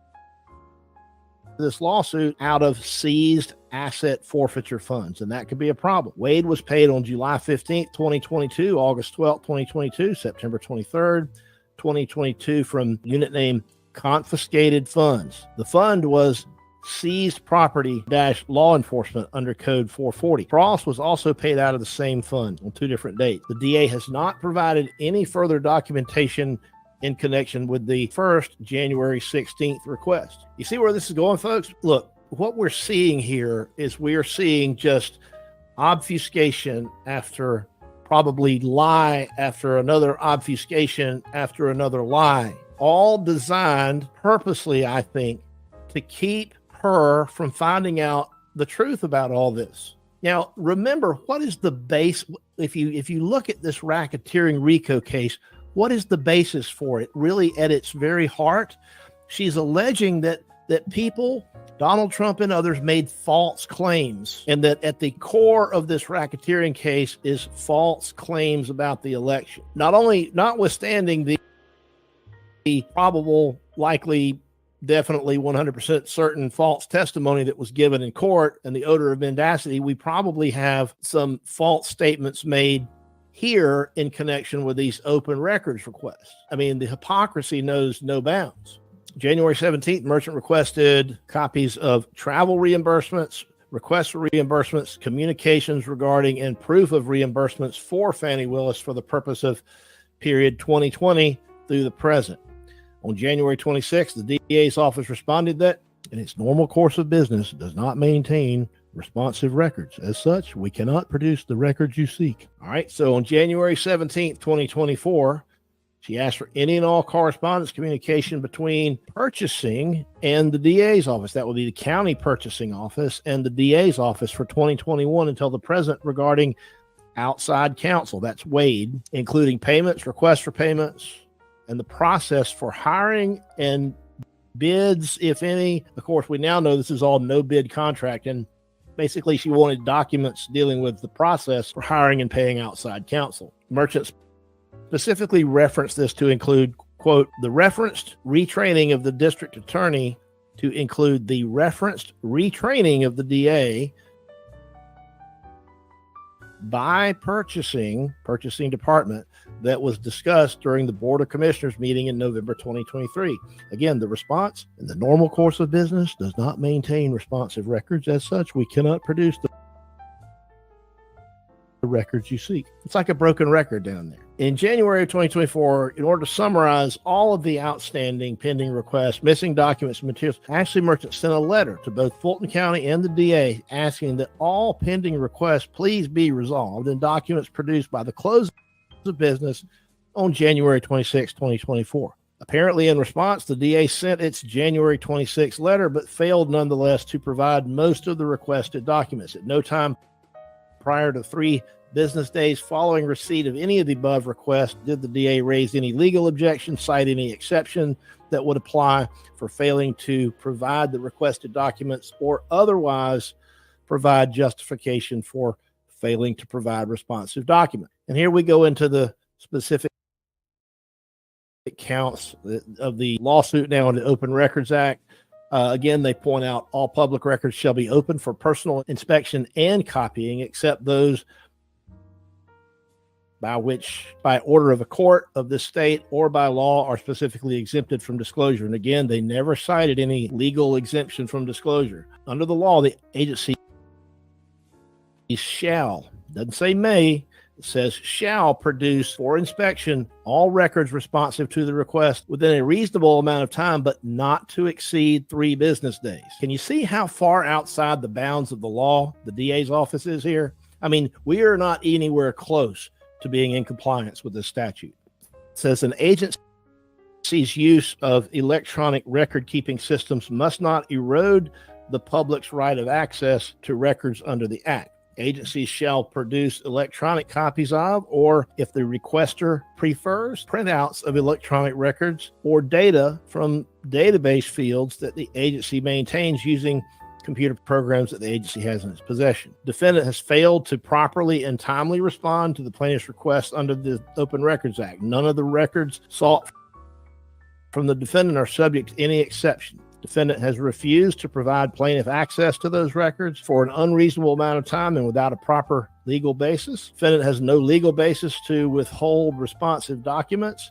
this lawsuit, out of seized asset forfeiture funds, and that could be a problem. Wade was paid on July 15th, 2022, August 12th, 2022, September 23rd, 2022 from unit name confiscated funds. The fund was seized property - law enforcement under code 440. Cross was also paid out of the same fund on 2 different dates. The DA has not provided any further documentation in connection with the first January 16th request. You see where this is going, folks? Look, what we're seeing here is we are seeing just obfuscation after probably lie after another obfuscation after another lie, all designed purposely, I think, to keep her from finding out the truth about all this. Now, remember, what is the base? If you look at this racketeering RICO case, what is the basis for it? Really, at its very heart, she's alleging that people, Donald Trump and others, made false claims, and that at the core of this racketeering case is false claims about the election. Notwithstanding the probable, likely, definitely 100% certain false testimony that was given in court and the odor of mendacity, we probably have some false statements made here in connection with these open records requests. I mean, the hypocrisy knows no bounds. January 17th, Merchant requested copies of travel reimbursements, requests for reimbursements, communications regarding and proof of reimbursements for Fannie Willis for the purpose of period 2020 through the present. On January 26th, the DA's office responded that in its normal course of business does not maintain responsive records. As such, we cannot produce the records you seek. All right. So on January 17th, 2024, she asked for any and all correspondence communication between purchasing and the DA's office. That will be the county purchasing office and the DA's office for 2021 until the present regarding outside counsel. That's Wade, including payments, requests for payments, and the process for hiring and bids, if any. Of course, we now know this is all no bid contract. And basically, she wanted documents dealing with the process for hiring and paying outside counsel. Merchants specifically referenced this to include, quote, the referenced retraining of the district attorney to include the referenced retraining of the DA by purchasing department that was discussed during the Board of Commissioners meeting in November 2023. Again, the response in the normal course of business does not maintain responsive records. As such, we cannot produce the records you seek. It's like a broken record down there. In January of 2024, in order to summarize all of the outstanding pending requests, missing documents, and materials, Ashley Merchant sent a letter to both Fulton County and the DA asking that all pending requests please be resolved and documents produced by the close of business on January 26, 2024. Apparently, in response, the DA sent its January 26 letter, but failed nonetheless to provide most of the requested documents. At no time prior to 3 business days following receipt of any of the above requests did the DA raise any legal objection, cite any exception that would apply for failing to provide the requested documents, or otherwise provide justification for failing to provide responsive document. And here we go into the specific counts of the lawsuit now in the Open Records Act. Again, they point out all public records shall be open for personal inspection and copying, except those by order of a court of the state or by law are specifically exempted from disclosure. And again, they never cited any legal exemption from disclosure. Under the law, the agency shall, doesn't say may, it says shall produce for inspection all records responsive to the request within a reasonable amount of time, but not to exceed 3 business days. Can you see how far outside the bounds of the law the DA's office is here? I mean, we are not anywhere close to being in compliance with this statute. It says an agency's use of electronic record-keeping systems must not erode the public's right of access to records under the Act. Agencies shall produce electronic copies of, or if the requester prefers, printouts of electronic records or data from database fields that the agency maintains using computer programs that the agency has in its possession. Defendant has failed to properly and timely respond to the plaintiff's request under the Open Records Act. None of the records sought from the defendant are subject to any exception. Defendant has refused to provide plaintiff access to those records for an unreasonable amount of time and without a proper legal basis. Defendant has no legal basis to withhold responsive documents.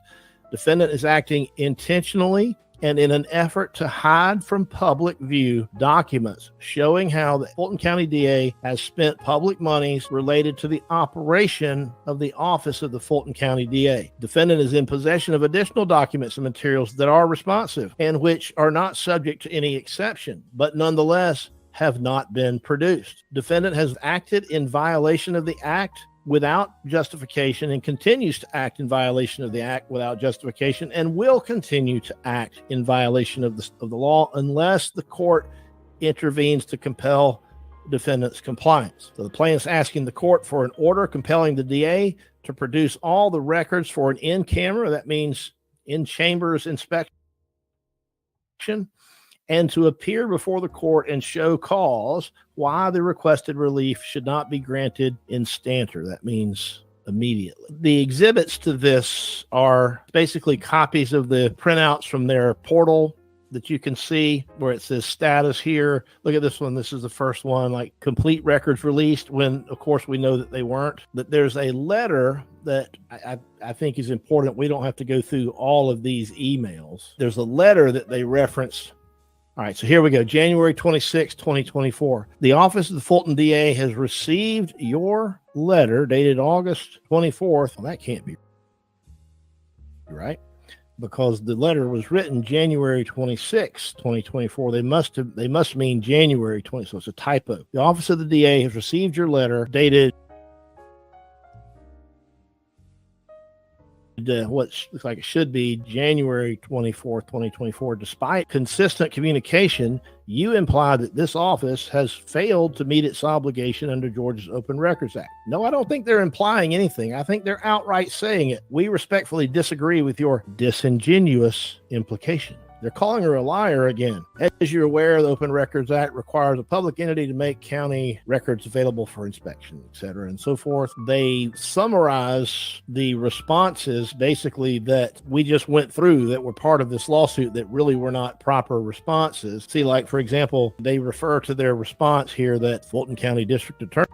Defendant is acting intentionally and in an effort to hide from public view documents showing how the Fulton County DA has spent public monies related to the operation of the office of the Fulton County DA. Defendant is in possession of additional documents and materials that are responsive and which are not subject to any exception, but nonetheless have not been produced. Defendant has acted in violation of the Act without justification and continues to act in violation of the Act without justification and will continue to act in violation of the law unless the court intervenes to compel defendant's compliance. So the plaintiff's asking the court for an order compelling the DA to produce all the records for an in-camera, that means in-chambers inspection, and to appear before the court and show cause why the requested relief should not be granted in stanter. That means immediately. The exhibits to this are basically copies of the printouts from their portal that you can see where it says status here. Look at this one. This is the first one, like complete records released, when of course we know that they weren't. But there's a letter that I think is important. We don't have to go through all of these emails. There's a letter that they reference All right, so here we go. January 26, 2024. The office of the Fulton DA has received your letter dated August 24th. Well, that can't be right, because the letter was written January 26, 2024. They must mean January 20. So it's a typo. The office of the DA has received your letter dated what looks like it should be January 24th, 2024. Despite consistent communication, you imply that this office has failed to meet its obligation under Georgia's Open Records Act. No, I don't think they're implying anything. I think they're outright saying it. We respectfully disagree with your disingenuous implication. They're calling her a liar again. As you're aware, the Open Records Act requires a public entity to make county records available for inspection, et cetera, and so forth. They summarize the responses basically that we just went through that were part of this lawsuit that really were not proper responses. See, like, for example, they refer to their response here that Fulton County District Attorney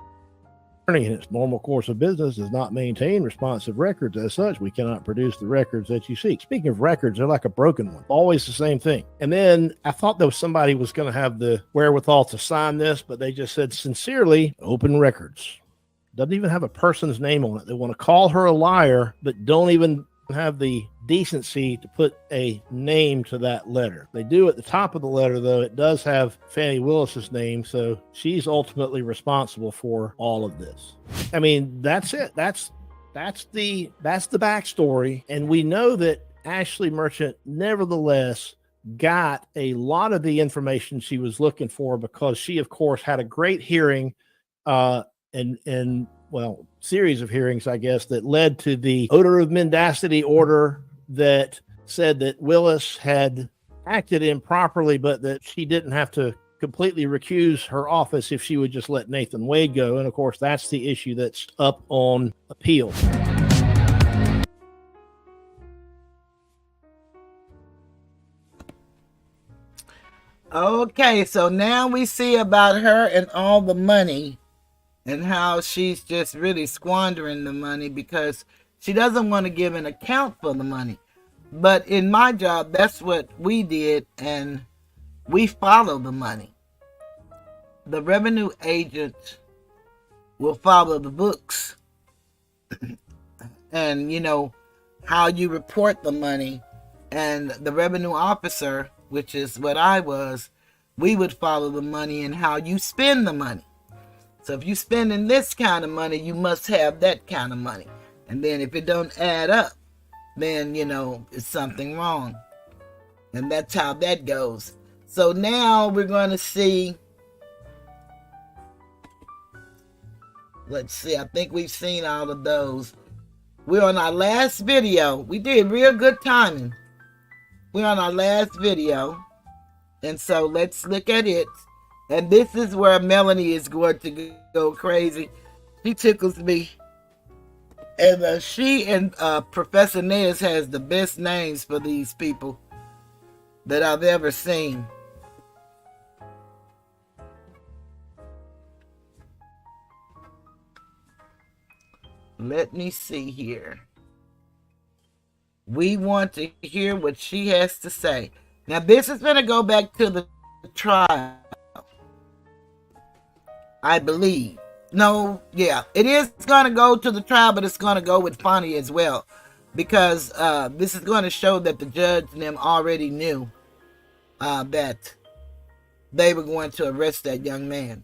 in its normal course of business does not maintain responsive records. As such, we cannot produce the records that you seek. Speaking of records, they're like a broken one. Always the same thing. And then I thought that somebody was going to have the wherewithal to sign this, but they just said, sincerely, Open Records. Doesn't even have a person's name on it. They want to call her a liar, but don't even have the decency to put a name to that letter. They do at the top of the letter, though. It does have Fannie Willis's name, so she's ultimately responsible for all of this. I mean, that's it. That's the backstory, and we know that Ashley Merchant nevertheless got a lot of the information she was looking for, because she, of course, had a great hearing and series of hearings, I guess, that led to the odor of mendacity order that said that Willis had acted improperly, but that she didn't have to completely recuse her office if she would just let Nathan Wade go. And of course, that's the issue that's up on appeal. Okay, so now we see about her and all the money and how she's just really squandering the money because she doesn't want to give an account for the money. But in my job, that's what we did, and we follow the money. The revenue agent will follow the books and, you know, how you report the money. And the revenue officer, which is what I was, we would follow the money and how you spend the money. So if you're spending this kind of money, you must have that kind of money. And then if it don't add up, then, you know, it's something wrong. And that's how that goes. So now we're going to see. Let's see. I think we've seen all of those. We're on our last video. We did real good timing. We're on our last video. And so let's look at it. And this is where Melanie is going to go crazy. She tickles me. And she and Professor Nez has the best names for these people that I've ever seen. Let me see here. We want to hear what she has to say. Now, this is going to go back to the trial, I believe. No, yeah, it is going to go to the trial, but it's going to go with Fonnie as well, because this is going to show that the judge and them already knew that they were going to arrest that young man.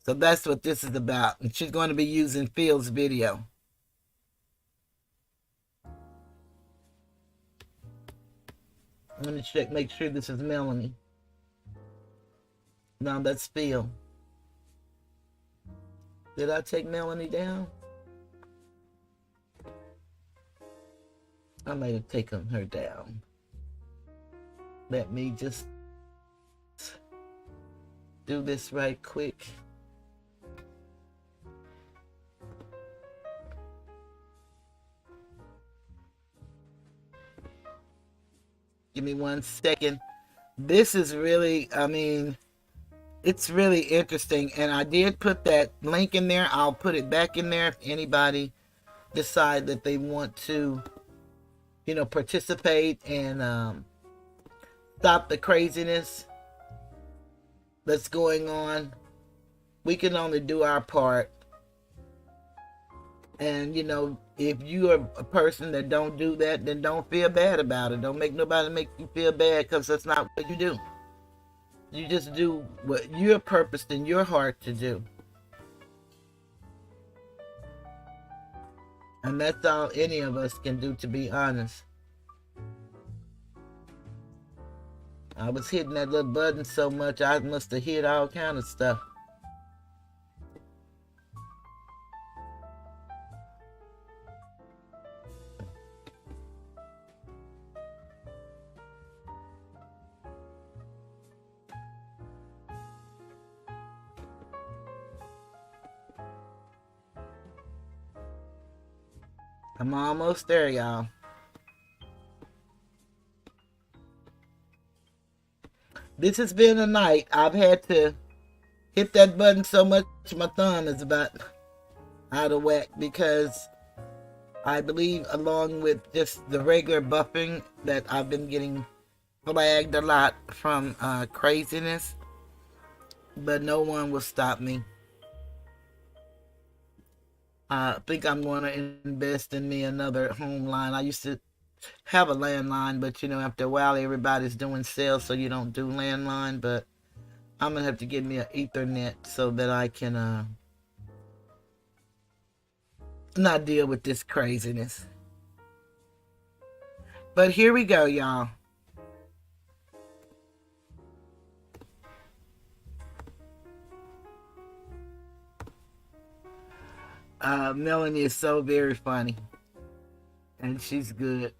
So that's what this is about. And she's going to be using Phil's video. Let me check, make sure this is Melanie. No, that's Phil. Did I take Melanie down? I might have taken her down. Let me just do this right quick. Give me 1 second. This is really, I mean, it's really interesting. And I did put that link in there. I'll put it back in there if anybody decide that they want to, you know, participate and stop the craziness that's going on. We can only do our part. And, you know, if you are a person that don't do that, then don't feel bad about it. Don't make nobody make you feel bad, because that's not what you do. You just do what you're purposed in your heart to do. And that's all any of us can do, to be honest. I was hitting that little button so much, I must have hit all kind of stuff. I'm almost there, y'all. This has been a night. I've had to hit that button so much my thumb is about out of whack, because I believe, along with just the regular buffing, that I've been getting flagged a lot from craziness, but no one will stop me. I think I'm going to invest in me another home line. I used to have a landline, but you know, after a while everybody's doing sales, so you don't do landline. But I'm going to have to get me an Ethernet so that I can not deal with this craziness. But here we go, y'all. Melanie is so very funny, and she's good.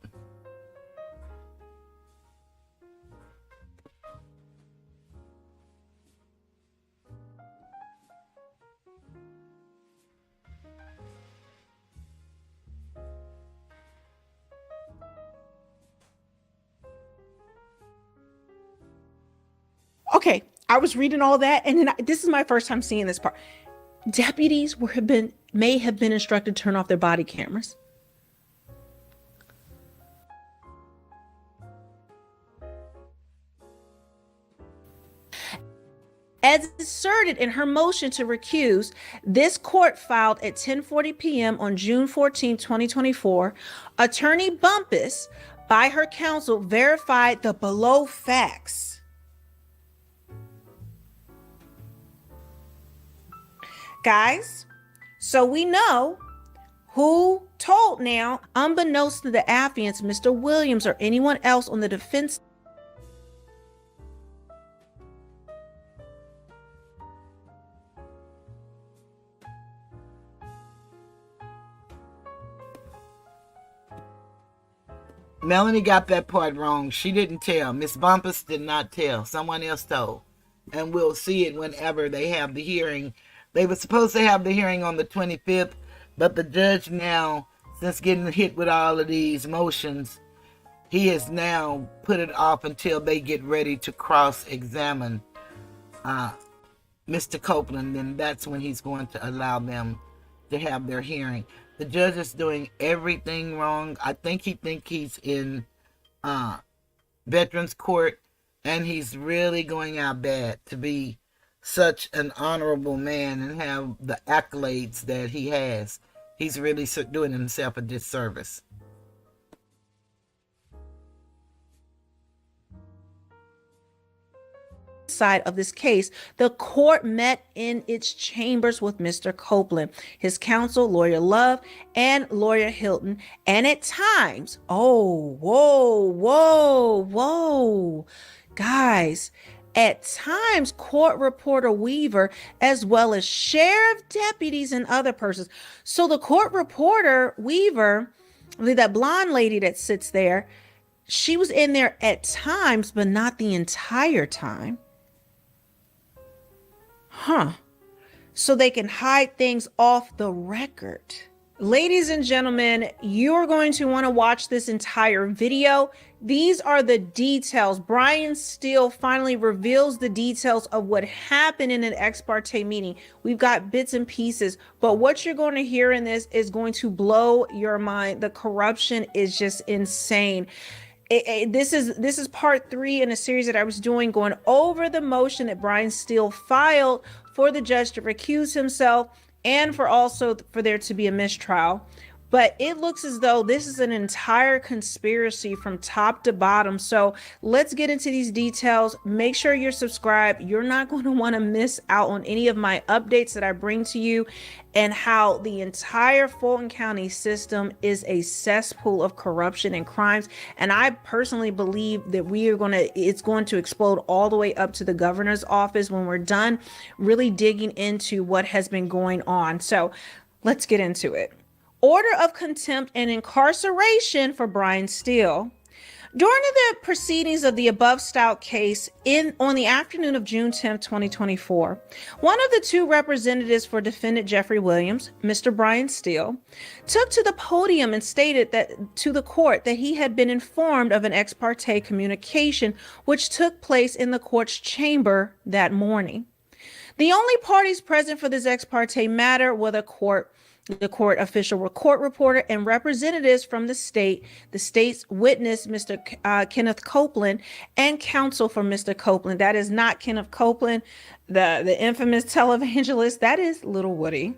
Okay, I was reading all that, and then this is my first time seeing this part. Deputies may have been instructed to turn off their body cameras. As asserted in her motion to recuse, this court filed at 10:40 p.m. on June 14, 2024. Attorney Bumpus, by her counsel, verified the below facts. Guys, so we know who told now, unbeknownst to the affiants, Mr. Williams or anyone else on the defense. Melanie got that part wrong. She didn't tell. Miss Bumpus did not tell. Someone else told. And we'll see it whenever they have the hearing. They were supposed to have the hearing on the 25th, but the judge now, since getting hit with all of these motions, he has now put it off until they get ready to cross-examine Mr. Copeland, and that's when he's going to allow them to have their hearing. The judge is doing everything wrong. I think he's in Veterans Court, and he's really going out bad to be such an honorable man and have the accolades that he has. He's really doing himself a disservice. Side of this case, the court met in its chambers with Mr. Copeland, his counsel, Lawyer Love, and Lawyer Hilton, and at times, guys, at times, court reporter Weaver, as well as sheriff deputies and other persons. So the court reporter Weaver, that blonde lady that sits there, she was in there at times, but not the entire time. So they can hide things off the record. Ladies and gentlemen, you're going to want to watch this entire video. These are the details. Brian Steele finally reveals the details of what happened in an ex parte meeting. We've got bits and pieces, but what you're going to hear in this is going to blow your mind. The corruption is just insane. This is part 3 in a series that I was doing, going over the motion that Brian Steele filed for the judge to recuse himself and for there to be a mistrial. But it looks as though this is an entire conspiracy from top to bottom. So let's get into these details. Make sure you're subscribed. You're not going to want to miss out on any of my updates that I bring to you, and how the entire Fulton County system is a cesspool of corruption and crimes. And I personally believe that it's going to explode all the way up to the governor's office when we're done really digging into what has been going on. So let's get into it. Order of contempt and incarceration for Brian Steele. During the proceedings of the above styled case on the afternoon of June 10, 2024, one of the 2 representatives for defendant Jeffrey Williams, Mr. Brian Steele, took to the podium and stated to the court that he had been informed of an ex parte communication which took place in the court's chamber that morning. The only parties present for this ex parte matter were the court official, court reporter, and representatives from the state's witness, Mr. Kenneth Copeland, and counsel for Mr. Copeland. That is not Kenneth Copeland, the infamous televangelist. That is Little Woody.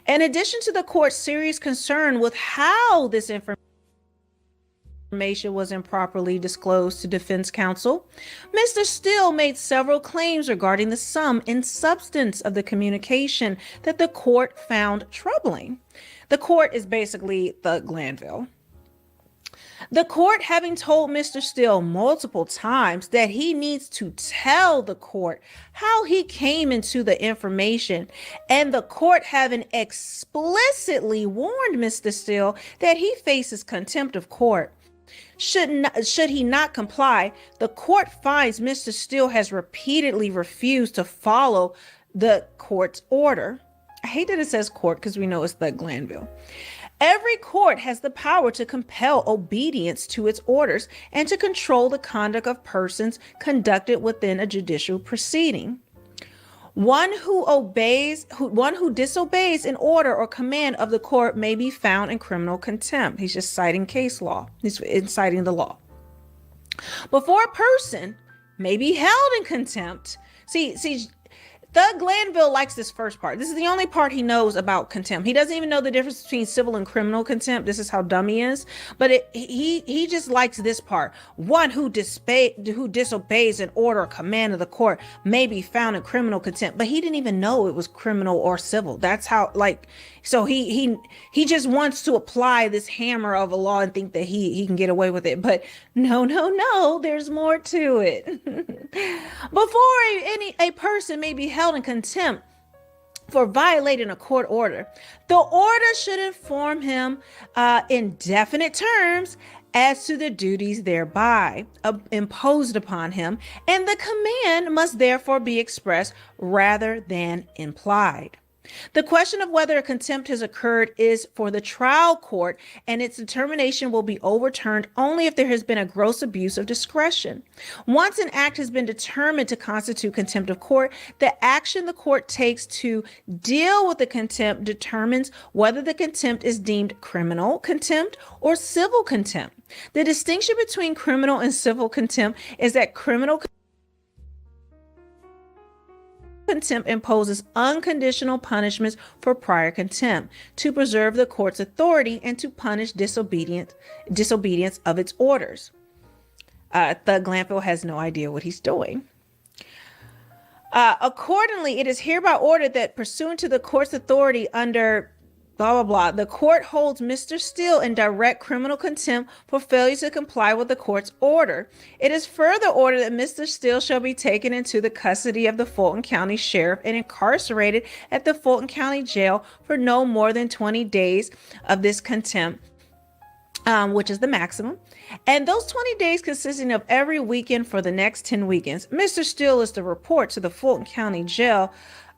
In addition to the court's serious concern with how this information was improperly disclosed to defense counsel, Mr. Steele made several claims regarding the sum and substance of the communication that the court found troubling. The court is basically Thug Glanville. The court, having told Mr. Steele multiple times that he needs to tell the court how he came into the information, and the court having explicitly warned Mr. Steele that he faces contempt of court, should he not comply, the court finds Mr. Steele has repeatedly refused to follow the court's order. I hate that it says court because we know it's the Glanville. Every court has the power to compel obedience to its orders and to control the conduct of persons conducted within a judicial proceeding. One who disobeys an order or command of the court may be found in criminal contempt. He's just citing case law. He's citing the law. Before a person may be held in contempt. See, Thug Glanville likes this first part. This is the only part he knows about contempt. He doesn't even know the difference between civil and criminal contempt. This is how dumb he is. But he just likes this part. One who disobeys an order or command of the court may be found in criminal contempt. But he didn't even know it was criminal or civil. That's how, so he just wants to apply this hammer of a law and think that he can get away with it. But no, there's more to it. Before a person may be held in contempt for violating a court order, the order should inform him in definite terms as to the duties thereby imposed upon him, and the command must therefore be expressed rather than implied. The question of whether a contempt has occurred is for the trial court, and its determination will be overturned only if there has been a gross abuse of discretion. Once an act has been determined to constitute contempt of court, the action the court takes to deal with the contempt determines whether the contempt is deemed criminal contempt or civil contempt. The distinction between criminal and civil contempt is that criminal contempt imposes unconditional punishments for prior contempt to preserve the court's authority and to punish disobedience of its orders. Thug Glanville has no idea what he's doing. Accordingly, it is hereby ordered that pursuant to the court's authority under blah, blah, blah, the court holds Mr. Steele in direct criminal contempt for failure to comply with the court's order. It is further ordered that Mr. Steele shall be taken into the custody of the Fulton County Sheriff and incarcerated at the Fulton County Jail for no more than 20 days of this contempt, which is the maximum. And those 20 days consisting of every weekend for the next 10 weekends. Mr. Steele is to report to the Fulton County Jail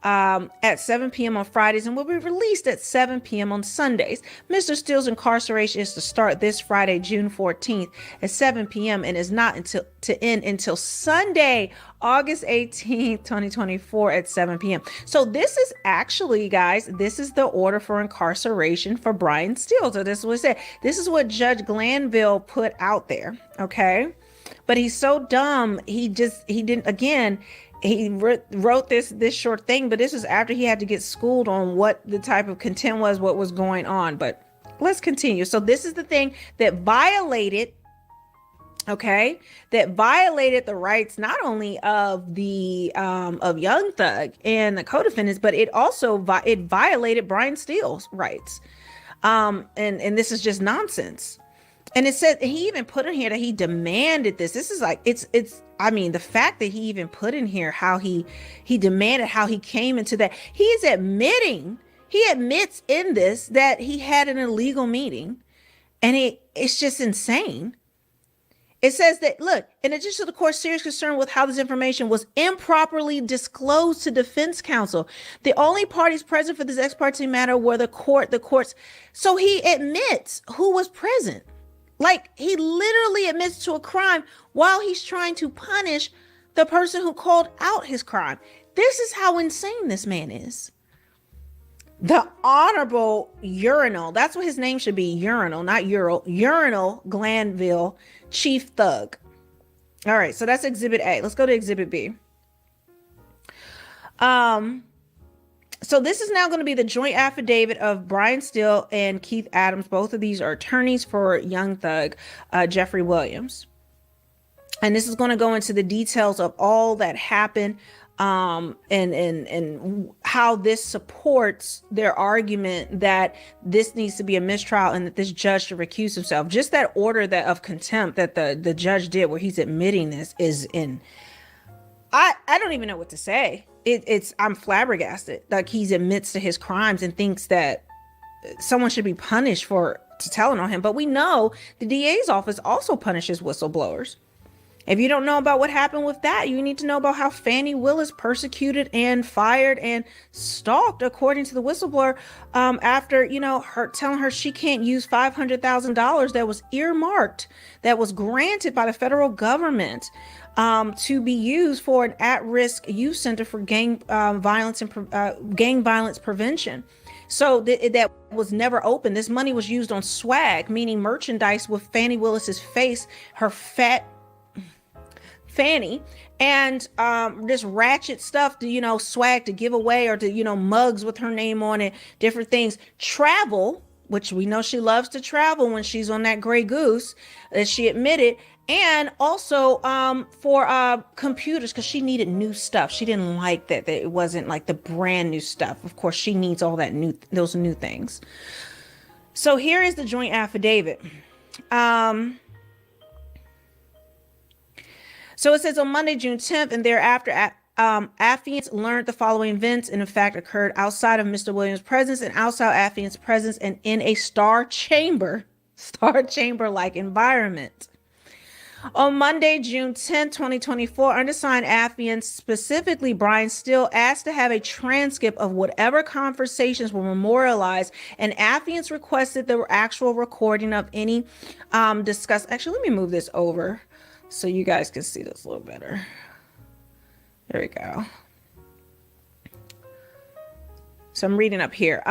at 7 p.m. on Fridays and will be released at 7 p.m. on Sundays. Mr. Steele's incarceration is to start this Friday, June 14th at 7 p.m. and is not to end until Sunday, August 18th, 2024 at 7 p.m. So this is actually, guys, this is the order for incarceration for Brian Steele. So this is what it said. This is what Judge Glanville put out there. Okay. But he's so dumb. He didn't, again, he wrote this short thing, but this is after he had to get schooled on what the type of content was, what was going on. But let's continue. So this is the thing that violated the rights not only of the of Young Thug and the co-defendants, but it also it violated Brian Steele's rights. And this is just nonsense. And it said he even put in here that he demanded this. This is like, I mean, the fact that he even put in here how he demanded, how he came into that. He admits in this that he had an illegal meeting, and it's just insane. It says that, look, in addition to the court's serious concern with how this information was improperly disclosed to defense counsel, the only parties present for this ex parte matter were the courts. So he admits who was present. Like, he literally admits to a crime while he's trying to punish the person who called out his crime. This is how insane this man is. The Honorable Urinal, that's what his name should be, Urinal, not Ural, Urinal Glanville, Chief Thug. All right, so that's Exhibit A. Let's go to Exhibit B. So this is now going to be the joint affidavit of Brian Steele and Keith Adams. Both of these are attorneys for Young Thug, Jeffrey Williams. And this is going to go into the details of all that happened, and how this supports their argument that this needs to be a mistrial and that this judge should recuse himself. Just that order of contempt that the judge did, where he's admitting this, is in. I don't even know what to say. I'm flabbergasted. Like, he admits to his crimes and thinks that someone should be punished for telling on him. But we know the DA's office also punishes whistleblowers. If you don't know about what happened with that, you need to know about how Fannie Willis persecuted and fired and stalked, according to the whistleblower, after, her telling her she can't use $500,000 that was earmarked, that was granted by the federal government, to be used for an at-risk youth center for gang violence prevention. So that was never open. This money was used on swag, meaning merchandise with Fannie Willis's face, her fat Fannie, and this ratchet stuff to, swag to give away, or to, mugs with her name on it, different things. Travel, which we know she loves to travel when she's on that Grey Goose, that she admitted. And also for computers, because she needed new stuff. She didn't like that it wasn't like the brand new stuff. Of course, she needs all that those new things. So here is the joint affidavit. So it says on Monday, June 10th, and thereafter, affiants learned the following events, and in fact occurred outside of Mr. Williams' presence and outside affiants' presence, and in a star chamber-like environment. On Monday, June 10, 2024, undersigned affiants, specifically Brian Steele, asked to have a transcript of whatever conversations were memorialized, and affiants requested the actual recording of any discussed. Actually, let me move this over so you guys can see this a little better. There we go. So I'm reading up here.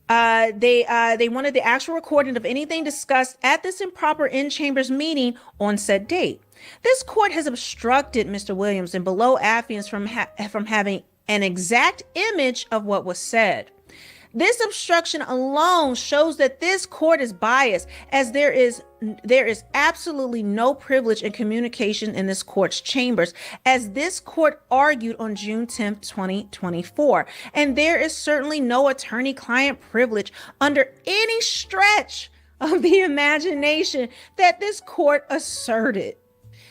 They wanted the actual recording of anything discussed at this improper in-chambers meeting on said date. This court has obstructed Mr. Williams and below affiants from having an exact image of what was said. This obstruction alone shows that this court is biased, as there is absolutely no privilege in communication in this court's chambers, as this court argued on June 10th, 2024. And there is certainly no attorney-client privilege under any stretch of the imagination that this court asserted.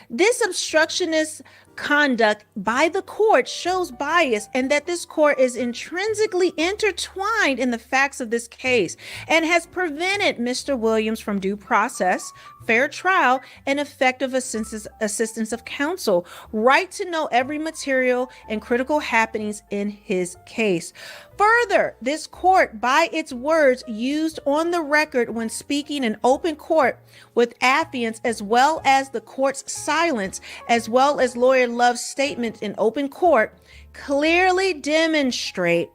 This obstructionist conduct by the court shows bias, and that this court is intrinsically intertwined in the facts of this case and has prevented Mr. Williams from due process, fair trial, and effective assistance of counsel, right to know every material and critical happenings in his case. Further, this court, by its words used on the record when speaking in open court with affiants, as well as the court's silence, as well as lawyer Love's statement in open court, clearly demonstrate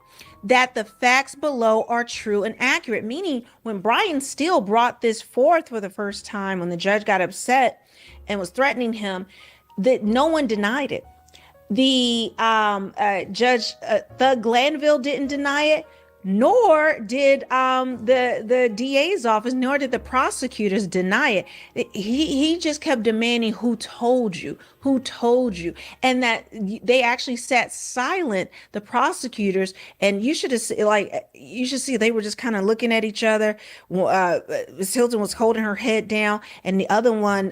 that the facts below are true and accurate. Meaning, when Brian Steele brought this forth for the first time, when the judge got upset and was threatening him, that no one denied it. The Judge Thug Glanville didn't deny it, nor did the DA's office, nor did the prosecutors deny it. He just kept demanding, who told you, and that they actually sat silent, the prosecutors, and you should see they were just kind of looking at each other. Ms. Hilton was holding her head down, and the other one,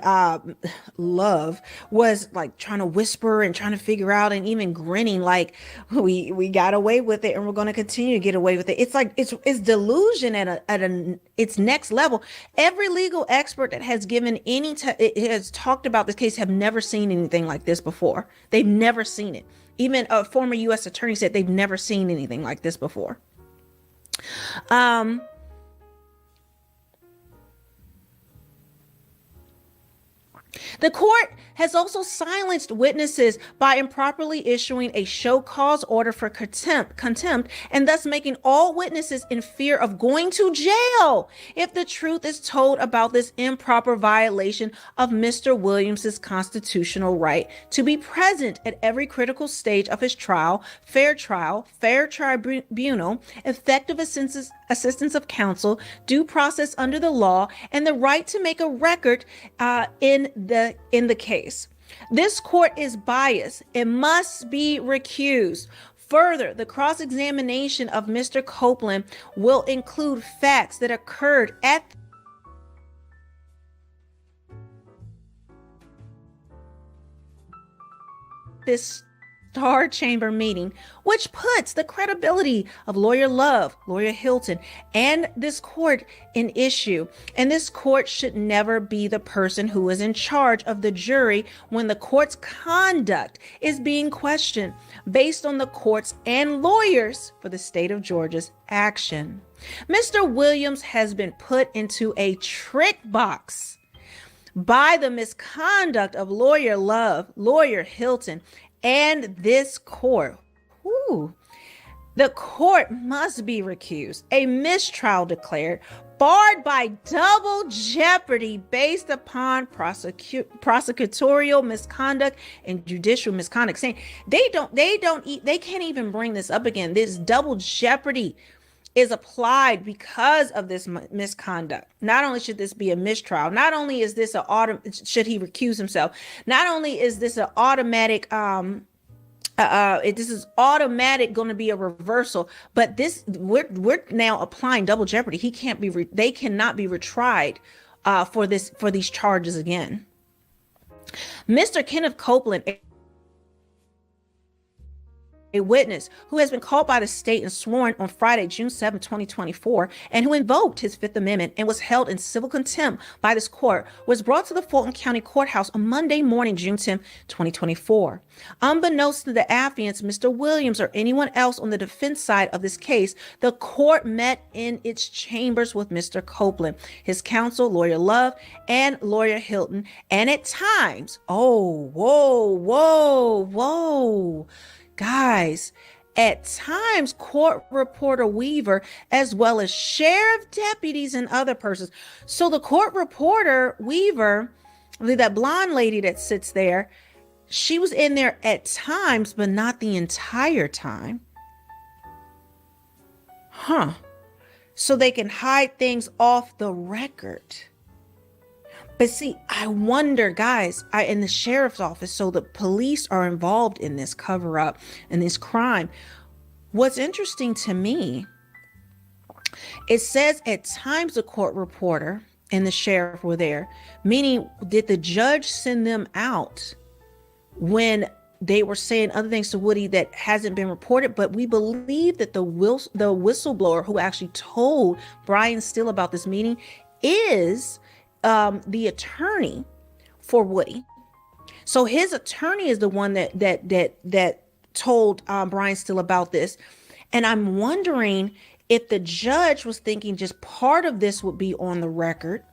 Love, was like trying to whisper and trying to figure out, and even grinning like, we got away with it and we're going to continue to get away with it. It's like it's delusion at its next level. Every legal expert that has given has talked about this case have never seen anything like this before. They've never seen it. Even a former U.S. attorney said they've never seen anything like this before. The court has also silenced witnesses by improperly issuing a show cause order for contempt, and thus making all witnesses in fear of going to jail if the truth is told about this improper violation of Mr. Williams's constitutional right to be present at every critical stage of his trial, fair tribunal, effective assistance of counsel, due process under the law, and the right to make a record in the case. This court is biased. It must be recused. Further, the cross-examination of Mr. Copeland will include facts that occurred at this Star Chamber meeting, which puts the credibility of lawyer Love, lawyer Hilton, and this court in issue. And this court should never be the person who is in charge of the jury when the court's conduct is being questioned based on the court's and lawyers for the state of Georgia's action. Mr. Williams has been put into a trick box by the misconduct of lawyer Love, lawyer Hilton, and this court. The court must be recused, a mistrial declared, barred by double jeopardy based upon prosecutorial misconduct and judicial misconduct, saying they can't even bring this up again. This double jeopardy is applied because of this misconduct. Not only should this be a mistrial, not only is this should he recuse himself, not only is this an automatic this is automatic going to be a reversal, but this we're now applying double jeopardy. They cannot be retried for these charges again. Mr. Kenneth Copeland, a witness who has been called by the state and sworn on Friday, June 7, 2024, and who invoked his Fifth Amendment and was held in civil contempt by this court, was brought to the Fulton County Courthouse on Monday morning, June 10, 2024. Unbeknownst to the affiants, Mr. Williams, or anyone else on the defense side of this case, the court met in its chambers with Mr. Copeland, his counsel, lawyer Love, and lawyer Hilton, and at times, guys, at times, court reporter Weaver, as well as sheriff deputies and other persons. So the court reporter Weaver, that blonde lady that sits there, she was in there at times, but not the entire time. So they can hide things off the record. But see, I wonder, guys, in the sheriff's office, so the police are involved in this cover up and this crime. What's interesting to me, it says at times the court reporter and the sheriff were there, meaning did the judge send them out when they were saying other things to Woody that hasn't been reported, but we believe that the whistleblower who actually told Brian Steele about this meeting is the attorney for Woody. So his attorney is the one that told Brian Steele about this. And I'm wondering if the judge was thinking just part of this would be on the record,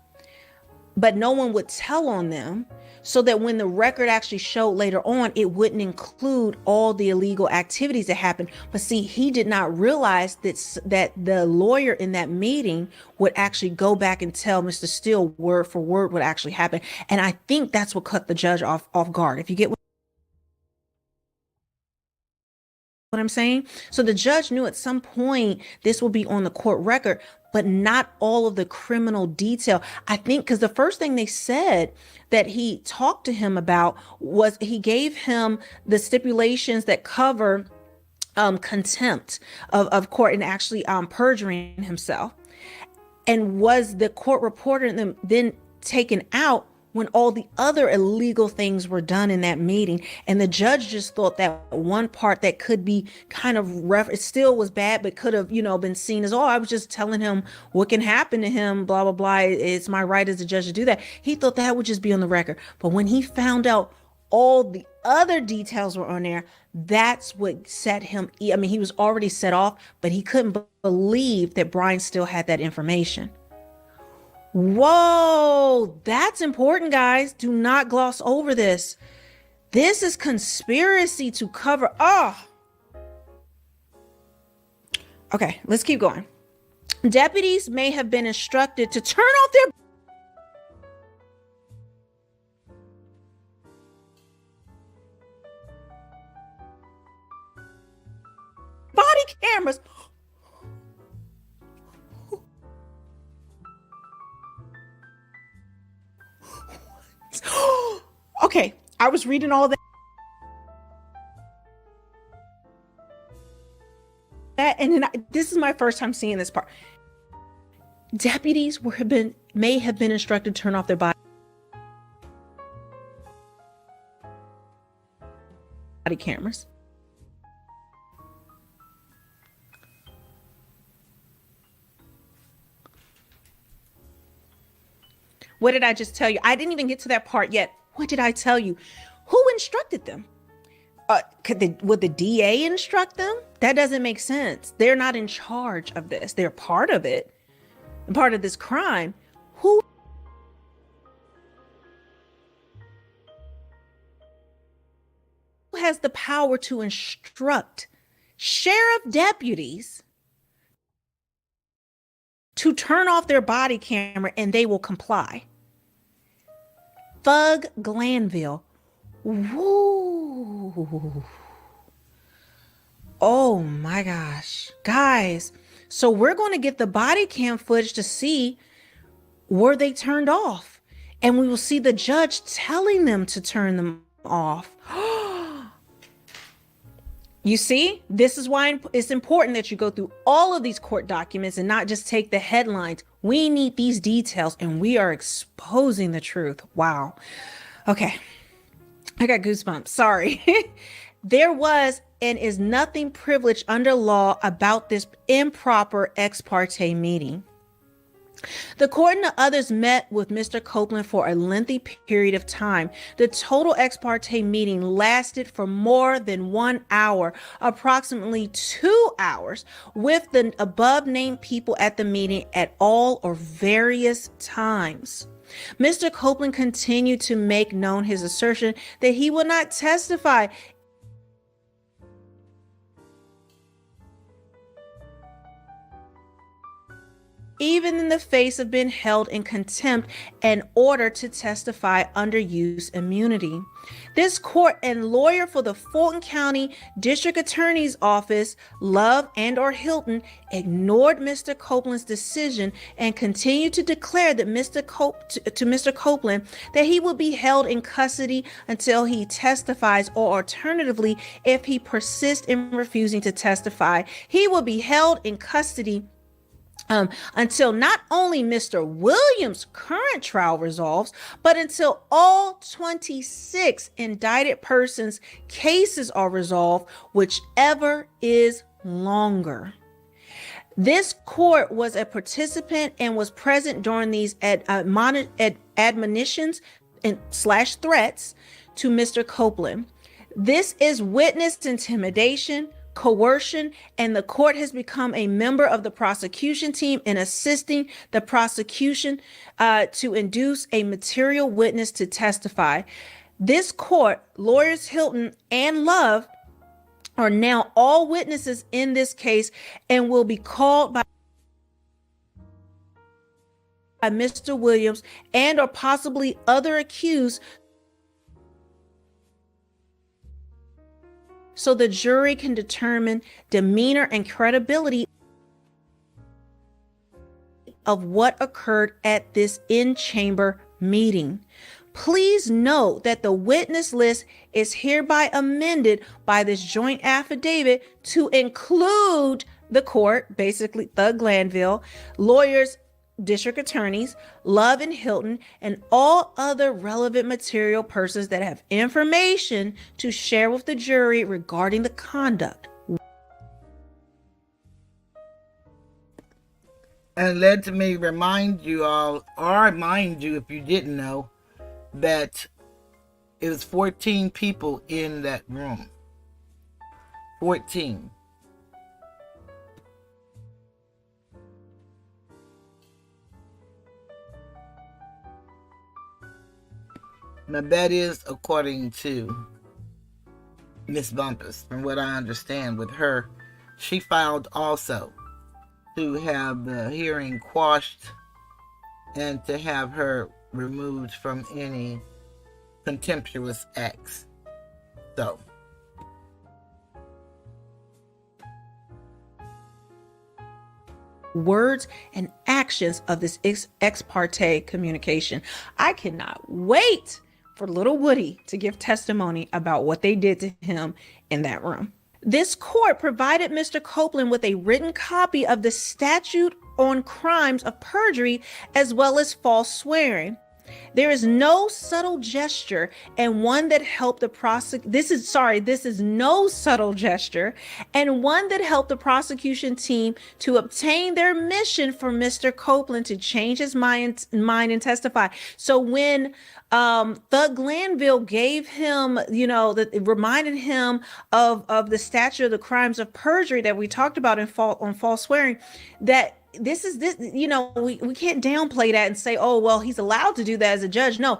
but no one would tell on them, so that when the record actually showed later on, it wouldn't include all the illegal activities that happened. But see, he did not realize that the lawyer in that meeting would actually go back and tell Mr. Steele word for word what actually happened. And I think that's what cut the judge off guard. If you get what I'm saying? So the judge knew at some point this will be on the court record, but not all of the criminal detail. I think because the first thing they said that he talked to him about was he gave him the stipulations that cover contempt of court and actually perjuring himself. And was the court reporter then taken out when all the other illegal things were done in that meeting? And the judge just thought that one part that could be kind of rough, it still was bad, but could have, been seen as, oh, I was just telling him what can happen to him, blah, blah, blah. It's my right as a judge to do that. He thought that would just be on the record. But when he found out all the other details were on there, that's what set him. I mean, he was already set off, but he couldn't believe that Brian still had that information. Whoa, that's important, guys. Do not gloss over this. This is conspiracy to cover. Okay, let's keep going. Deputies may have been instructed to turn off their body cameras. Okay, I was reading all that, and then this is my first time seeing this part. Deputies may have been instructed to turn off their body cameras. What did I just tell you? I didn't even get to that part yet. What did I tell you? Who instructed them? Would the DA instruct them? That doesn't make sense. They're not in charge of this. They're part of it, part of this crime. Who has the power to instruct sheriff deputies to turn off their body camera and they will comply? Thug Glanville. Woo. Oh my gosh. Guys, so we're going to get the body cam footage to see were they turned off. And we will see the judge telling them to turn them off. You see, this is why it's important that you go through all of these court documents and not just take the headlines. We need these details, and we are exposing the truth. Wow. Okay. I got goosebumps. Sorry. There was and is nothing privileged under law about this improper ex parte meeting. The court and the others met with Mr. Copeland for a lengthy period of time. The total ex parte meeting lasted for more than 1 hour, approximately 2 hours, with the above named people at the meeting at all or various times. Mr. Copeland continued to make known his assertion that he would not testify even in the face of being held in contempt in order to testify under use immunity. This court and lawyer for the Fulton County District Attorney's Office, Love and/or Hilton, ignored Mr. Copeland's decision and continued to declare that Mr. Copeland that he will be held in custody until he testifies, or alternatively, if he persists in refusing to testify, he will be held in custody until not only Mr. Williams' current trial resolves, but until all 26 indicted persons' cases are resolved, whichever is longer. This court was a participant and was present during these admonitions and / threats to Mr. Copeland. This is witness intimidation, coercion, and the court has become a member of the prosecution team in assisting the prosecution to induce a material witness to testify. This court, lawyers Hilton and Love, are now all witnesses in this case and will be called by Mr. Williams and or possibly other accused, so the jury can determine demeanor and credibility of what occurred at this in-chamber meeting. Please note that the witness list is hereby amended by this joint affidavit to include the court, basically Thug Glanville, lawyers, district attorneys, Love and Hilton, and all other relevant material persons that have information to share with the jury regarding the conduct. And let me remind you all, or remind you if you didn't know, that it was 14 people in that room. 14. Now that is according to Miss Bumpus. From what I understand with her, she filed also to have the hearing quashed and to have her removed from any contemptuous acts. So, words and actions of this ex parte communication. I cannot wait for little Woody to give testimony about what they did to him in that room. This court provided Mr. Copeland with a written copy of the statute on crimes of perjury as well as false swearing. There is no subtle gesture and one that helped the this is no subtle gesture and one that helped the prosecution team to obtain their mission for Mr. Copeland to change his mind and testify. So when Thug Glanville gave him, that reminded him of the statute of the crimes of perjury that we talked about on false swearing, that we can't downplay that and say, oh, well, he's allowed to do that as a judge. No,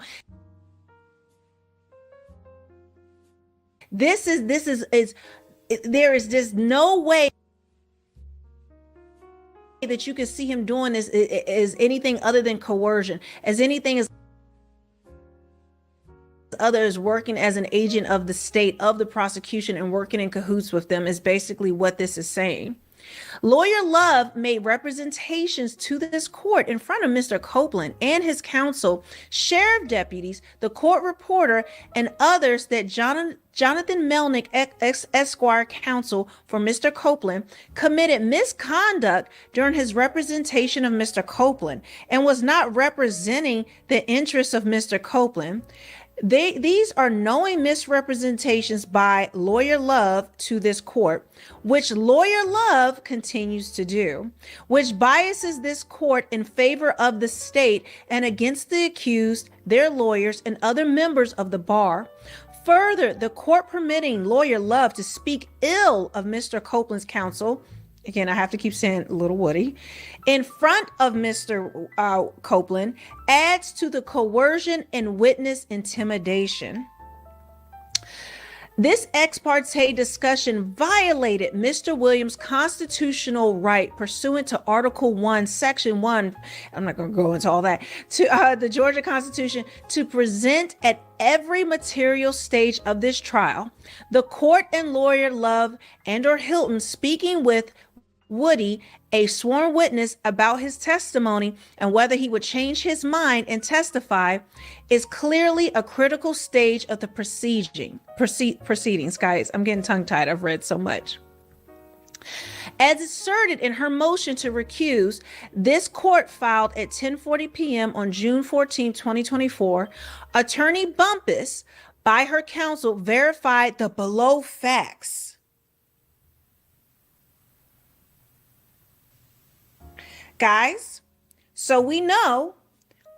there is just no way that you can see him doing this is anything other than coercion, as anything as others working as an agent of the state, of the prosecution, and working in cahoots with them is basically what this is saying. Lawyer Love made representations to this court in front of Mr. Copeland and his counsel, sheriff deputies, the court reporter, and others that Jonathan Melnick, Esquire counsel for Mr. Copeland, committed misconduct during his representation of Mr. Copeland and was not representing the interests of Mr. Copeland. These are knowing misrepresentations by Lawyer Love to this court, which Lawyer Love continues to do, which biases this court in favor of the state and against the accused, their lawyers, and other members of the bar. Further, the court permitting Lawyer Love to speak ill of Mr. Copeland's counsel, again, I have to keep saying little Woody, in front of Mr. Copeland adds to the coercion and witness intimidation. This ex parte discussion violated Mr. Williams' constitutional right pursuant to Article 1, Section 1, I'm not going to go into all that, to the Georgia Constitution, to present at every material stage of this trial, the court and Lawyer Love and or Hilton speaking with Woody, a sworn witness, about his testimony and whether he would change his mind and testify, is clearly a critical stage of the proceedings. Guys, I'm getting tongue-tied. I've read so much. As asserted in her motion to recuse, this court filed at 10:40 p.m. on June 14, 2024. Attorney Bumpus, by her counsel, verified the below facts. Guys, so we know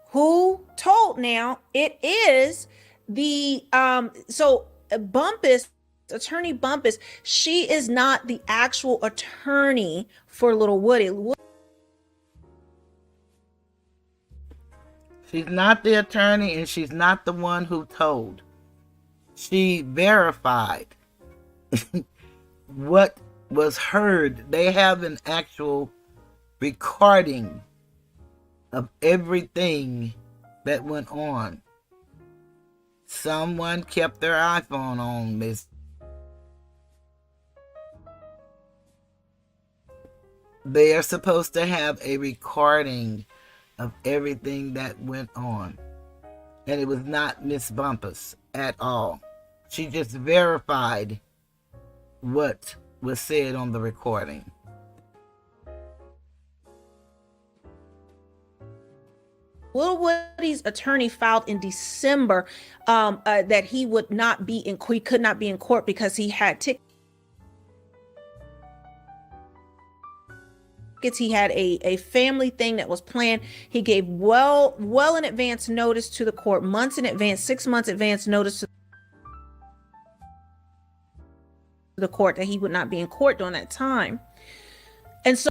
who told now. It is the Bumpus, Attorney Bumpus, she is not the actual attorney for little Woody. She's not the attorney, and she's not the one who told. She verified what was heard. They have an actual recording of everything that went on. Someone kept their iPhone on, Miss. They are supposed to have a recording of everything that went on. And it was not Miss Bumpus at all. She just verified what was said on the recording. Little Woody's attorney filed in December that he would not be in, he could not be in court because he had tickets. He had a family thing that was planned. He gave well in advance notice to the court, months in advance, 6 months advance notice to the court that he would not be in court during that time. And so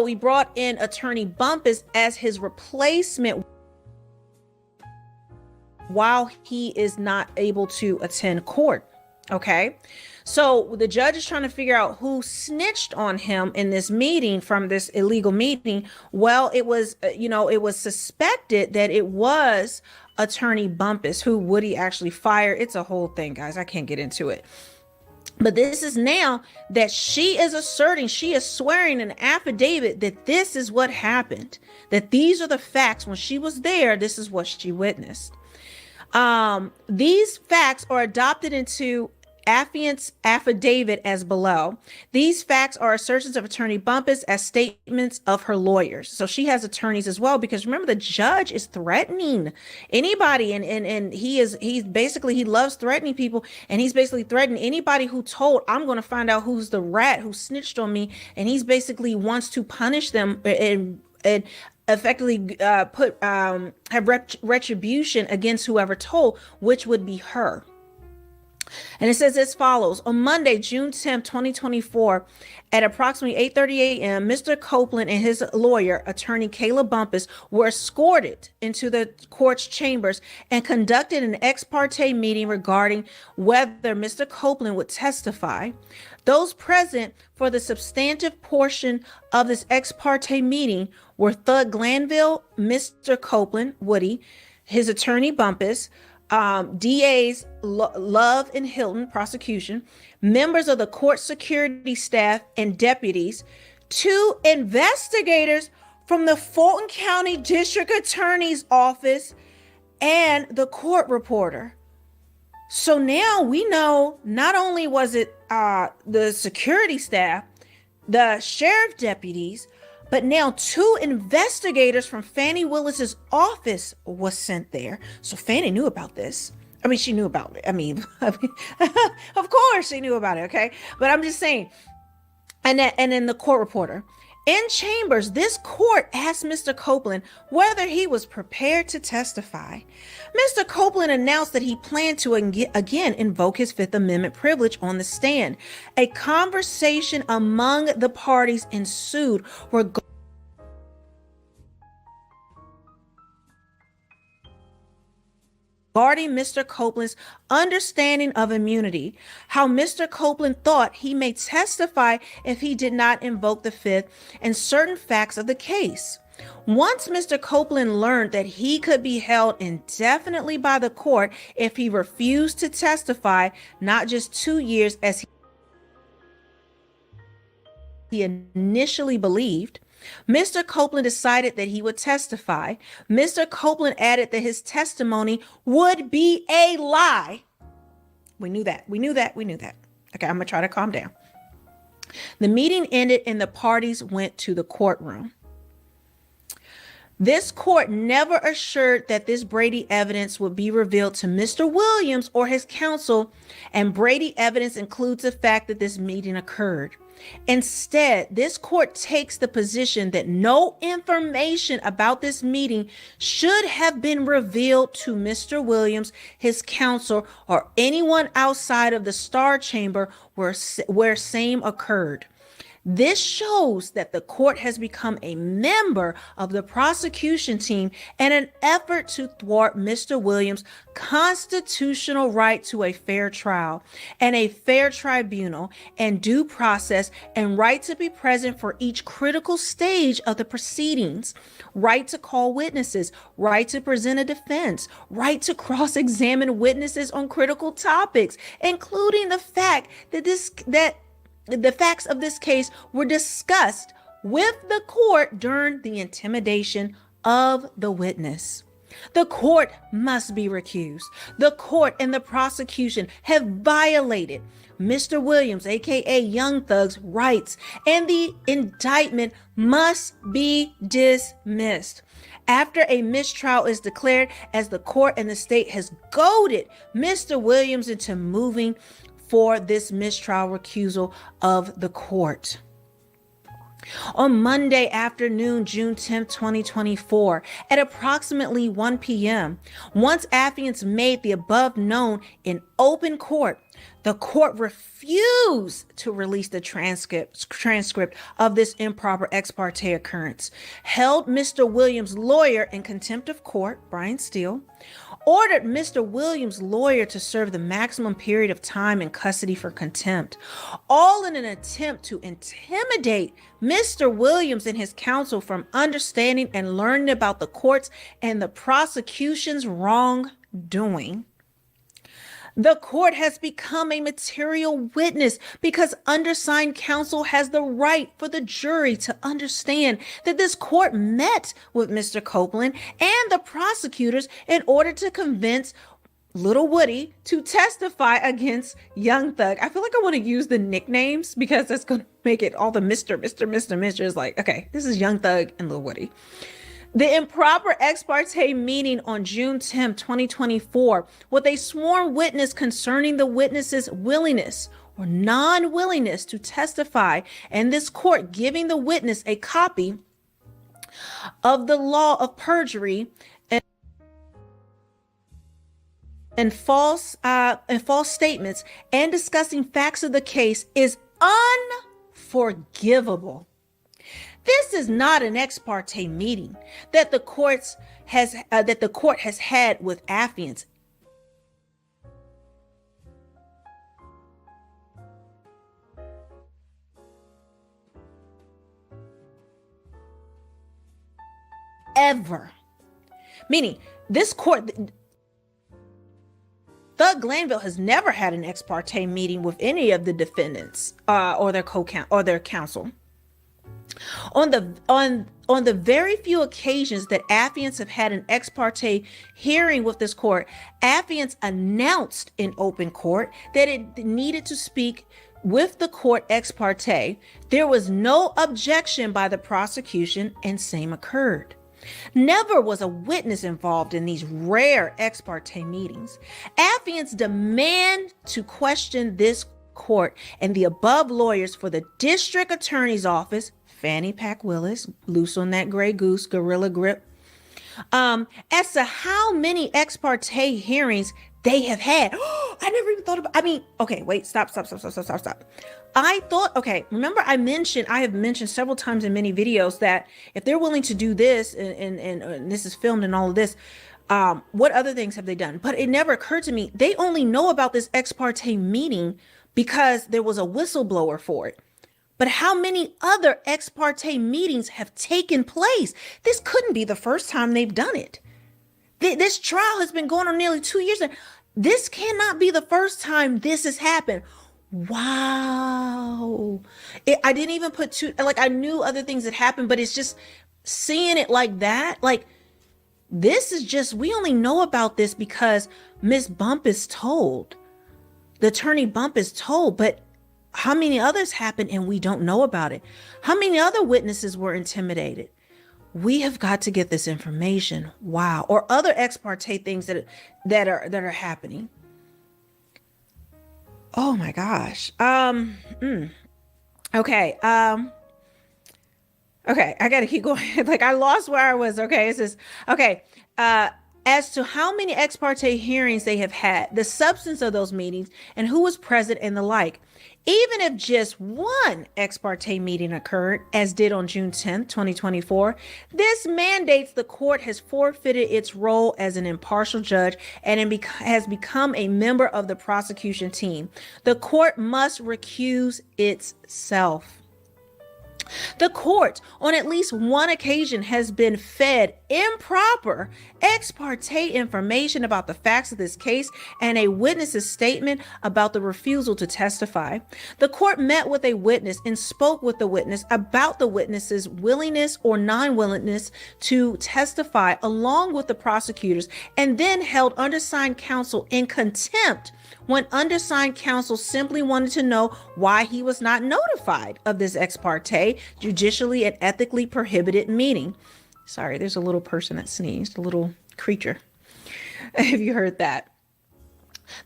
we brought in Attorney Bumpus as his replacement while he is not able to attend court. Okay. So the judge is trying to figure out who snitched on him in this meeting, from this illegal meeting. Well, it was, it was suspected that it was Attorney Bumpus who Woody actually fired. It's a whole thing, guys. I can't get into it. But this is now that she is asserting, she is swearing an affidavit that this is what happened, that these are the facts. When she was there, this is what she witnessed. These facts are adopted into affiant's affidavit as below. These facts are assertions of Attorney Bumpus as statements of her lawyers. So she has attorneys as well, because remember, the judge is threatening anybody, and he's basically, he loves threatening people, and he's basically threatening anybody who told, I'm going to find out who's the rat who snitched on me, and he's basically wants to punish them and effectively have retribution against whoever told, which would be her. And it says as follows: on Monday, June 10th, 2024, at approximately 8:30 a.m., Mr. Copeland and his lawyer, attorney Kayla Bumpus, were escorted into the court's chambers and conducted an ex parte meeting regarding whether Mr. Copeland would testify. Those present for the substantive portion of this ex parte meeting were Thug Glanville, Mr. Copeland, Woody, his attorney Bumpus, DAs Love and Hilton, prosecution, members of the court security staff and deputies, 2 investigators from the Fulton County District Attorney's Office, and the court reporter. So now we know not only was it the security staff, the sheriff deputies, but now 2 investigators from Fannie Willis's office was sent there. So Fannie knew about this. I mean, she knew about it. I mean, of course she knew about it. Okay. But I'm just saying. And then the court reporter. In chambers, this court asked Mr. Copeland whether he was prepared to testify. Mr. Copeland announced that he planned to again invoke his Fifth Amendment privilege on the stand. A conversation among the parties ensued regarding Mr. Copeland's understanding of immunity, how Mr. Copeland thought he may testify if he did not invoke the Fifth, and certain facts of the case. Once Mr. Copeland learned that he could be held indefinitely by the court if he refused to testify, not just 2 years as he initially believed, Mr. Copeland decided that he would testify. Mr. Copeland added that his testimony would be a lie. We knew that. Okay, I'm going to try to calm down. The meeting ended and the parties went to the courtroom. This court never assured that this Brady evidence would be revealed to Mr. Williams or his counsel, and Brady evidence includes the fact that this meeting occurred. Instead, this court takes the position that no information about this meeting should have been revealed to Mr. Williams, his counsel, or anyone outside of the Star Chamber where same occurred. This shows that the court has become a member of the prosecution team in an effort to thwart Mr. Williams' constitutional right to a fair trial and a fair tribunal and due process, and right to be present for each critical stage of the proceedings, right to call witnesses, right to present a defense, right to cross-examine witnesses on critical topics, including the fact that the facts of this case were discussed with the court during the intimidation of the witness. The court must be recused. The court and the prosecution have violated Mr. Williams, aka Young Thug's rights, and the indictment must be dismissed. After a mistrial is declared, as the court and the state has goaded Mr. Williams into moving for this mistrial recusal of the court. On Monday afternoon, June 10th, 2024, at approximately 1 p.m., once affiants made the above known in open court, the court refused to release the transcript of this improper ex parte occurrence, held Mr. Williams' lawyer in contempt of court, Brian Steele, ordered Mr. Williams' lawyer to serve the maximum period of time in custody for contempt, all in an attempt to intimidate Mr. Williams and his counsel from understanding and learning about the court's and the prosecution's wrongdoing. The court has become a material witness because undersigned counsel has the right for the jury to understand that this court met with Mr. Copeland and the prosecutors in order to convince Little Woody to testify against Young Thug. I feel like I want to use the nicknames because that's going to make it all the Mr. is like, okay, this is Young Thug and Little Woody. The improper ex parte meeting on June 10, 2024, with a sworn witness concerning the witness's willingness or non-willingness to testify, and this court giving the witness a copy of the law of perjury and false statements and discussing facts of the case is unforgivable. This is not an ex parte meeting that the court has had with affiants. Ever. Meaning, this court, Thug Glanville has never had an ex parte meeting with any of the defendants or their counsel. On the very few occasions that affiants have had an ex parte hearing with this court, affiants announced in open court that it needed to speak with the court ex parte. There was no objection by the prosecution, and same occurred. Never was a witness involved in these rare ex parte meetings. Affiants demand to question this court and the above lawyers for the district attorney's office, Fannie Pack Willis, loose on that gray goose, gorilla grip, as to how many ex parte hearings they have had. I never even thought about, okay, wait, stop. I thought, okay, remember I have mentioned several times in many videos that if they're willing to do this and this is filmed and all of this, what other things have they done? But it never occurred to me, they only know about this ex parte meeting because there was a whistleblower for it. But how many other ex parte meetings have taken place? This couldn't be the first time they've done it. This trial has been going on nearly 2 years. And this cannot be the first time this has happened. Wow. I didn't even put two, like I knew other things had happened, but it's just seeing it like that. Like this is just, we only know about this because Miss Bump is told. The attorney Bump is told, but How many others happened and we don't know about it? How many other witnesses were intimidated? We have got to get this information. Wow. Or other ex parte things that are happening. Oh my gosh. Okay. Okay, I gotta keep going. Like I lost where I was. Okay, it says, okay, as to how many ex parte hearings they have had, the substance of those meetings, and who was present and the like. Even if just one ex parte meeting occurred, as did on June 10th, 2024, this mandates the court has forfeited its role as an impartial judge and has become a member of the prosecution team. The court must recuse itself. The court, on at least one occasion, has been fed improper ex parte information about the facts of this case and a witness's statement about the refusal to testify. The court met with a witness and spoke with the witness about the witness's willingness or non-willingness to testify along with the prosecutors, and then held undersigned counsel in contempt when undersigned counsel simply wanted to know why he was not notified of this ex parte, judicially and ethically prohibited meeting. Sorry, there's a little person that sneezed, a little creature. Have you heard that?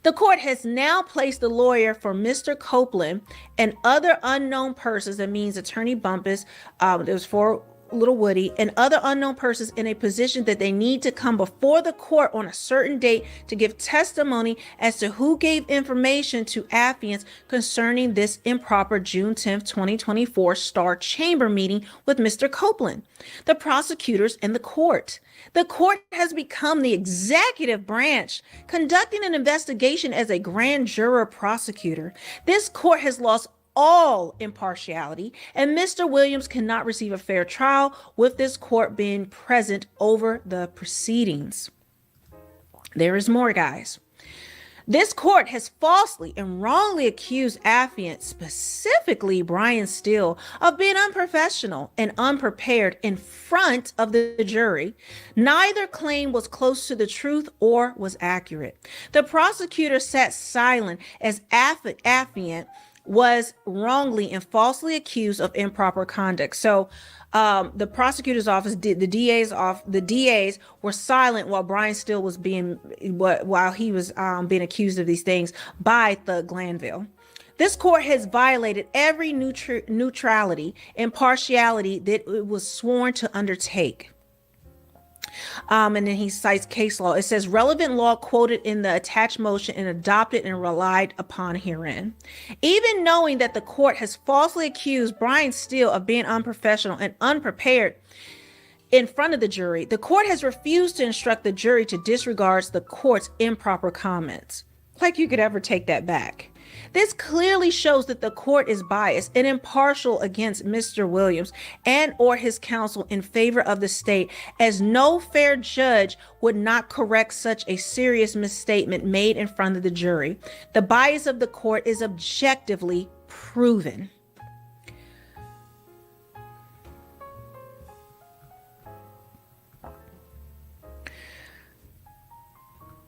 The court has now placed the lawyer for Mr. Copeland and other unknown persons, that means Attorney Bumpus, it was for Little Woody, and other unknown persons in a position that they need to come before the court on a certain date to give testimony as to who gave information to affiants concerning this improper June 10th, 2024 Star Chamber meeting with Mr. Copeland, the prosecutors, and the court. The court has become the executive branch, conducting an investigation as a grand juror prosecutor. This court has lost all impartiality, and Mr. Williams cannot receive a fair trial with this court being present over the proceedings. There is more, guys. This court has falsely and wrongly accused affiant, specifically Brian Steele, of being unprofessional and unprepared in front of the jury. Neither claim was close to the truth or was accurate. The prosecutor sat silent as affiant was wrongly and falsely accused of improper conduct. So the prosecutor's office did, the DAs were silent while Brian Steele was being accused of these things by Thug Glanville. This court has violated every neutrality and impartiality that it was sworn to undertake. And then he cites case law. It says relevant law quoted in the attached motion and adopted and relied upon herein. Even knowing that the court has falsely accused Brian Steele of being unprofessional and unprepared in front of the jury, the court has refused to instruct the jury to disregard the court's improper comments. Like you could ever take that back. This clearly shows that the court is biased and impartial against Mr. Williams and or his counsel in favor of the state, as no fair judge would not correct such a serious misstatement made in front of the jury. The bias of the court is objectively proven.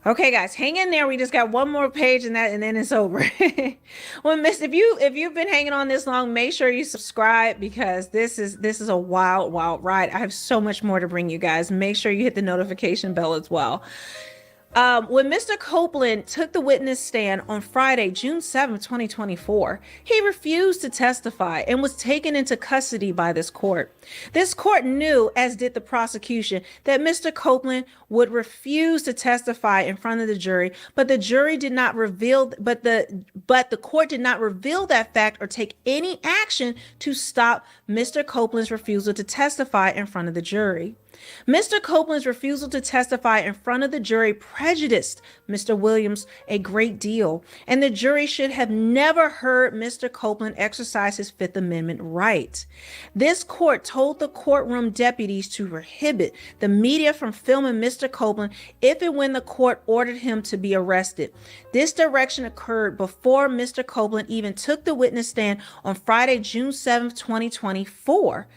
Okay, guys, hang in there. We just got one more page and then it's over. If you've been hanging on this long, make sure you subscribe, because this is a wild ride. I have so much more to bring you guys. Make sure you hit the notification bell as well. When Mr. Copeland took the witness stand on Friday, June 7th, 2024, he refused to testify and was taken into custody by this court. This court knew, as did the prosecution, that Mr. Copeland would refuse to testify in front of the jury, but the jury did not reveal, but the court did not reveal that fact or take any action to stop Mr. Copeland's refusal to testify in front of the jury. Mr. Copeland's refusal to testify in front of the jury prejudiced Mr. Williams a great deal, and the jury should have never heard Mr. Copeland exercise his Fifth Amendment right. This court told the courtroom deputies to prohibit the media from filming Mr. Copeland if and when the court ordered him to be arrested. This direction occurred before Mr. Copeland even took the witness stand on Friday, June 7th, 2024.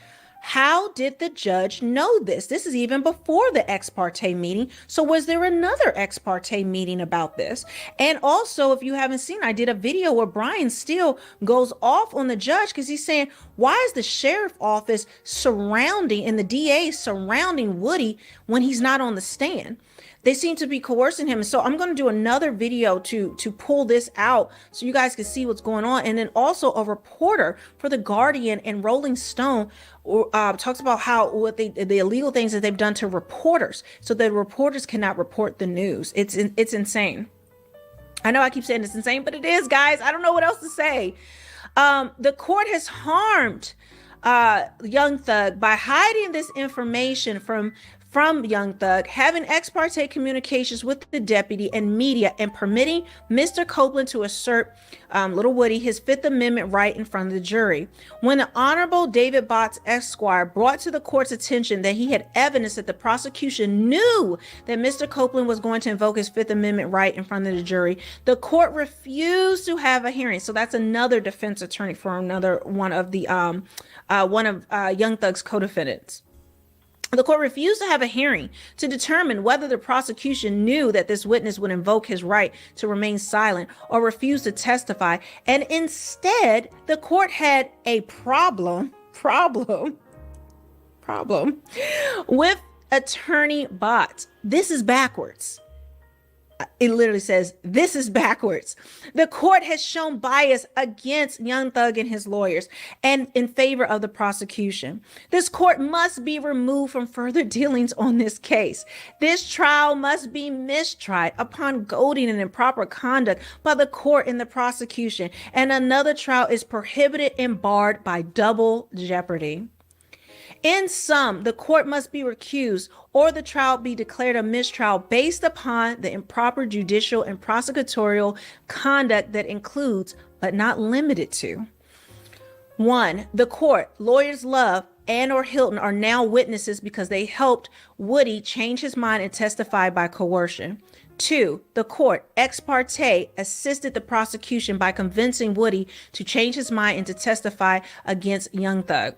How did the judge know this? This is even before the ex parte meeting. So was there another ex parte meeting about this? And also, if you haven't seen, I did a video where Brian Steele goes off on the judge because he's saying, why is the sheriff office surrounding and the DA surrounding Woody when he's not on the stand? They seem to be coercing him. So I'm going to do another video to pull this out so you guys can see what's going on. And then also a reporter for The Guardian and Rolling Stone talks about how the illegal things that they've done to reporters so that reporters cannot report the news. It's insane. I know I keep saying it's insane, but it is, guys. I don't know what else to say. The court has harmed Young Thug by hiding this information from Young Thug, having ex parte communications with the deputy and media, and permitting Mr. Copeland to assert Little Woody his Fifth Amendment right in front of the jury. When the Honorable David Botts Esquire brought to the court's attention that he had evidence that the prosecution knew that Mr. Copeland was going to invoke his Fifth Amendment right in front of the jury, the court refused to have a hearing. So that's another defense attorney for another one of Young Thug's co-defendants. The court refused to have a hearing to determine whether the prosecution knew that this witness would invoke his right to remain silent or refuse to testify. And instead, the court had a problem with Attorney Botts. This is backwards. It literally says, this is backwards. The court has shown bias against Young Thug and his lawyers and in favor of the prosecution. This court must be removed from further dealings on this case. This trial must be mistried upon goading and improper conduct by the court and the prosecution. And another trial is prohibited and barred by double jeopardy. In sum, the court must be recused or the trial be declared a mistrial based upon the improper judicial and prosecutorial conduct that includes, but not limited to: 1, the court, lawyers Love and or Hilton are now witnesses because they helped Woody change his mind and testify by coercion. 2, the court, ex parte, assisted the prosecution by convincing Woody to change his mind and to testify against Young Thug.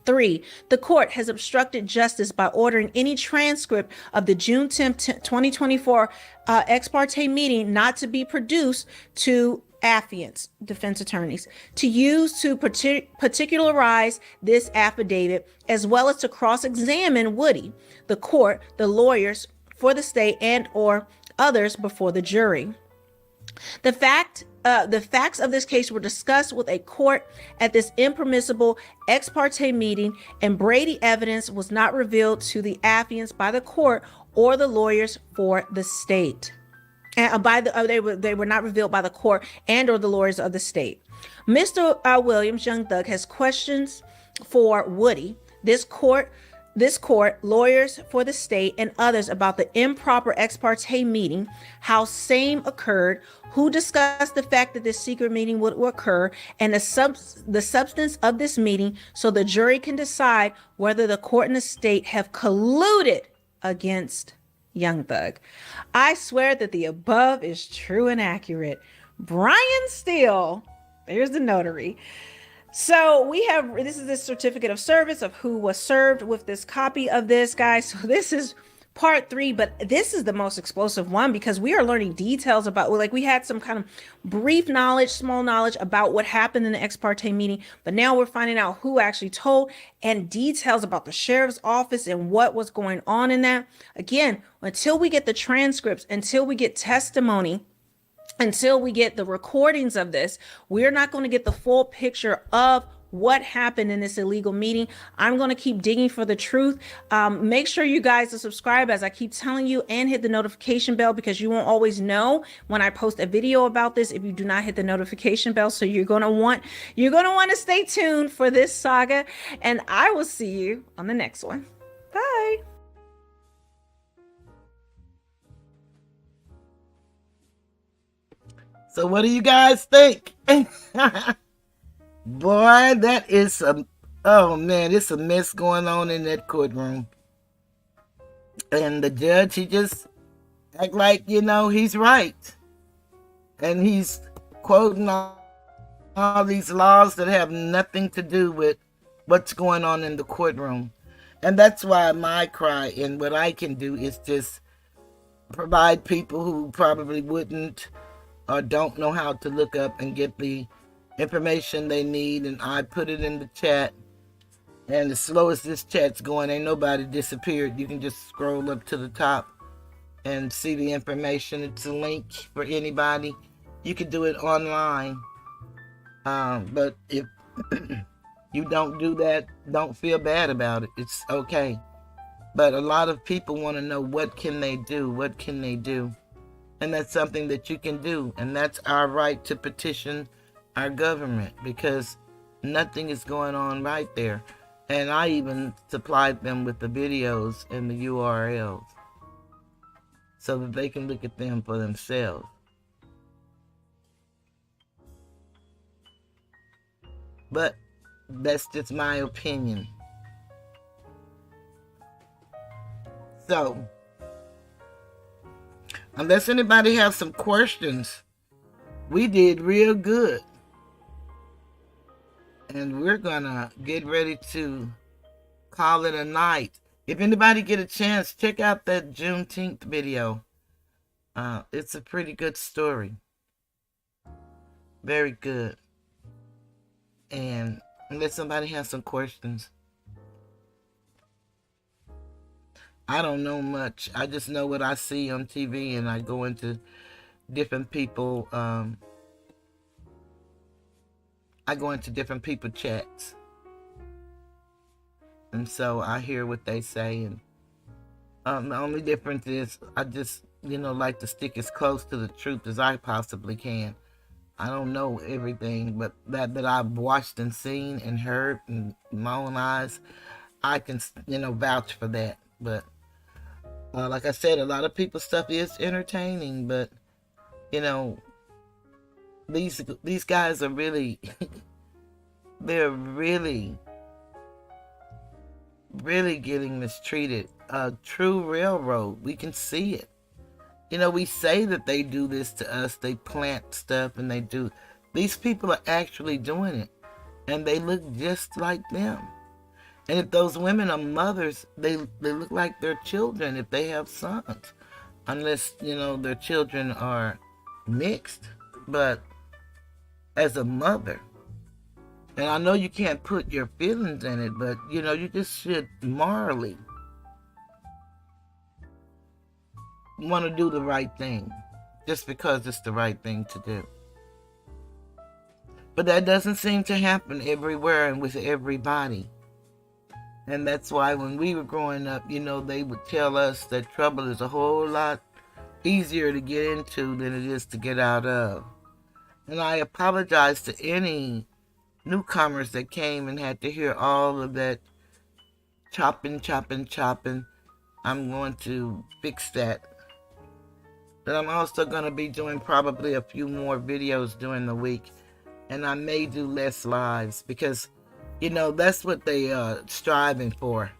3, the court has obstructed justice by ordering any transcript of the June 10, 2024 ex parte meeting not to be produced to affiants, defense attorneys, to use to particularize this affidavit, as well as to cross-examine Woody, the court, the lawyers for the state, and or others before the jury. The facts of this case were discussed with a court at this impermissible ex parte meeting, and Brady evidence was not revealed to the affiants by the court or the lawyers for the state. And they were not revealed by the court and or the lawyers of the state. Mr. Williams, Young Thug, has questions for Woody, this court, lawyers for the state, and others about the improper ex parte meeting, how same occurred, who discussed the fact that this secret meeting would occur, and the substance of this meeting, so the jury can decide whether the court and the state have colluded against Young Thug. I swear that the above is true and accurate. Brian Steele, there's the notary. So this is the certificate of service of who was served with this copy of this, guys. So this is part 3, but this is the most explosive one because we are learning details about, we had some kind of brief knowledge, small knowledge about what happened in the ex parte meeting, but now we're finding out who actually told and details about the sheriff's office and what was going on in that. Again, until we get the transcripts, until we get testimony, until we get the recordings of this, we're not going to get the full picture of what happened in this illegal meeting. I'm going to keep digging for the truth. Make sure you guys are subscribed, as I keep telling you, and hit the notification bell, because you won't always know when I post a video about this if you do not hit the notification bell. So you're going to want to stay tuned for this saga, and I will see you on the next one. Bye. So what do you guys think? Boy, that is it's a mess going on in that courtroom. And the judge, he just act like, he's right. And he's quoting all these laws that have nothing to do with what's going on in the courtroom. And that's why my cry and what I can do is just provide people who probably wouldn't or don't know how to look up and get the information they need, and I put it in the chat. And as slow as this chat's going, ain't nobody disappeared. You can just scroll up to the top and see the information. It's a link for anybody. You can do it online. But if you don't do that, don't feel bad about it. It's okay. But a lot of people want to know, what can they do? What can they do? And that's something that you can do. And that's our right to petition our government, because nothing is going on right there. And I even supplied them with the videos and the URLs so that they can look at them for themselves. But that's just my opinion. So, unless anybody has some questions, we did real good. And we're gonna get ready to call it a night. If anybody get a chance, check out that Juneteenth video. It's a pretty good story. Very good. And unless somebody has some questions, I don't know much. I just know what I see on TV, and I go into different people. I go into different people chats, and so I hear what they say. And the only difference is I just, like to stick as close to the truth as I possibly can. I don't know everything, but that I've watched and seen and heard in my own eyes, I can, vouch for that. But like I said, a lot of people's stuff is entertaining, but these guys are really, they're really getting mistreated. A true railroad, we can see it. We say that they do this to us, they plant stuff and they do. These people are actually doing it, and they look just like them. And if those women are mothers, they look like their children if they have sons. Unless, their children are mixed. But as a mother, and I know you can't put your feelings in it, but, you just should morally want to do the right thing. Just because it's the right thing to do. But that doesn't seem to happen everywhere and with everybody. And that's why when we were growing up, they would tell us that trouble is a whole lot easier to get into than it is to get out of. And I apologize to any newcomers that came and had to hear all of that chopping. I'm going to fix that. But I'm also going to be doing probably a few more videos during the week. And I may do less lives because, that's what they are striving for.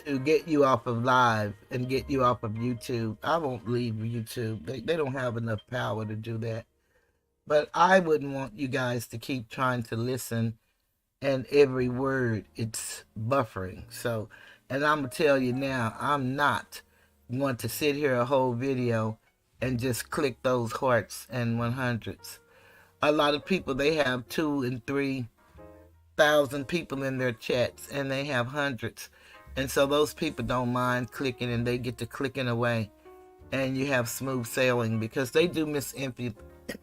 To get you off of live and get you off of YouTube. I won't leave YouTube. They don't have enough power to do that. But I wouldn't want you guys to keep trying to listen, and every word, it's buffering. So, and I'm going to tell you now, I'm not going to sit here a whole video and just click those hearts and 100s. A lot of people, they have 2,000 and 3,000 people in their chats, and they have hundreds. And so those people don't mind clicking, and they get to clicking away. And you have smooth sailing, because they do miss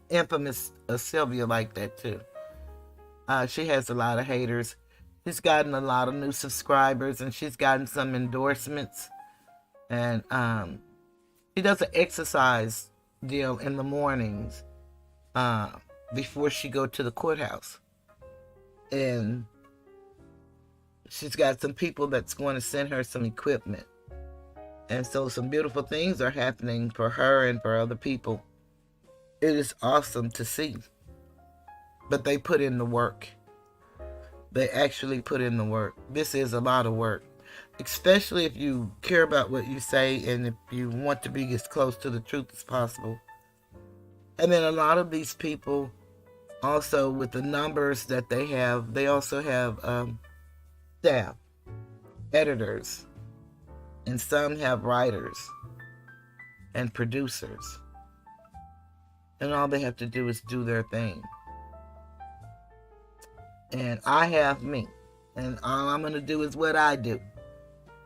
infamous Sylvia like that too. She has a lot of haters. She's gotten a lot of new subscribers, and she's gotten some endorsements. And she does an exercise deal in the mornings before she go to the courthouse. And she's got some people that's going to send her some equipment. And so some beautiful things are happening for her and for other people. It is awesome to see. But they put in the work. They actually put in the work. This is a lot of work. Especially if you care about what you say and if you want to be as close to the truth as possible. And then a lot of these people, also with the numbers that they also have staff, editors, and some have writers and producers. And all they have to do is do their thing. And I have me. And all I'm going to do is what I do.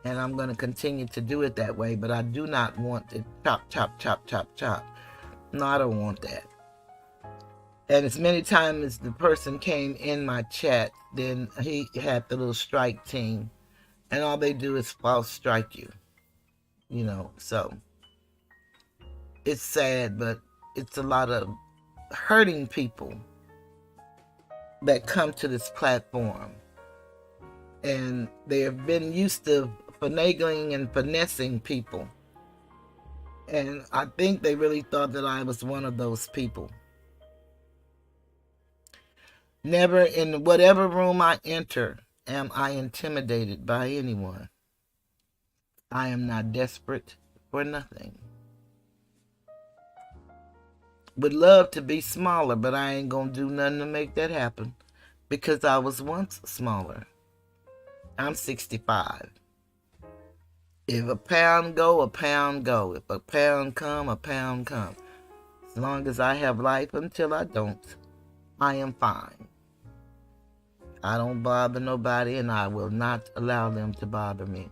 And I'm going to continue to do it that way. But I do not want it chop, chop, chop, chop, chop. No, I don't want that. And as many times as the person came in my chat, then he had the little strike team. And all they do is false strike you. You know, so it's sad, but it's a lot of hurting people that come to this platform. And they have been used to finagling and finessing people. And I think they really thought that I was one of those people. Never in whatever room I enter am I intimidated by anyone. I am not desperate for nothing. Would love to be smaller, but I ain't gonna do nothing to make that happen because I was once smaller. I'm 65. If a pound go, a pound go. If a pound come, a pound come. As long as I have life until I don't, I am fine. I don't bother nobody, and I will not allow them to bother me.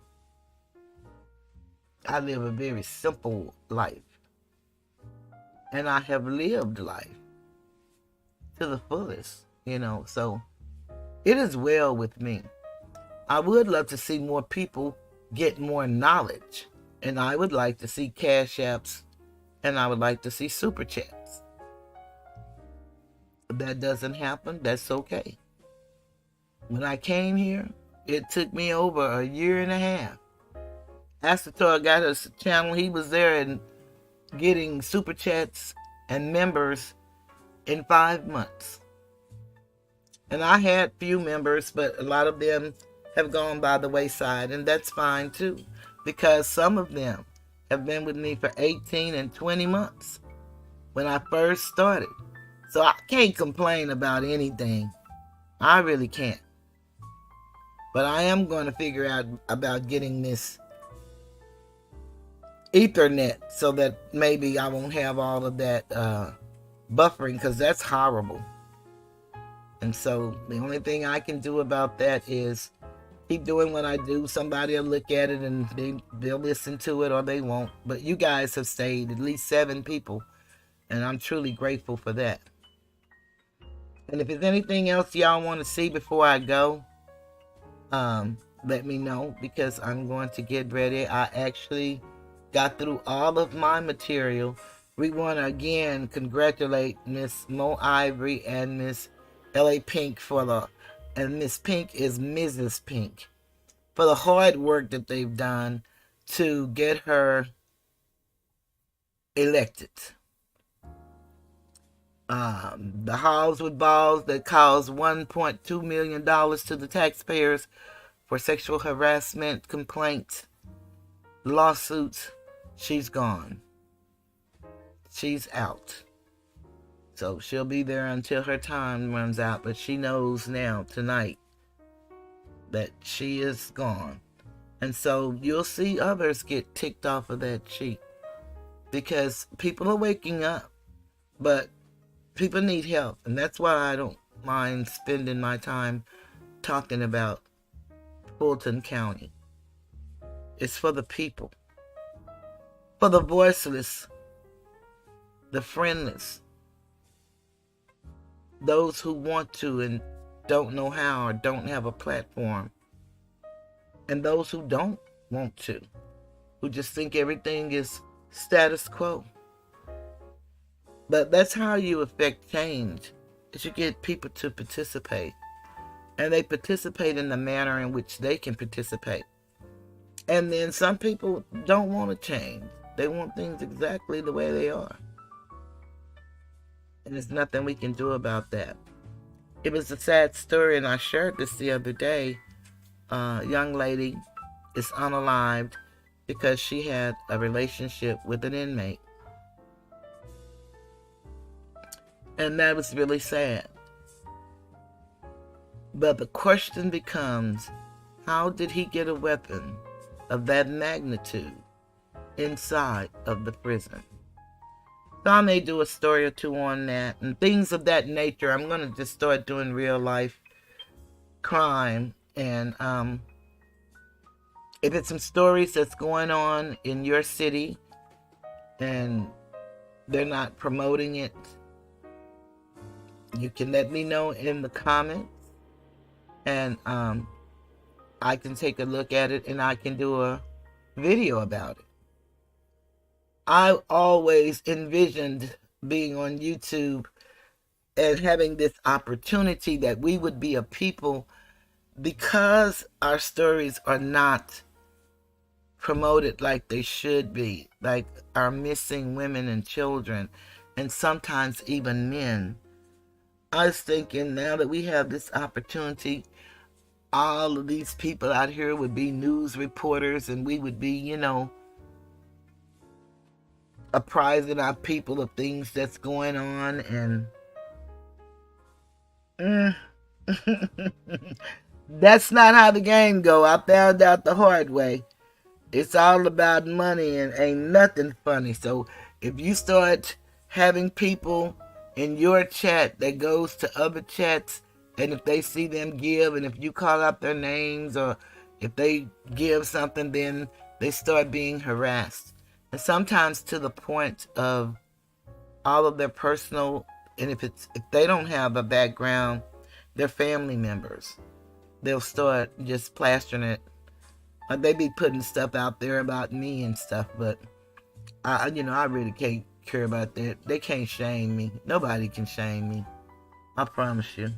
I live a very simple life. And I have lived life to the fullest, you know. So it is well with me. I would love to see more people get more knowledge. And I would like to see cash apps. And I would like to see super chats. If that doesn't happen, that's okay. When I came here, it took me over a year and a half. Astor got his channel. He was there and getting super chats and members in 5 months. And I had few members, but a lot of them have gone by the wayside, and that's fine too, because some of them have been with me for 18 and 20 months when I first started. So I can't complain about anything. I really can't. But I am going to figure out about getting this Ethernet so that maybe I won't have all of that buffering, because that's horrible. And so the only thing I can do about that is keep doing what I do. Somebody will look at it and they'll listen to it or they won't. But you guys have stayed, at least 7 people, and I'm truly grateful for that. And if there's anything else y'all want to see before I go, let me know, because I'm going to get ready. I actually got through all of my material. We want to again congratulate Miss Mo Ivory and Miss L.A. Pink and Miss Pink is Mrs. Pink, for the hard work that they've done to get her elected. The halls with balls that caused $1.2 million to the taxpayers for sexual harassment complaints, lawsuits, she's gone. She's out. So she'll be there until her time runs out, but she knows now, tonight, that she is gone. And so you'll see others get ticked off of that sheet, because people are waking up, but people need help. And that's why I don't mind spending my time talking about Fulton County. It's for the people, for the voiceless, the friendless, those who want to and don't know how or don't have a platform, and those who don't want to, who just think everything is status quo. But that's how you affect change, is you get people to participate, and they participate in the manner in which they can participate. And then some people don't want to change. They want things exactly the way they are. And there's nothing we can do about that. It was a sad story, and I shared this the other day. A young lady is unalived because she had a relationship with an inmate. And that was really sad. But the question becomes, How did he get a weapon of that magnitude inside of the prison? So I may do a story or two on that and things of that nature. I'm going to just start doing real life crime. And if it's some stories that's going on in your city and they're not promoting it, you can let me know in the comments, and I can take a look at it and I can do a video about it. I always envisioned being on YouTube and having this opportunity that we would be a people, because our stories are not promoted like they should be, like our missing women and children, and sometimes even men. I was thinking, now that we have this opportunity, all of these people out here would be news reporters, and we would be, apprising our people of things that's going on. And that's not how the game go. I found out the hard way. It's all about money and ain't nothing funny. So if you start having people in your chat that goes to other chats, and if they see them give, and if you call out their names, or if they give something, then they start being harassed. And sometimes to the point of all of their personal, and if they don't have a background, their family members, they'll start just plastering it. They be putting stuff out there about me and stuff, but I really can't care about that. They can't shame me. Nobody can shame me. I promise you.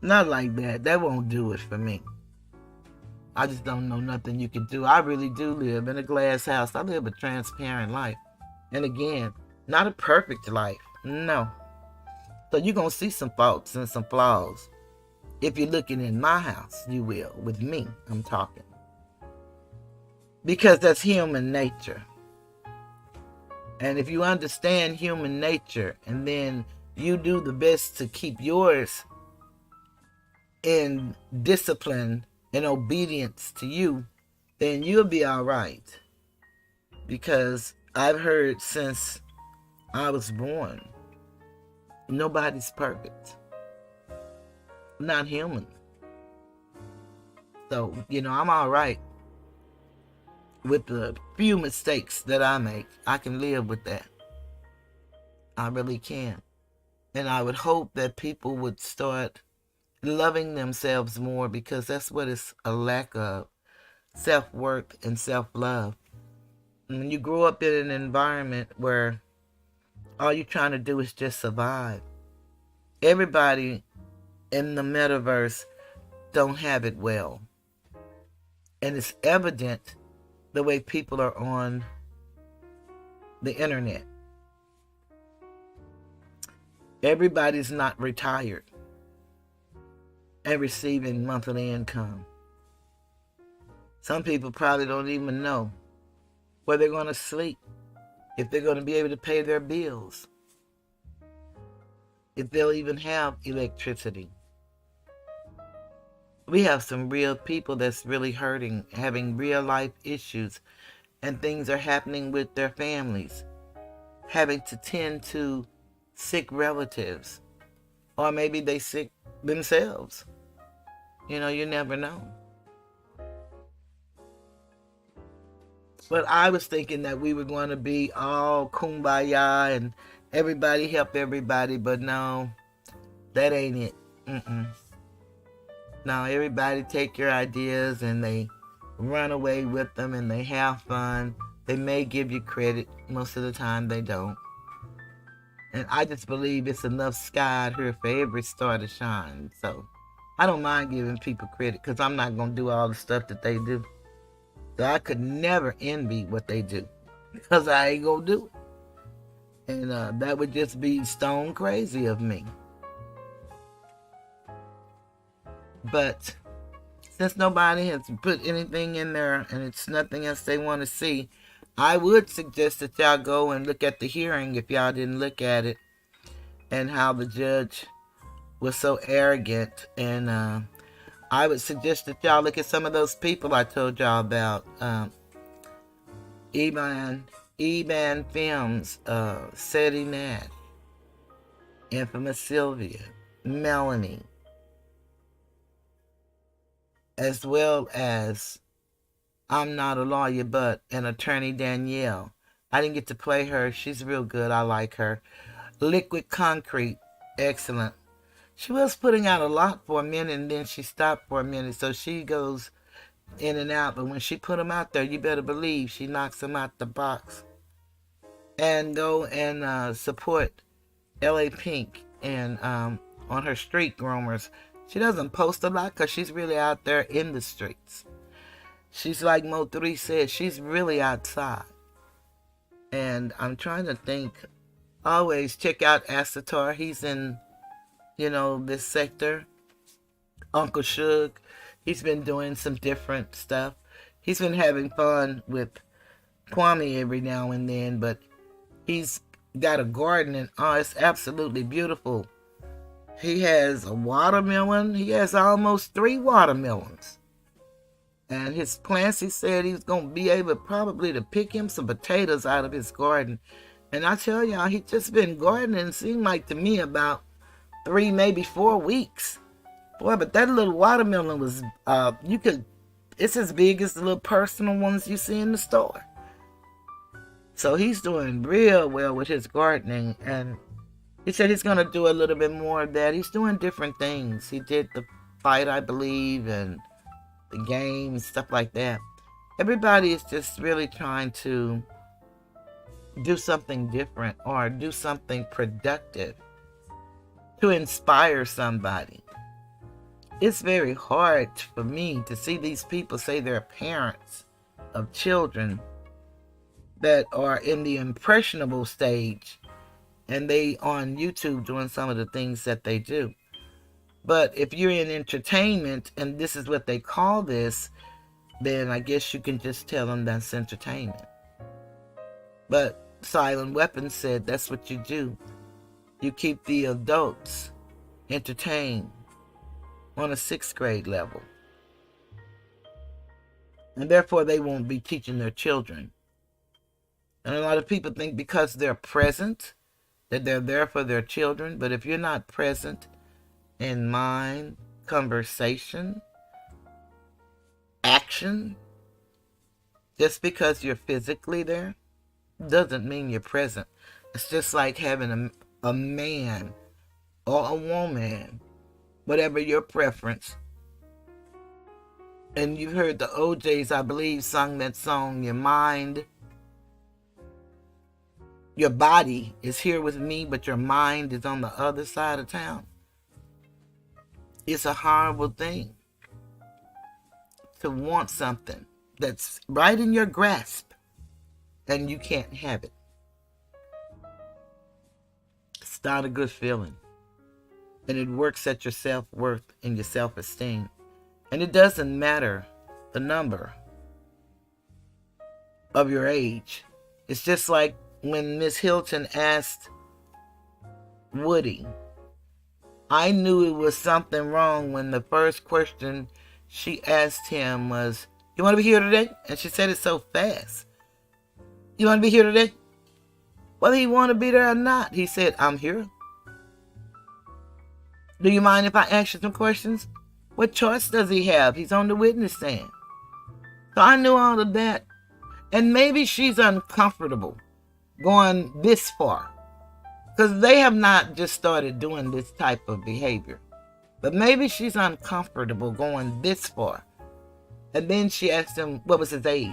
Not like that. That won't do it for me. I just don't know nothing you can do. I really do live in a glass house. I live a transparent life. And again, not a perfect life. No. So you're going to see some faults and some flaws. If you're looking in my house, you will. With me, I'm talking. Because that's human nature. And if you understand human nature, and then you do the best to keep yours in discipline and obedience to you, then you'll be all right. Because I've heard since I was born, nobody's perfect. Not human. So, I'm all right with the few mistakes that I make. I can live with that. I really can. And I would hope that people would start loving themselves more, because that's what it's a lack of. Self-worth and self-love. When you grow up in an environment where all you're trying to do is just survive, everybody in the metaverse don't have it well. And it's evident the way people are on the internet. Everybody's not retired and receiving monthly income. Some people probably don't even know where they're going to sleep, if they're going to be able to pay their bills, if they'll even have electricity. We have some real people that's really hurting, having real life issues, and things are happening with their families, having to tend to sick relatives, or maybe they sick themselves. You never know. But I was thinking that we were going to be all kumbaya and everybody help everybody, but no, that ain't it. No, everybody take your ideas and they run away with them and they have fun. They may give you credit. Most of the time they don't. And I just believe it's enough sky out here for every star to shine. So I don't mind giving people credit, because I'm not going to do all the stuff that they do. So I could never envy what they do, because I ain't going to do it. And that would just be stone crazy of me. But since nobody has put anything in there and it's nothing else they want to see, I would suggest that y'all go and look at the hearing if y'all didn't look at it, and how the judge was so arrogant and I would suggest that y'all look at some of those people I told y'all about. Eban Films, Sadie Nash, Infamous Sylvia, Melanie, as well as I'm Not a Lawyer But an Attorney Danielle. I didn't get to play her. She's real good. I like her. Liquid Concrete, excellent. She was putting out a lot for a minute and then she stopped for a minute, so she goes in and out. But when she put them out there, you better believe she knocks them out the box. And go and support L.A. Pink and on her street groomers. She doesn't post a lot because she's really out there in the streets. She's like Mo3 said, she's really outside. And I'm trying to think. Always check out Asatar. He's in, this sector. Uncle Suge. He's been doing some different stuff. He's been having fun with Kwame every now and then, but he's got a garden and it's absolutely beautiful. He has a watermelon. He has almost 3 watermelons. And his plants, he said he was going to be able probably to pick him some potatoes out of his garden. And I tell y'all, he just been gardening, seemed like to me about 3, maybe 4 weeks. Boy, but that little watermelon was, it's as big as the little personal ones you see in the store. So he's doing real well with his gardening. And he said he's going to do a little bit more of that. He's doing different things. He did the fight, I believe, and the game and stuff like that. Everybody is just really trying to do something different or do something productive to inspire somebody. It's very hard for me to see these people say they're parents of children that are in the impressionable stage and they on YouTube doing some of the things that they do. But if you're in entertainment and this is what they call this, then I guess you can just tell them that's entertainment. But Silent Weapon said that's what you do. You keep the adults entertained on a 6th grade level. And therefore they won't be teaching their children. And a lot of people think because they're present that they're there for their children. But if you're not present in mind, conversation, action, just because you're physically there doesn't mean you're present. It's just like having a man or a woman, whatever your preference. And you heard the OJs, I believe, sung that song, your mind, your body is here with me, but your mind is on the other side of town. It's a horrible thing to want something that's right in your grasp and you can't have it. It's not a good feeling. And it works at your self-worth and your self-esteem. And it doesn't matter the number of your age. It's just like when Miss Hilton asked Woody, I knew it was something wrong when the first question she asked him was, you want to be here today? And she said it so fast. You want to be here today? Whether he want to be there or not, he said, I'm here. Do you mind if I ask you some questions? What choice does he have? He's on the witness stand. So I knew all of that. And maybe she's uncomfortable going this far, because they have not just started doing this type of behavior. But maybe she's uncomfortable going this far. And then she asked him, what was his age?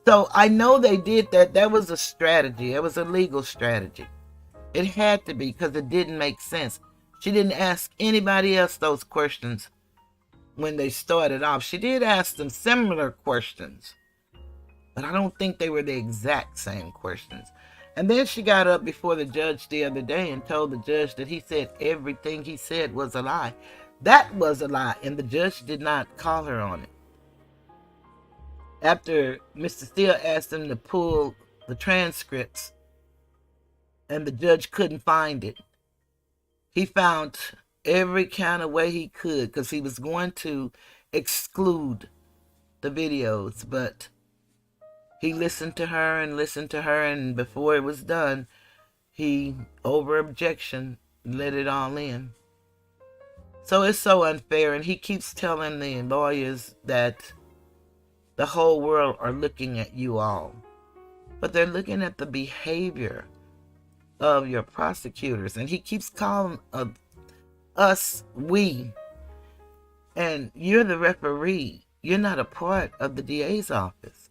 So I know they did that. That was a strategy. It was a legal strategy. It had to be, because it didn't make sense. She didn't ask anybody else those questions when they started off. She did ask them similar questions, but I don't think they were the exact same questions. And then she got up before the judge the other day and told the judge that he said everything he said was a lie. That was a lie, and the judge did not call her on it. After Mr. Steele asked him to pull the transcripts, and the judge couldn't find it, he found every kind of way he could because he was going to exclude the videos, but he listened to her and listened to her, and before it was done, he, over objection, let it all in. So it's so unfair, and he keeps telling the lawyers that the whole world are looking at you all, but they're looking at the behavior of your prosecutors, and he keeps calling us we, and you're the referee. You're not a part of the DA's office.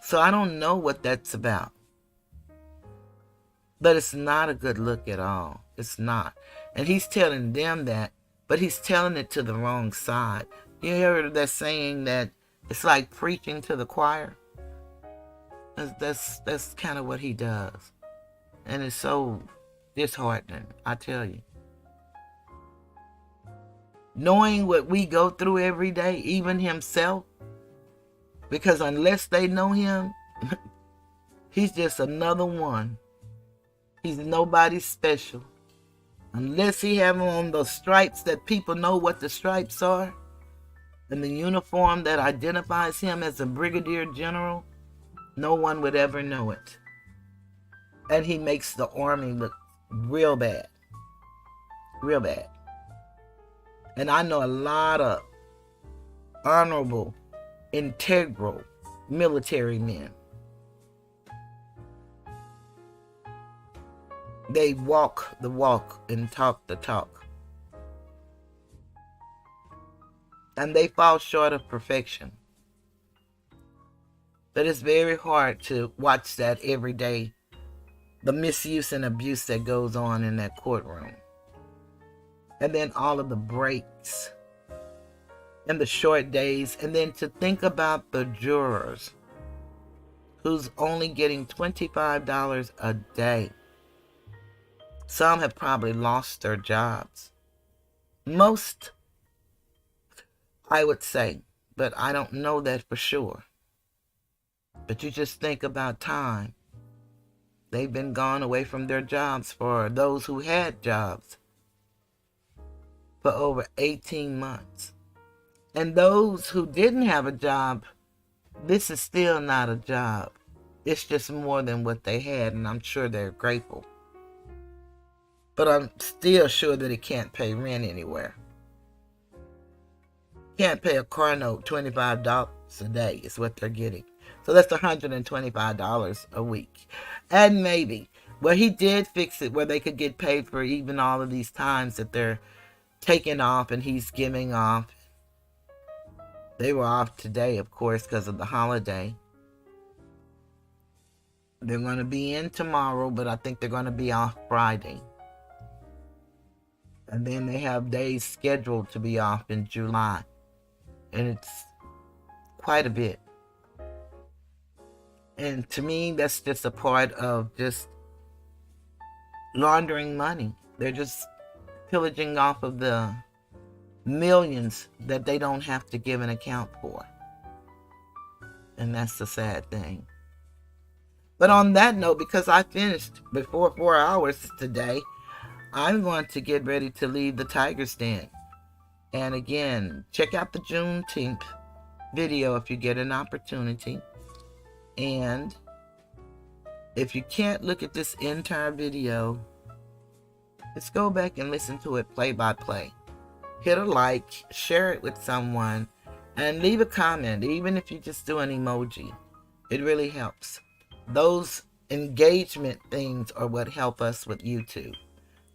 So I don't know what that's about. But it's not a good look at all. It's not. And he's telling them that, but he's telling it to the wrong side. You heard that saying that it's like preaching to the choir? That's kind of what he does. And it's so disheartening, I tell you. Knowing what we go through every day, even himself, because unless they know him, he's just another one. He's nobody special. Unless he have on those stripes that people know what the stripes are, and the uniform that identifies him as a brigadier general, no one would ever know it. And he makes the army look real bad. Real bad. And I know a lot of honorable, integral military men. They walk the walk and talk the talk. And they fall short of perfection. But it's very hard to watch that every day, the misuse and abuse that goes on in that courtroom. And then all of the breaks and the short days. And then to think about the jurors who's only getting $25 a day. Some have probably lost their jobs. Most, I would say, but I don't know that for sure. But you just think about time. They've been gone away from their jobs, for those who had jobs, for over 18 months. And those who didn't have a job, this is still not a job. It's just more than what they had, and I'm sure they're grateful. But I'm still sure that it can't pay rent anywhere. Can't pay a car note $25 a day is what they're getting. So that's $125 a week. And maybe, well, he did fix it where they could get paid for even all of these times that they're taking off and he's giving off. They were off today, of course, because of the holiday. They're going to be in tomorrow, but I think they're going to be off Friday. And then they have days scheduled to be off in July. And it's quite a bit. And to me, that's just a part of just laundering money. They're just pillaging off of the millions that they don't have to give an account for. And that's the sad thing. But on that note, because I finished before 4 hours today, I'm going to get ready to leave the Tiger's Den. And again, check out the Juneteenth video if you get an opportunity. And if you can't look at this entire video, just go back and listen to it play by play. Hit a like, share it with someone, and leave a comment, even if you just do an emoji. It really helps. Those engagement things are what help us with YouTube.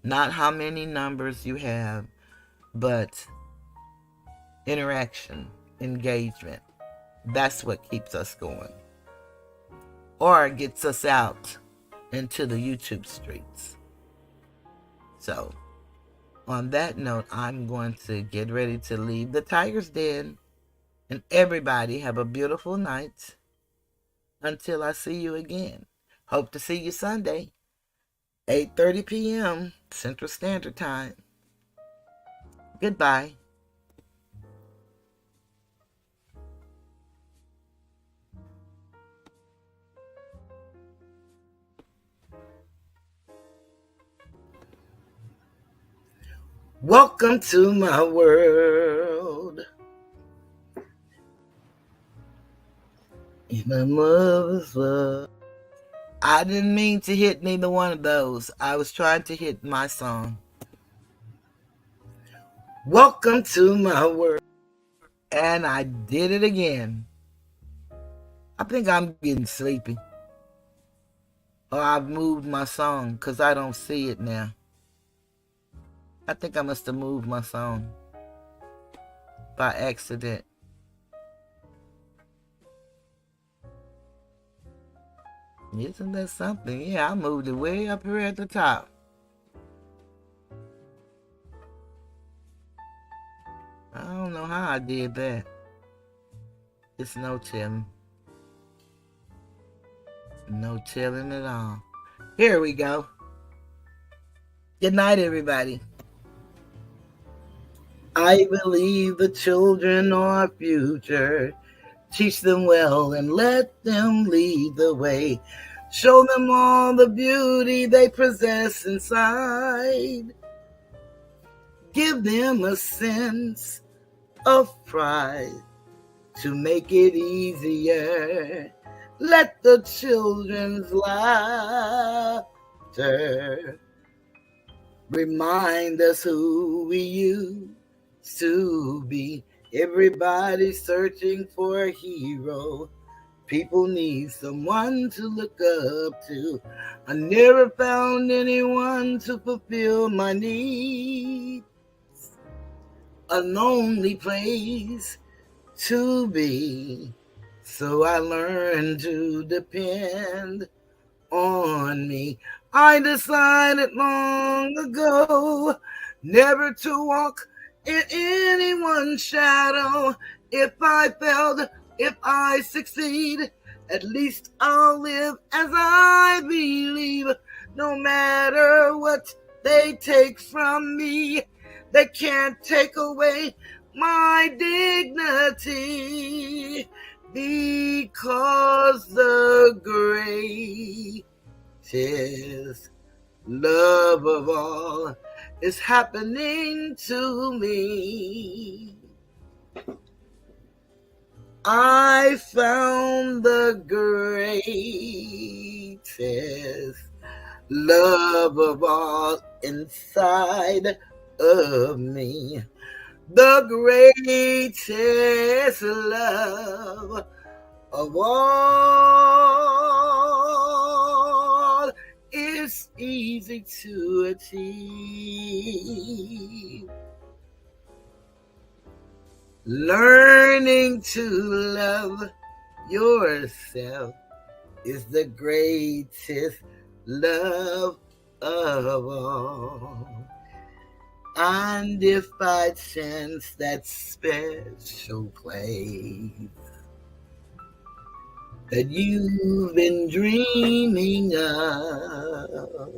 Not how many numbers you have, but interaction, engagement. That's what keeps us going. Or gets us out into the YouTube streets. So, on that note, I'm going to get ready to leave the Tiger's Den. And everybody have a beautiful night. Until I see you again. Hope to see you Sunday. 8:30 p.m. Central Standard Time. Goodbye. Welcome to my world. In my mother's love. I didn't mean to hit neither one of those. I was trying to hit my song. Welcome to my world. And I did it again. I think I'm getting sleepy. Or I've moved my song because I don't see it now. I think I must have moved my song by accident. Isn't that something? Yeah, I moved it way up here at the top. I don't know how I did that. It's no telling. No telling at all. Here we go. Good night, everybody. I believe the children are our future. Teach them well and let them lead the way. Show them all the beauty they possess inside. Give them a sense of pride to make it easier. Let the children's laughter remind us who we used to be. Everybody's searching for a hero. People need someone to look up to. I never found anyone to fulfill my needs. A lonely place to be. So I learned to depend on me. I decided long ago never to walk in anyone's shadow. If I failed, if I succeed, at least I'll live as I believe. No matter what they take from me, they can't take away my dignity, because the greatest love of all is happening to me. I found the greatest love of all inside of me. The greatest love of all is easy to achieve. Learning to love yourself is the greatest love of all. And if by chance that special place that you've been dreaming of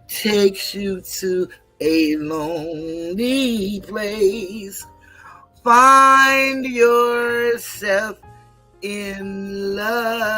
takes you to a lonely place, find yourself in love.